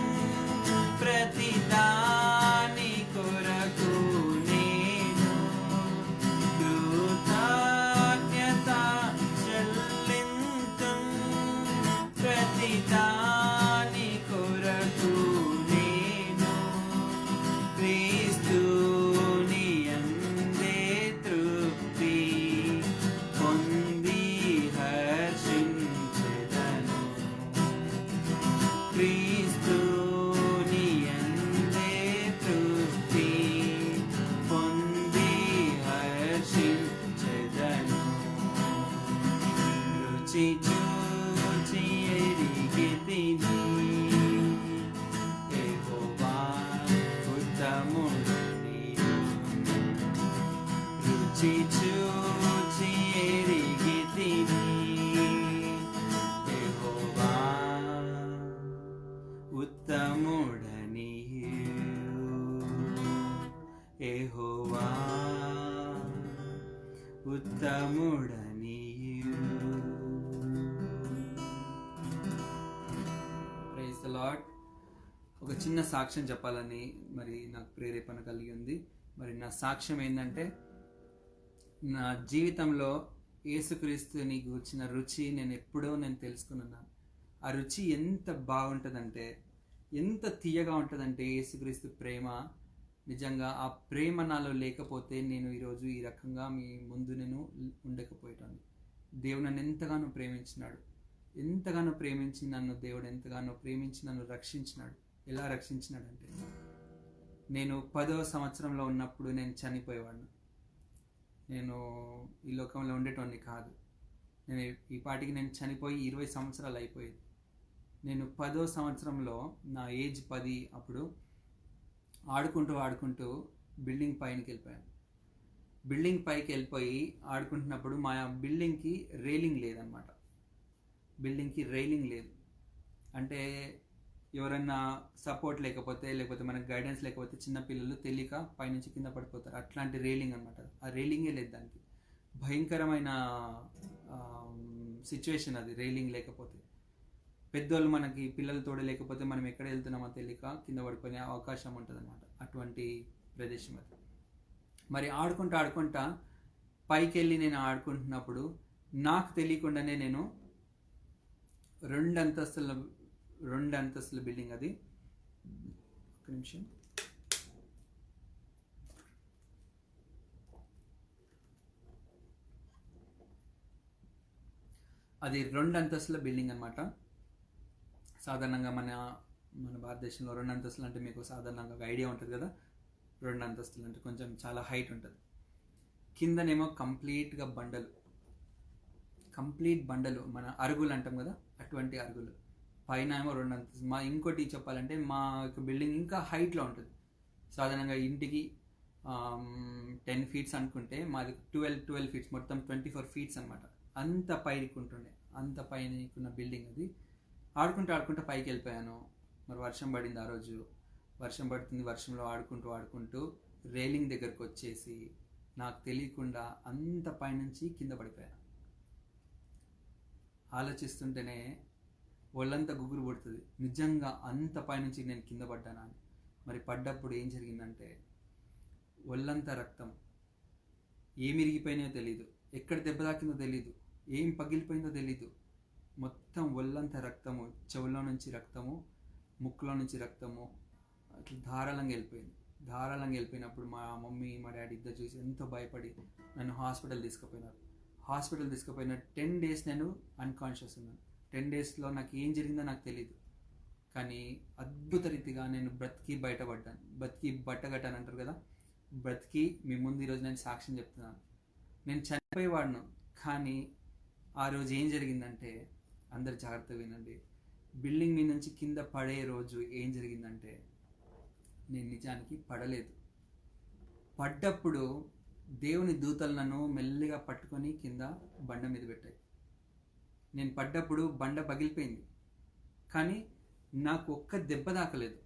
ప్రతిదాని కొరకు నేను ఉత్తముడనియు యెహోవా ఉత్తముడనియు. Praise the Lord. ఒక చిన్న సాక్ష్యం చెప్పాలని మరి నాకు ప్రేరేపణ కలిగి ఉంది. మరి నా సాక్ష్యం ఏంటంటే, నా జీవితంలో యేసుక్రీస్తుని గూర్చిన రుచి నేను తెలుసుకున్నాను. ఆ రుచి ఎంత బాగుంటుందంటే, ఎంత తీయగా ఉంటుందంటే, యేసుక్రీస్తు ప్రేమ నిజంగా ఆ ప్రేమ నాలో లేకపోతే నేను ఈరోజు ఈ రకంగా మీ ముందు నేను ఉండకపోయేటాను. దేవుడు నన్ను ఎంతగానో ప్రేమించినాడు. ఎంతగానో ప్రేమించి నన్ను దేవుడు ఎంతగానో ప్రేమించి నన్ను రక్షించినాడు. ఎలా రక్షించినాడంటే, నేను 10వ సంవత్సరంలో ఉన్నప్పుడు నేను చనిపోయేవాడిని. నేను ఈ లోకంలో ఉండేటోడిని కాదు. ఈ పాటికి నేను చనిపోయి 20 సంవత్సరాలు అయిపోయేది. నేను 10వ సంవత్సరంలో నా ఏజ్ 10 అప్పుడు ఆడుకుంటూ బిల్డింగ్ పైకి వెళ్ళిపోయాను. బిల్డింగ్ పైకి వెళ్ళిపోయి ఆడుకుంటున్నప్పుడు మా బిల్డింగ్కి రైలింగ్ లేదనమాట. బిల్డింగ్కి రైలింగ్ లేదు అంటే ఎవరన్నా సపోర్ట్ లేకపోతే మనకు గైడెన్స్ లేకపోతే చిన్నపిల్లలు తెలియక పైనుంచి కింద పడిపోతారు. అట్లాంటి రైలింగ్ అనమాట. ఆ రైలింగే లేదు దానికి. భయంకరమైన సిచ్యువేషన్ అది, రైలింగ్ లేకపోతే. పెద్దోళ్ళు మనకి పిల్లలు తోడు లేకపోతే మనం ఎక్కడ వెళ్తున్నామో తెలియక కింద పడిపోయే అవకాశం ఉంటుంది అనమాట. అటువంటి ప్రదేశం అది. మరి ఆడుకుంటా పైకి వెళ్ళి నేను ఆడుకుంటున్నప్పుడు నాకు తెలియకుండానే నేను 2 అంతస్తుల బిల్డింగ్ అది. ఒక నిమిషం. అది 2 అంతస్తుల బిల్డింగ్ అనమాట. సాధారణంగా మన భారతదేశంలో 2 అంతస్తులు అంటే మీకు సాధారణంగా ఒక ఐడియా ఉంటుంది కదా. 2 అంతస్తులు అంటే కొంచెం చాలా హైట్ ఉంటుంది. కిందనేమో కంప్లీట్గా బండలు, మన అరుగులు అంటాం కదా, అటువంటి అరుగులు. పైన ఏమో 2 అంతస్తులు. ఇంకోటి చెప్పాలంటే మా యొక్క బిల్డింగ్ ఇంకా హైట్లో ఉంటుంది. సాధారణంగా ఇంటికి 10 ఫీట్స్ అనుకుంటే మాది 12 ఫీట్స్, మొత్తం 24 ఫీట్స్ అనమాట. అంత పైకి ఉంటుండే, అంత పైన బిల్డింగ్ అది. ఆడుకుంటూ పైకి వెళ్ళిపోయాను. మరి వర్షం పడింది ఆ రోజు. వర్షం పడుతుంది. వర్షంలో ఆడుకుంటూ రైలింగ్ దగ్గరకు వచ్చేసి నాకు తెలియకుండా అంత పైనుంచి కింద పడిపోయాను. ఆలోచిస్తుంటేనే ఒళ్ళంతా గుగురు పడుతుంది. నిజంగా అంత పైనుంచి నేను కింద పడ్డానా అని. మరి పడ్డప్పుడు ఏం జరిగిందంటే, ఒళ్ళంతా రక్తం. ఏమి ఇరిగిపోయినాయో తెలీదు, ఎక్కడ దెబ్బ తాకిందో తెలీదు, ఏం పగిలిపోయిందో తెలీదు. మొత్తం ఒళ్ళంతా రక్తము, చెవులో నుంచి రక్తము, ముక్కులో నుంచి రక్తము, అట్లా ధారాళంగా వెళ్ళిపోయినప్పుడు మా మమ్మీ మా డాడీ ఇద్దరు చూసి ఎంతో భయపడి నన్ను హాస్పిటల్ తీసుకుపోయిన 10 days నేను అన్కాన్షియస్ ఉన్నాను. 10 daysలో నాకు ఏం జరిగిందో నాకు తెలియదు. కానీ అద్భుత రీతిగా నేను బ్రతికి బయటపడ్డాను. బతికి బట్టగట్టాను అంటారు కదా, బ్రతికి మీ ముందు ఈరోజు నేను సాక్ష్యం చెప్తున్నాను. నేను చనిపోయేవాడును, కానీ ఆ రోజు ఏం జరిగిందంటే, అందరు జాగ్రత్తగా వినండి. బిల్డింగ్ మీద నుంచి కింద పడే రోజు ఏం జరిగిందంటే, నేను నిజానికి పడలేదు. పడ్డప్పుడు దేవుని దూతలు నన్ను మెల్లిగా పట్టుకొని కింద బండ మీద పెట్టాయి. నేను పడ్డప్పుడు బండ పగిలిపోయింది, కానీ నాకు ఒక్క దెబ్బ తాకలేదు.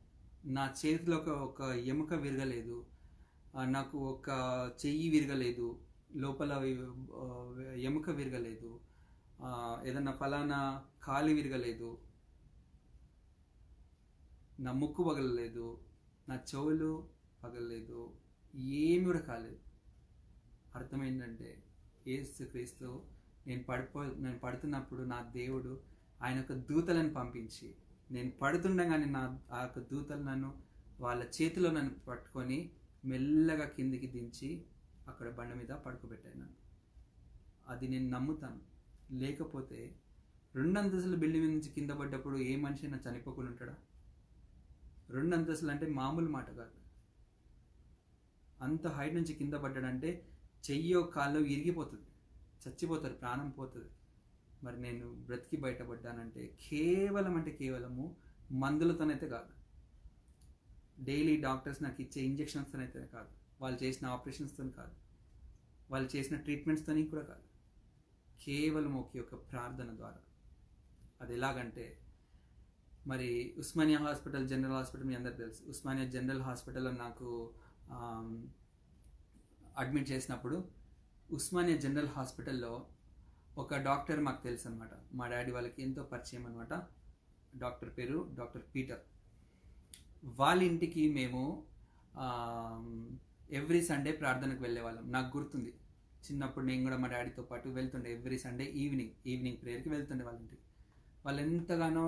నా చేతిలో ఒక ఎముక విరగలేదు, నాకు ఒక చెయ్యి విరగలేదు, లోపల ఎముక విరగలేదు, ఏదన్నా ఫలానా కాలు విరగలేదు, నా ముక్కు పగలలేదు, నా చెవులు పగలలేదు, ఏమి కూడా కాలేదు. అర్థమైందంటే, యేసుక్రీస్తు నేను పడుతున్నప్పుడు నా దేవుడు ఆయన యొక్క దూతలను పంపించి, నేను పడుతుండగానే ఆ యొక్క దూతలు నన్ను వాళ్ళ చేతిలో నన్ను పట్టుకొని మెల్లగా కిందికి దించి అక్కడ బండ మీద పడుకోబెట్టాను. అది నేను నమ్ముతాను. లేకపోతే 2 అంతస్తుల బిల్డింగ్ నుంచి కింద పడ్డప్పుడు ఏ మనిషి అయినా చనిపోకుండా ఉంటాడా? 2 అంతస్తులు అంటే మామూలు మాట కాదు. అంత హైట్ నుంచి కింద పడ్డాడంటే చెయ్యో కాల్లో ఇరిగిపోతుంది, చచ్చిపోతారు, ప్రాణం పోతుంది. మరి నేను బ్రతికి బయటపడ్డానంటే కేవలము మందులతోనైతే కాదు, డైలీ డాక్టర్స్ నాకు ఇచ్చే ఇంజెక్షన్స్తోనైతే కాదు, వాళ్ళు చేసిన ఆపరేషన్స్తో కాదు, వాళ్ళు చేసిన ట్రీట్మెంట్స్తో కూడా కాదు, కేవలం ఒక ప్రార్థన ద్వారా. అది ఎలాగంటే, మరి ఉస్మానియా హాస్పిటల్, జనరల్ హాస్పిటల్ మీ అందరికి తెలుసు. ఉస్మానియా జనరల్ హాస్పిటల్లో నాకు అడ్మిట్ చేసినప్పుడు ఉస్మానియా జనరల్ హాస్పిటల్లో ఒక డాక్టర్ మాకు తెలుసు అనమాట. మా డాడీ వాళ్ళకి ఎంతో పరిచయం అనమాట. డాక్టర్ పేరు డాక్టర్ పీటర్. వాళ్ళ ఇంటికి మేము ఎవ్రీ సండే ప్రార్థనకు వెళ్ళేవాళ్ళం. నాకు గుర్తుంది, చిన్నప్పుడు నేను కూడా మా డాడీతో పాటు వెళ్తుండే. ఎవ్రీ సండే ఈవినింగ్ ప్రేయర్కి వెళ్తుండే వాళ్ళ ఇంటికి. వాళ్ళు ఎంతగానో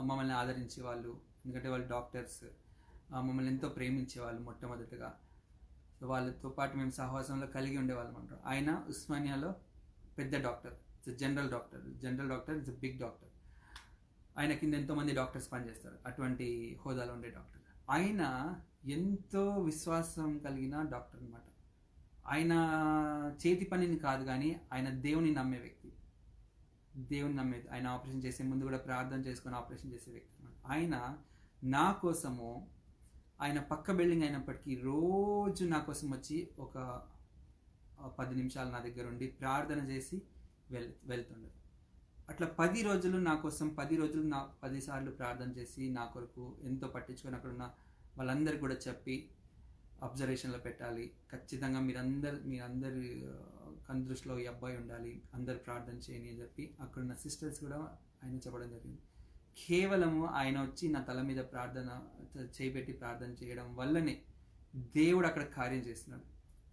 మమ్మల్ని ఆదరించేవాళ్ళు, ఎందుకంటే వాళ్ళు డాక్టర్స్. మమ్మల్ని ఎంతో ప్రేమించేవాళ్ళు మొట్టమొదటిగా. సో వాళ్ళతో పాటు మేము సహవాసంలో కలిగి ఉండేవాళ్ళం అంటారు. ఆయన ఉస్మానియాలో పెద్ద doctor, general doctor it's big doctor. ఆయన కింద ఎంతోమంది డాక్టర్స్ పనిచేస్తారు, అటువంటి హోదాలో ఉండే డాక్టర్. ఆయన ఎంతో విశ్వాసం కలిగిన డాక్టర్ అనమాట. ఆయన చేతి పనిని కాదు కానీ ఆయన దేవుని నమ్మే వ్యక్తి. ఆయన ఆపరేషన్ చేసే ముందు కూడా ప్రార్థన చేసుకొని ఆపరేషన్ చేసే వ్యక్తి అనమాట. ఆయన నా కోసము, ఆయన పక్క బిల్డింగ్ అయినప్పటికీ రోజు నా కోసం వచ్చి ఒక 10 నిమిషాలు నా దగ్గర ఉండి ప్రార్థన చేసి వెళ్తుండే. అట్లా 10 రోజులు నా కోసం 10 సార్లు ప్రార్థన చేసి నా కొరకు ఎంతో పట్టించుకొని అక్కడున్న వాళ్ళందరికీ కూడా చెప్పి అబ్జర్వేషన్లో పెట్టాలి, ఖచ్చితంగా మీరందరి దృష్టిలో ఈ అబ్బాయి ఉండాలి, అందరు ప్రార్థన చేయని అని చెప్పి అక్కడున్న సిస్టర్స్ కూడా ఆయన చెప్పడం జరిగింది. కేవలము ఆయన వచ్చి నా తల మీద చేపెట్టి ప్రార్థన చేయడం వల్లనే దేవుడు అక్కడ కార్యం చేస్తున్నాడు.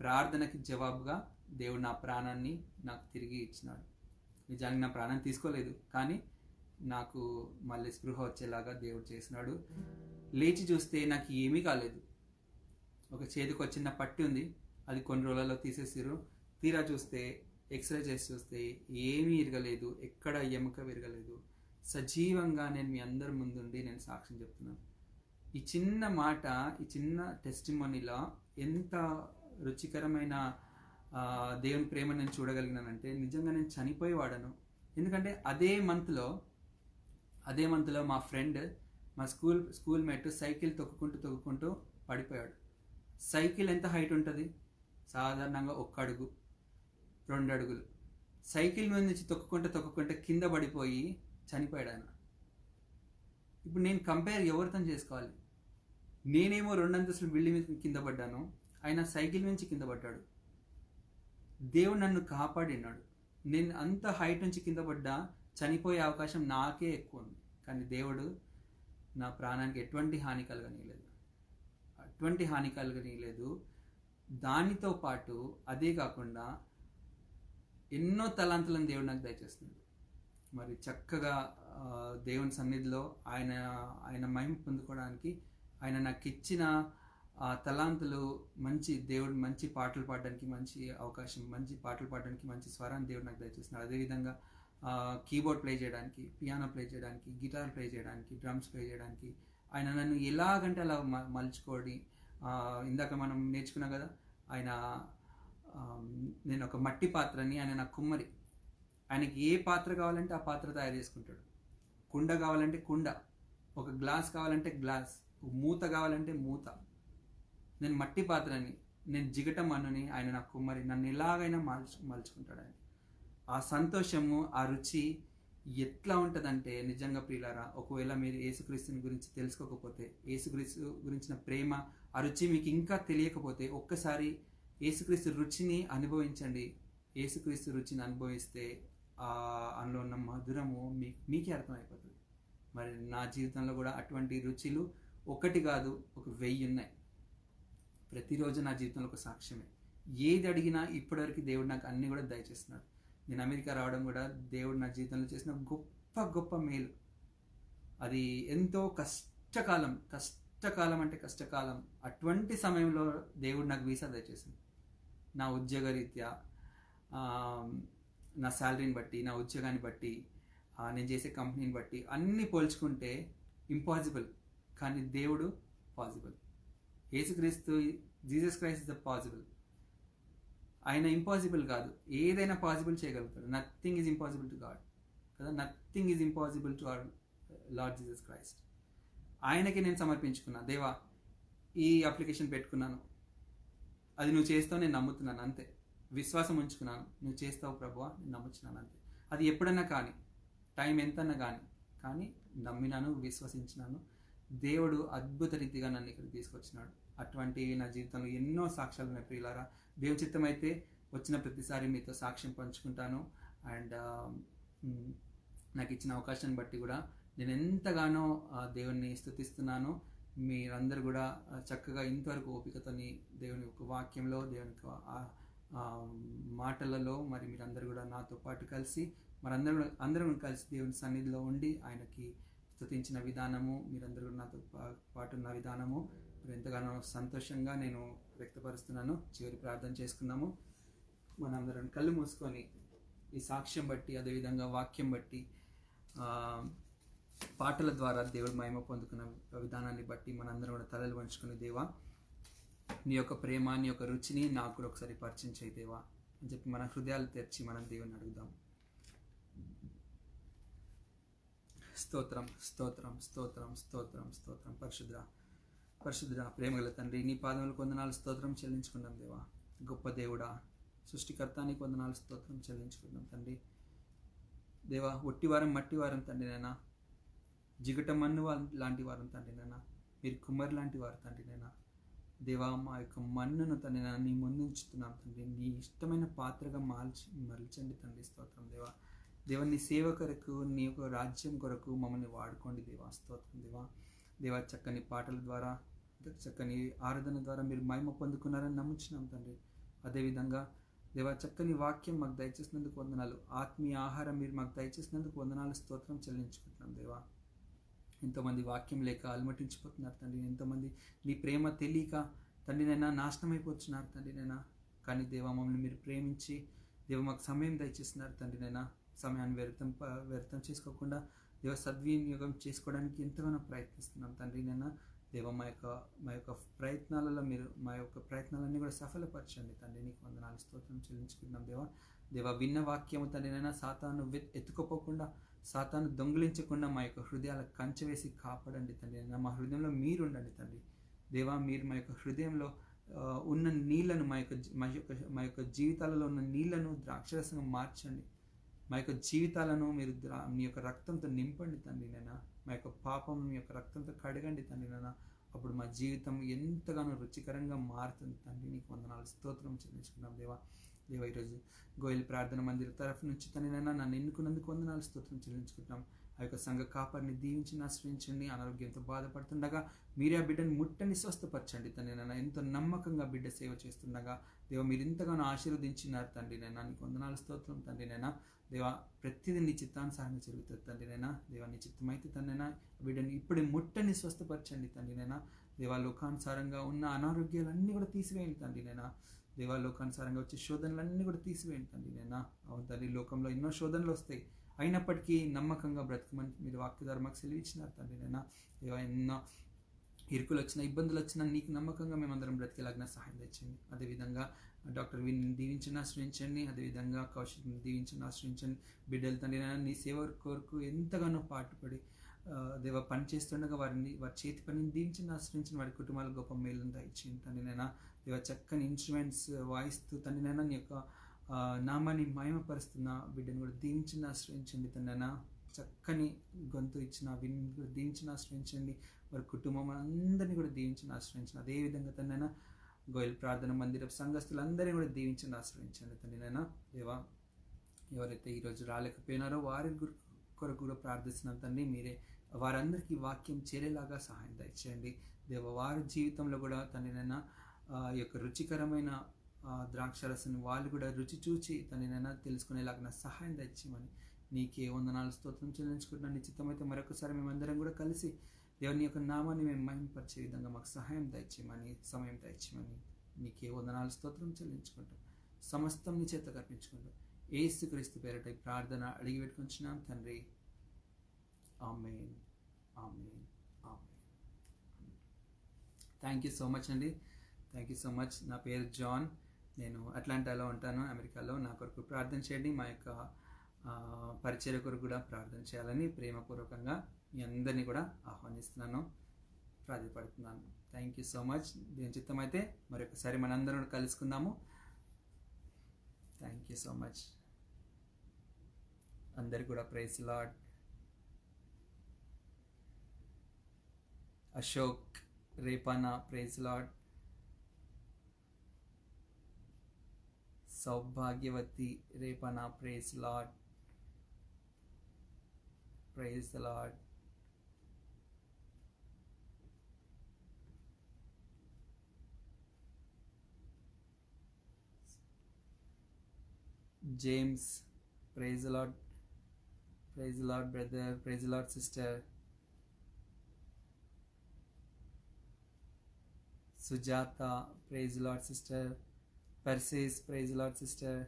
ప్రార్థనకి జవాబుగా దేవుడు నా ప్రాణాన్ని నాకు తిరిగి ఇచ్చినాడు. నిజానికి నా ప్రాణాన్ని తీసుకోలేదు, కానీ నాకు మళ్ళీ స్పృహ వచ్చేలాగా దేవుడు చేసినాడు. లేచి చూస్తే నాకు ఏమీ కాలేదు. ఒక చేతికి చిన్న పట్టి ఉంది, అది కొన్ని రోజులలో తీసేసారు. తీరా చూస్తే ఎక్స్రే చేసి చూస్తే ఏమీ ఇరగలేదు, ఎక్కడ ఎముక విరగలేదు. సజీవంగా నేను మీ అందరి ముందుండి నేను సాక్ష్యం చెప్తున్నాను. ఈ చిన్న మాట, ఈ చిన్న టెస్టిమోనీలో ఎంత రుచికరమైన దేవుని ప్రేమ నేను చూడగలిగినానంటే నిజంగా నేను చనిపోయేవాడను. ఎందుకంటే అదే మంత్లో మా ఫ్రెండ్, మా స్కూల్ మేట్ సైకిల్ తొక్కుకుంటూ పడిపోయాడు. సైకిల్ ఎంత హైట్ ఉంటుంది? సాధారణంగా 1 అడుగు 2 అడుగులు. సైకిల్ మీద నుంచి తొక్కుకుంటే కింద పడిపోయి చనిపోయాడు ఆయన. ఇప్పుడు నేను కంపేర్ ఎవరితో చేసుకోవాలి? నేనేమో 2 అంతస్తుల బిల్డింగ్ మీద కింద పడ్డాను, ఆయన సైకిల్ నుంచి కింద పడ్డాడు. దేవుడు నన్ను కాపాడినాడు. నేను అంత హైట్ నుంచి కింద పడ్డా చనిపోయే అవకాశం నాకే ఎక్కువ ఉంది, కానీ దేవుడు నా ప్రాణానికి ఎటువంటి హాని కలగనీయలేదు. దానితో పాటు అదే కాకుండా ఎన్నో తలాంతులను దేవుడు నాకు దయచేస్తున్నాడు. మరి చక్కగా దేవుని సన్నిధిలో ఆయన మహిమ పొందుకోవడానికి ఆయన నాకు ఇచ్చిన తలాంతులు, దేవుడు మంచి పాటలు పాడడానికి మంచి అవకాశం, మంచి పాటలు పాడడానికి మంచి స్వరాన్ని దేవుడు నాకు దయచేస్తున్నాడు. అదేవిధంగా కీబోర్డ్ ప్లే చేయడానికి, పియానో ప్లే చేయడానికి, గిటార్ ప్లే చేయడానికి, డ్రమ్స్ ప్లే చేయడానికి ఆయన నన్ను ఎలాగంటే అలా మలుచుకోడి. ఇందాక మనం నేర్చుకున్నాం కదా, నేను ఒక మట్టి పాత్రని, ఆయన నాకు కుమ్మరి. ఆయనకి ఏ పాత్ర కావాలంటే ఆ పాత్ర తయారు చేసుకుంటాడు. కుండ కావాలంటే కుండ, ఒక గ్లాస్ కావాలంటే గ్లాస్, మూత కావాలంటే మూత. నేను మట్టి పాత్రని, నేను జిగటం అన్నుని, ఆయన నాకు కుమ్మరి. నన్ను ఎలాగైనా మలుచుకుంటాడు ఆయన. ఆ సంతోషము, ఆ రుచి ఎట్లా ఉంటుందంటే నిజంగా ప్రియులారా, ఒకవేళ మీరు యేసుక్రీస్తుని గురించి తెలుసుకోకపోతే, యేసుక్రీస్తు గురించిన ప్రేమ, ఆ రుచి మీకు ఇంకా తెలియకపోతే ఒక్కసారి యేసుక్రీస్తు రుచిని అనుభవించండి. యేసుక్రీస్తు రుచిని అనుభవిస్తే అందులో ఉన్న మధురము మీకే అర్థమైపోతుంది. మరి నా జీవితంలో కూడా అటువంటి రుచులు ఒకటి కాదు, ఒక 1000 ఉన్నాయి. ప్రతిరోజు నా జీవితంలో ఒక సాక్ష్యమే. ఏది అడిగినా ఇప్పటివరకు దేవుడు నాకు అన్నీ కూడా దయచేస్తున్నాడు. నేను అమెరికా రావడం కూడా దేవుడు నా జీవితంలో చేసిన గొప్ప మేలు. అది ఎంతో కష్టకాలం అంటే కష్టకాలం. అటువంటి సమయంలో దేవుడు నాకు వీసా దయచేసింది. నా ఉద్యోగ రీత్యా, నా శాలరీని బట్టి, నా ఉద్యోగాన్ని బట్టి, నేను చేసే కంపెనీని బట్టి అన్నీ పోల్చుకుంటే ఇంపాసిబుల్, కానీ దేవుడు పాసిబుల్. యేసుక్రీస్తు, Jesus Christ is the possible. ఆయన ఇంపాసిబుల్ కాదు, ఏదైనా పాసిబుల్ చేయగలుగుతాడు. Nothing is impossible to God కదా, nothing is impossible to our Lord Jesus Christ. ఆయనకి నేను సమర్పించుకున్నా. దేవా, ఈ అప్లికేషన్ పెట్టుకున్నాను, అది నువ్వు చేస్తావు, నేను నమ్ముతున్నాను, అంతే. విశ్వాసం ఉంచుకున్నాను, నువ్వు చేస్తావు ప్రభువా, నేను నమ్ముతున్నాను, అంతే. అది ఎప్పుడన్నా కానీ, టైం ఎంతన్నా కానీ, కానీ నమ్మినాను, విశ్వసించినాను. దేవుడు అద్భుత రీతిగా నన్ను ఇక్కడికి తీసుకొచ్చినాడు. అటువంటి నా జీవితంలో ఎన్నో సాక్ష్యాలు ఉన్నాయి ప్రియులారా. దేవుని చిత్తం అయితే వచ్చిన ప్రతిసారి మీతో సాక్ష్యం పంచుకుంటాను. అండ్ నాకు ఇచ్చిన అవకాశాన్ని బట్టి కూడా నేను ఎంతగానో దేవుణ్ణి స్తుతిస్తున్నాను. మీరందరూ కూడా చక్కగా ఇంతవరకు ఓపికతోని దేవుని యొక్క వాక్యంలో, దేవుని యొక్క మాటలలో మరి మీరందరూ కూడా నాతో పాటు కలిసి అందరం కలిసి దేవుని సన్నిధిలో ఉండి ఆయనకి స్తుతించిన విధానము, మీరందరూ నాతో పాటు ఉన్న విధానము మరి ఎంతగానో సంతోషంగా నేను వ్యక్తపరుస్తున్నాను. చివరి ప్రార్థన చేసుకుందాము. మనందరం కళ్ళు మూసుకొని ఈ సాక్ష్యం బట్టి, అదేవిధంగా వాక్యం బట్టి, పాటల ద్వారా దేవుడు మహిమ పొందుకున్న విధానాన్ని బట్టి మనందరం కూడా తలలు వంచుకుని, దేవా నీ యొక్క ప్రేమ, నీ యొక్క రుచిని నాకు కూడా ఒకసారి పరిచయం చేయి దేవా అని చెప్పి మన హృదయాలు తెరిచి మనం దేవుని అడుగుదాం. స్తోత్రం స్తోత్రం స్తోత్రం స్తోత్రం స్తోత్రం. పరిశుద్ధ ప్రేమగల తండ్రి, నీ పాదములకు వందనాలు స్తోత్రం చెల్లించుకున్నాం దేవా. గొప్ప దేవుడా, సృష్టికర్తానికి వందనాలు స్తోత్రం చెల్లించుకున్నాం తండ్రి. దేవా, ఒట్టివారం మట్టివారం తండ్రి నైనా, జిగట మన్ను లాంటి వారం తండ్రి నైనా, మీరు కుమ్మరి లాంటి వారు తండ్రి నైనా. దేవా, మా యొక్క మన్నును తండ్రి నైనా నీ ముందు ఉంచుతున్నాం తండ్రి. నీ ఇష్టమైన పాత్రగా మరల్చండి తండ్రి. స్తోత్రం దేవా. దేవా, నీ సేవ కొరకు, నీ యొక్క రాజ్యం కొరకు మమ్మల్ని వాడుకోండి దేవా. స్తోత్రం దేవా. దేవా, చక్కని పాటల ద్వారా, చక్కని ఆరాధన ద్వారా మీరు మహిమ పొందుకున్నారని నమ్ముచున్నాం తండ్రి. అదేవిధంగా దేవా, చక్కని వాక్యం మాకు దయచేసినందుకు వందనాలు. ఆత్మీయ ఆహారం మీరు మాకు దయచేసినందుకు వందనాలు, స్తోత్రం చెల్లించుకుంటున్నాం దేవా. ఎంతోమంది వాక్యం లేక అలమటించిపోతున్నారు తండ్రి. ఎంతోమంది నీ ప్రేమ తెలియక తండ్రి నైనా నాశనం అయిపోతున్నారు తండ్రి నైనా. కానీ దేవా, మమ్మల్ని మీరు ప్రేమించి దేవ మాకు సమయం దయచేస్తున్నారు తండ్రి నైనా. సమయాన్ని వ్యర్థం చేసుకోకుండా దేవ సద్వినియోగం చేసుకోవడానికి ఎంతగానో ప్రయత్నిస్తున్నాం తండ్రి నైనా. దేవ, మా యొక్క ప్రయత్నాలలో మీరు మా యొక్క ప్రయత్నాలన్నీ కూడా సఫలపరచండి తండ్రి. నీకు వందనాలు, స్తోత్రం చెల్లించుకుంటున్నాం దేవా. దేవ, విన్న వాక్యము తండ్రినైనా సాతాను ఎత్తుకోపోకుండా, సాతాను దొంగిలించకుండా మా యొక్క హృదయాల కంచె వేసి కాపాడండి తండ్రి. మా హృదయంలో మీరు ఉండండి తండ్రి. దేవా, మీరు మా యొక్క హృదయంలో ఉన్న నీళ్లను, మా యొక్క జీవితాలలో ఉన్న నీళ్లను ద్రాక్షరసంగా మార్చండి. మా యొక్క జీవితాలను మీరు మీ యొక్క రక్తంతో నింపండి తండ్రి నైనా. మా యొక్క పాపం మీ యొక్క రక్తంతో కడగండి తండ్రి నైనా. అప్పుడు మా జీవితం ఎంతగానో రుచికరంగా మారుతుంది తండ్రి. నీకు వందనాలు, స్తోత్రం చెల్లించుకున్నాం దేవా. దేవా, ఈరోజు గోయల్ ప్రార్థన మందిర తరఫు నుంచి తండ్రినైనా నన్ను ఎన్నుకున్నందుకు వందనాలు, స్తోత్రం చెల్లించుకుంటున్నాం. ఆ యొక్క సంఘ కాపరిని దీవించి ఆశ్రయించండి. అనారోగ్యంతో బాధపడుతుండగా మీరే ఆ బిడ్డను ముట్టని స్వస్థపరచండి తండ్రినైనా. ఎంతో నమ్మకంగా బిడ్డ సేవ చేస్తుండగా దేవ మీరు ఎంతగానో ఆశీర్వదించినారు తండ్రినైనా. నీకు వందనాలు, స్తోత్రం తండ్రినైనా. దేవా, ప్రతిదీ నీ చిత్తానుసారంగా జరుగుతుంది తండ్రినైనా. దేవా, నీ చిత్తమైతే తండ్రినైనా బిడ్డని ఇప్పుడు ముట్టని స్వస్థపరచండి తండ్రినైనా. దేవా, లోకానుసారంగా ఉన్న అనారోగ్యాలన్నీ కూడా తీసివేయండి తండ్రినైనా. దేవా, లోకానుసారంగా వచ్చే శోధనలన్నీ కూడా తీసివేయండి తండ్రినైనా. అవును తండ్రి, లోకంలో ఎన్నో శోధనలు వస్తాయి, అయినప్పటికీ నమ్మకంగా బ్రతకమని మీరు వాక్య ద్వారా మాకు సెలవిచ్చినారు తండ్రినైనా. దేవా, ఎన్నో ఇరుకులు వచ్చినా, ఇబ్బందులు వచ్చినా నీకు నమ్మకంగా మేమందరం బ్రతికేలాగిన సహాయం తెచ్చండి. అదేవిధంగా డాక్టర్ విని దీవించండి, ఆశ్రయించండి. అదేవిధంగా కౌశిక్ని దీవించండి, ఆశ్రయించండి. బిడ్డలు తండ్రినైనా నీ సేవ కొరకు ఎంతగానో పాటుపడి దేవ పని చేస్తుండగా వారి చేతి పనిని దీవించండి, ఆశ్రయించండి. వారి కుటుంబాలకు గొప్ప మేలును దయచేయండి తండ్రినైనా. దేవ, చక్కని ఇన్స్ట్రుమెంట్స్ వాయిస్తూ తండ్రినైనా నీ యొక్క నామాన్ని మహిమపరుస్తున్న బిడ్డను కూడా దీవించండి, ఆశ్రయించండి తండ్రినైనా. చక్కని గొంతు ఇచ్చిన విని కూడా దీవించండి, ఆశ్రయించండి. వారి కుటుంబం అందరినీ కూడా దీవించండి, ఆశ్రయించండి. అదేవిధంగా తండ్రినైనా గోయల్ ప్రార్థన మందిర సంఘస్థులందరినీ కూడా దీవించండి, ఆశ్రయించండి తండ్రినైనా. దేవా, ఎవరైతే ఈరోజు రాలేకపోయినారో వారి కొరకు కూడా ప్రార్థిస్తున్నాం తండ్రి. మీరే వారందరికీ వాక్యం చేరేలాగా సహాయం దయచేయండి దేవ. వారి జీవితంలో కూడా తండ్రినైనా ఈ యొక్క రుచికరమైన ద్రాక్షరసం వాళ్ళు కూడా రుచి చూచి తండ్రినైనా తెలుసుకునేలాగా సహాయం దయచేయమని నీకే వందనాలు, స్తోత్రం చెల్లించుకుంటున్నాను. నిశ్చితమైతే మరొకసారి మేమందరం కూడా కలిసి దేవుని యొక్క నామాన్ని మేము మహిమపరిచే విధంగా మాకు సహాయం దయచేయమని, సమయం దయచేయమని నీకే వందనాలు, స్తోత్రం చెల్లించుకుంటాం. సమస్తం నీ చేత కర్పించుకుంటాం. యేసుక్రీస్తు పేరిట ప్రార్థన అడిగి పెట్టుకుంటున్నాం తండ్రి. ఆమేన్, ఆమేన్, ఆమేన్. థ్యాంక్ యూ సో మచ్ అండి. Thank you so much. నా పేరు జాన్. నేను అట్లాంటాలో ఉంటాను, అమెరికాలో. నా కొరకు ప్రార్థన చేయండి. మా యొక్క పరిచయ కొరకు కూడా ప్రార్థన చేయాలని ప్రేమపూర్వకంగా మీ అందరినీ కూడా ఆహ్వానిస్తున్నాను, ప్రార్థపడుతున్నాను. Thank you so much. దీని చిత్తం అయితే మరొకసారి మనందరం కలుసుకుందాము. Thank you so much. అందరికి కూడా praise Lord. Ashok Repana praise Lord. సౌభాగ్యవతి Repana praise Lord. Praise Lord. James praise Lord. Praise Lord brother. Praise Lord sister. Sujatha praise Lord sister. పర్సేస్ praise Lord sister.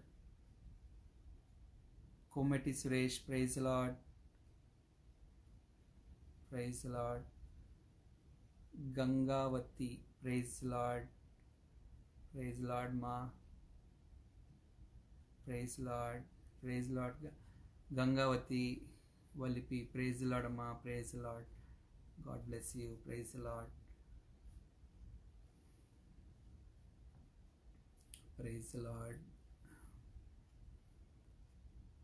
Komati Suresh praise Lord. Praise Lord. Gangavathi praise Lord. Praise Lord మా. Praise Lord. Praise Lord. Gangavathi వలిపి praise lord అమ్మా. Praise Lord. God bless you. Praise Lord. Praise Lord.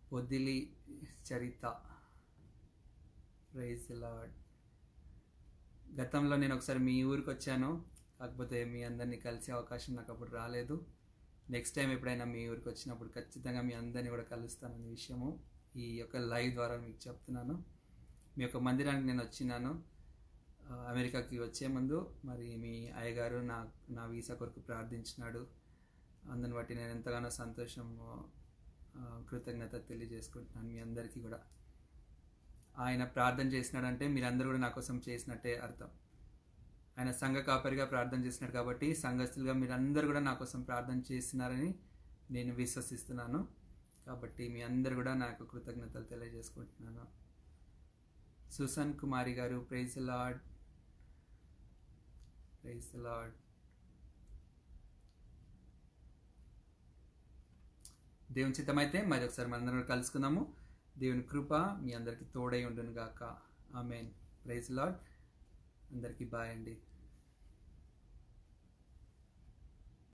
Podili Charitha praise Lord. గతంలో నేను ఒకసారి మీ ఊరికి వచ్చాను, కాకపోతే మీ అందరినీ కలిసే అవకాశం నాకు అప్పుడు రాలేదు. నెక్స్ట్ టైం ఎప్పుడైనా మీ ఊరికి వచ్చినప్పుడు ఖచ్చితంగా మీ అందరినీ కూడా కలుస్తాననే విషయము ఈ యొక్క లైవ్ ద్వారా మీకు చెప్తున్నాను. మీ యొక్క మందిరానికి నేను వచ్చినాను అమెరికాకి వచ్చే ముందు. మరి మీ అయ్యగారు నా వీసా కొరకు ప్రార్థించినాడు. అందుని బట్టి నేను ఎంతగానో సంతోషం కృతజ్ఞత తెలియజేసుకుంటున్నాను మీ అందరికీ కూడా. ఆయన ప్రార్థన చేసినాడంటే మీరందరూ కూడా నా కోసం చేసినట్టే అర్థం. ఆయన సంఘ కాపరిగా ప్రార్థన చేసినాడు కాబట్టి సంఘస్థులుగా మీరందరూ కూడా నా కోసం ప్రార్థన చేస్తున్నారని నేను విశ్వసిస్తున్నాను. కాబట్టి మీ అందరు కూడా నాకు కృతజ్ఞతలు తెలియజేసుకుంటున్నాను. సుసన్ కుమారి గారు ప్రైజ్ లార్డ్. Praise lord. దేవుని చిత్తమైతే మరి ఒకసారి మనందరం కలుసుకుందాము. దేవుని కృప మీ అందరికీ తోడై ఉండును గాక. ఆమేన్. Praise Lord. అందరికీ బాయ్ అండి.